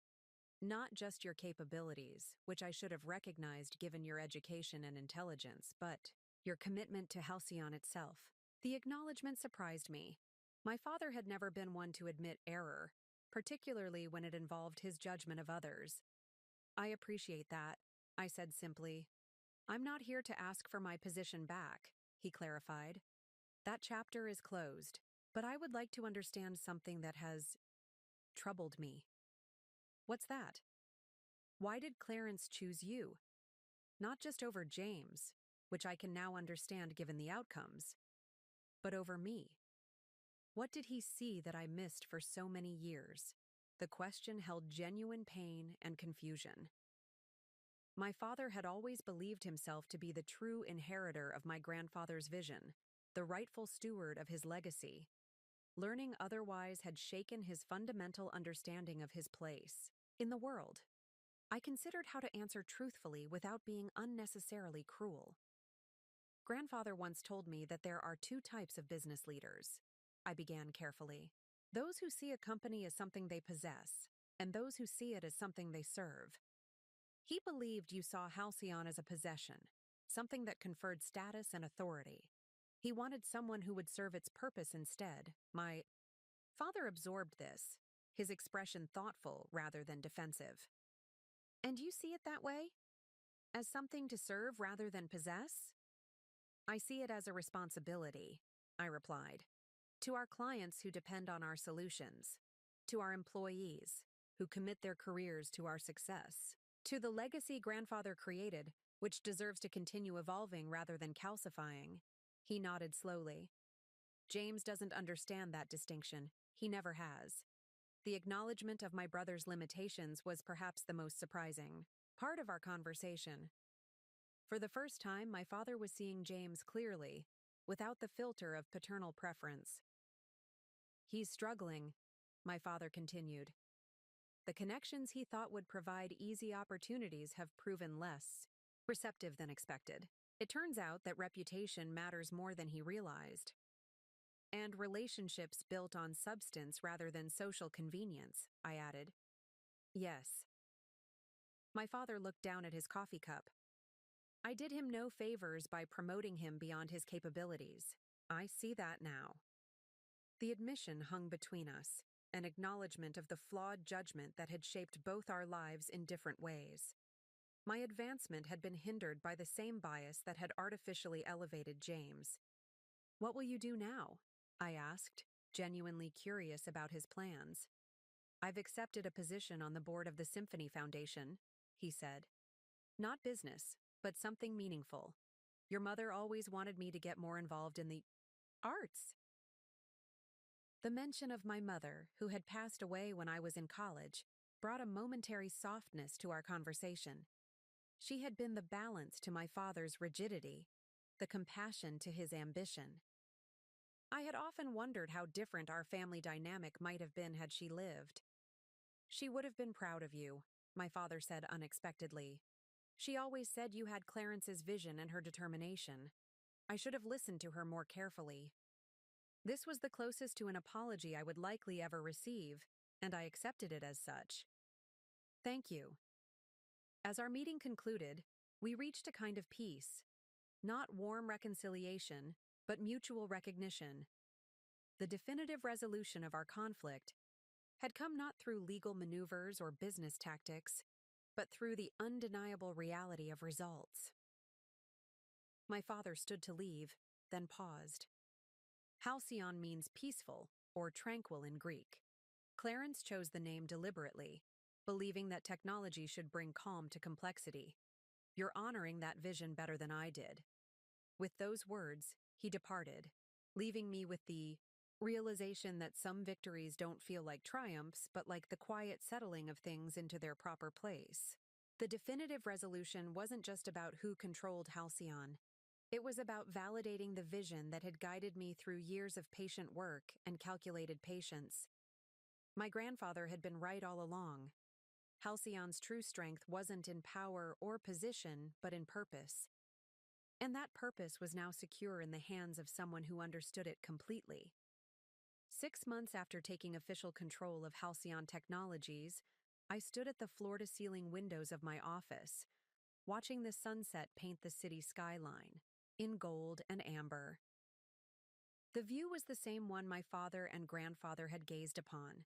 "Not just your capabilities, which I should have recognized given your education and intelligence, but your commitment to Halcyon itself." The acknowledgement surprised me. My father had never been one to admit error, particularly when it involved his judgment of others. "I appreciate that," I said simply. "I'm not here to ask for my position back," he clarified. "That chapter is closed, but I would like to understand something that has troubled me." "What's that?" "Why did Clarence choose you? Not just over James, which I can now understand given the outcomes, but over me. What did he see that I missed for so many years?" The question held genuine pain and confusion. My father had always believed himself to be the true inheritor of my grandfather's vision, the rightful steward of his legacy. Learning otherwise had shaken his fundamental understanding of his place in the world. I considered how to answer truthfully without being unnecessarily cruel. "Grandfather once told me that there are two types of business leaders," I began carefully. "Those who see a company as something they possess, and those who see it as something they serve. He believed you saw Halcyon as a possession, something that conferred status and authority. He wanted someone who would serve its purpose instead." My father absorbed this, his expression thoughtful rather than defensive. "And you see it that way? As something to serve rather than possess?" "I see it as a responsibility," I replied. "To our clients who depend on our solutions, to our employees who commit their careers to our success, to the legacy grandfather created, which deserves to continue evolving rather than calcifying." He nodded slowly. "James doesn't understand that distinction. He never has." The acknowledgement of my brother's limitations was perhaps the most surprising part of our conversation. For the first time, my father was seeing James clearly, without the filter of paternal preference. "He's struggling," my father continued. "The connections he thought would provide easy opportunities have proven less receptive than expected. It turns out that reputation matters more than he realized. And relationships built on substance rather than social convenience," I added. "Yes." My father looked down at his coffee cup. "I did him no favors by promoting him beyond his capabilities. I see that now." The admission hung between us, an acknowledgement of the flawed judgment that had shaped both our lives in different ways. My advancement had been hindered by the same bias that had artificially elevated James. "What will you do now?" I asked, genuinely curious about his plans. "I've accepted a position on the board of the Symphony Foundation," he said. "Not business, but something meaningful. Your mother always wanted me to get more involved in the arts." The mention of my mother, who had passed away when I was in college, brought a momentary softness to our conversation. She had been the balance to my father's rigidity, the compassion to his ambition. I had often wondered how different our family dynamic might have been had she lived. "She would have been proud of you," my father said unexpectedly. "She always said you had Clarence's vision and her determination. I should have listened to her more carefully." This was the closest to an apology I would likely ever receive, and I accepted it as such. "Thank you." As our meeting concluded, we reached a kind of peace. Not warm reconciliation, but mutual recognition. The definitive resolution of our conflict had come not through legal maneuvers or business tactics, but through the undeniable reality of results. My father stood to leave, then paused. Halcyon means peaceful or tranquil in Greek. Clarence chose the name deliberately, believing that technology should bring calm to complexity. "You're honoring that vision better than I did." With those words, he departed, leaving me with the realization that some victories don't feel like triumphs, but like the quiet settling of things into their proper place. The definitive resolution wasn't just about who controlled Halcyon. It was about validating the vision that had guided me through years of patient work and calculated patience. My grandfather had been right all along. Halcyon's true strength wasn't in power or position, but in purpose. And that purpose was now secure in the hands of someone who understood it completely. 6 months after taking official control of Halcyon Technologies, I stood at the floor-to-ceiling windows of my office, watching the sunset paint the city skyline, in gold and amber. The view was the same one my father and grandfather had gazed upon,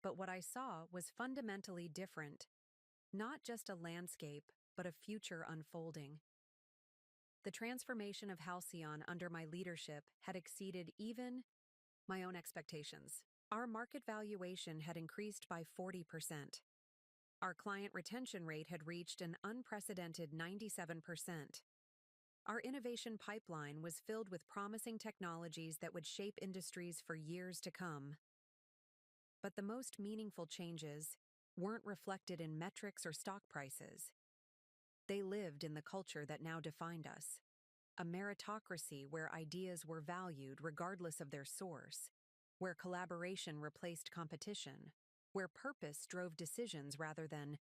but what I saw was fundamentally different. Not just a landscape, but a future unfolding. The transformation of Halcyon under my leadership had exceeded even my own expectations. Our market valuation had increased by 40%. Our client retention rate had reached an unprecedented 97%. Our innovation pipeline was filled with promising technologies that would shape industries for years to come. But the most meaningful changes weren't reflected in metrics or stock prices. They lived in the culture that now defined us. A meritocracy where ideas were valued regardless of their source, where collaboration replaced competition, where purpose drove decisions rather than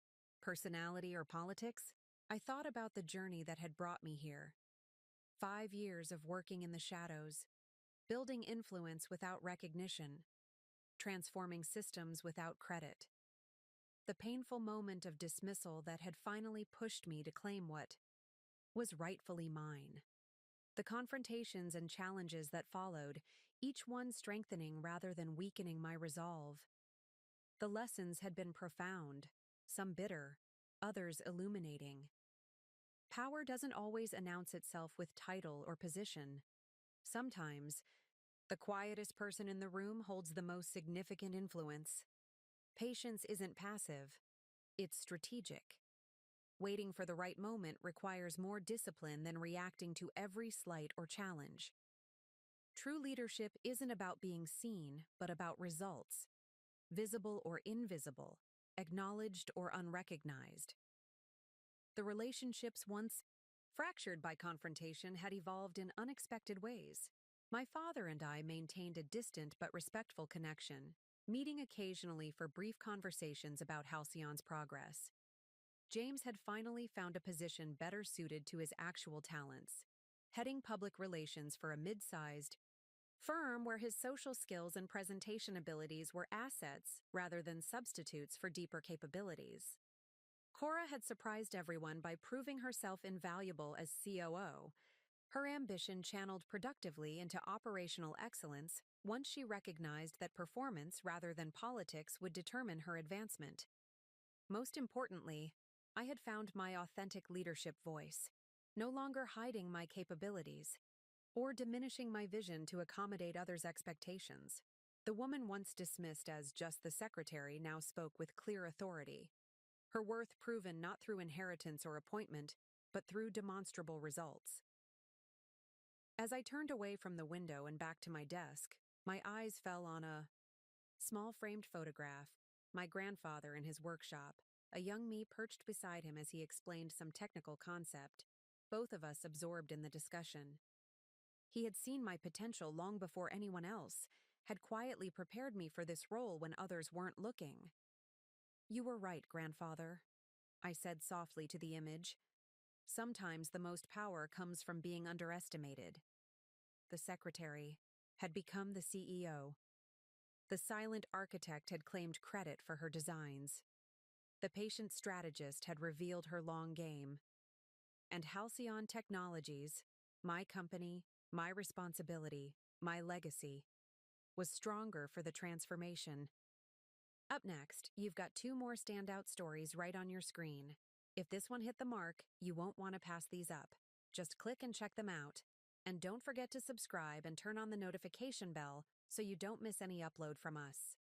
personality or politics. I thought about the journey that had brought me here. 5 years of working in the shadows, building influence without recognition, transforming systems without credit. The painful moment of dismissal that had finally pushed me to claim what was rightfully mine. The confrontations and challenges that followed, each one strengthening rather than weakening my resolve. The lessons had been profound, some bitter, others illuminating. Power doesn't always announce itself with title or position. Sometimes, the quietest person in the room holds the most significant influence. Patience isn't passive, it's strategic. Waiting for the right moment requires more discipline than reacting to every slight or challenge. True leadership isn't about being seen, but about results, visible or invisible, acknowledged or unrecognized. The relationships once fractured by confrontation had evolved in unexpected ways. My father and I maintained a distant but respectful connection, meeting occasionally for brief conversations about Halcyon's progress. James had finally found a position better suited to his actual talents, heading public relations for a mid-sized firm where his social skills and presentation abilities were assets rather than substitutes for deeper capabilities. Cora had surprised everyone by proving herself invaluable as COO, her ambition channeled productively into operational excellence once she recognized that performance rather than politics would determine her advancement. Most importantly, I had found my authentic leadership voice, no longer hiding my capabilities or diminishing my vision to accommodate others' expectations. The woman once dismissed as just the secretary now spoke with clear authority, her worth proven not through inheritance or appointment, but through demonstrable results. As I turned away from the window and back to my desk, my eyes fell on a small framed photograph my grandfather in his workshop, a young me perched beside him as he explained some technical concept, both of us absorbed in the discussion. He had seen my potential long before anyone else, had quietly prepared me for this role when others weren't looking. "You were right, grandfather," I said softly to the image. "Sometimes the most power comes from being underestimated." The secretary had become the CEO. The silent architect had claimed credit for her designs. The patient strategist had revealed her long game. And Halcyon Technologies, my company, my responsibility, my legacy, was stronger for the transformation. Up next, you've got two more standout stories right on your screen. If this one hit the mark, you won't want to pass these up. Just click and check them out. And don't forget to subscribe and turn on the notification bell so you don't miss any upload from us.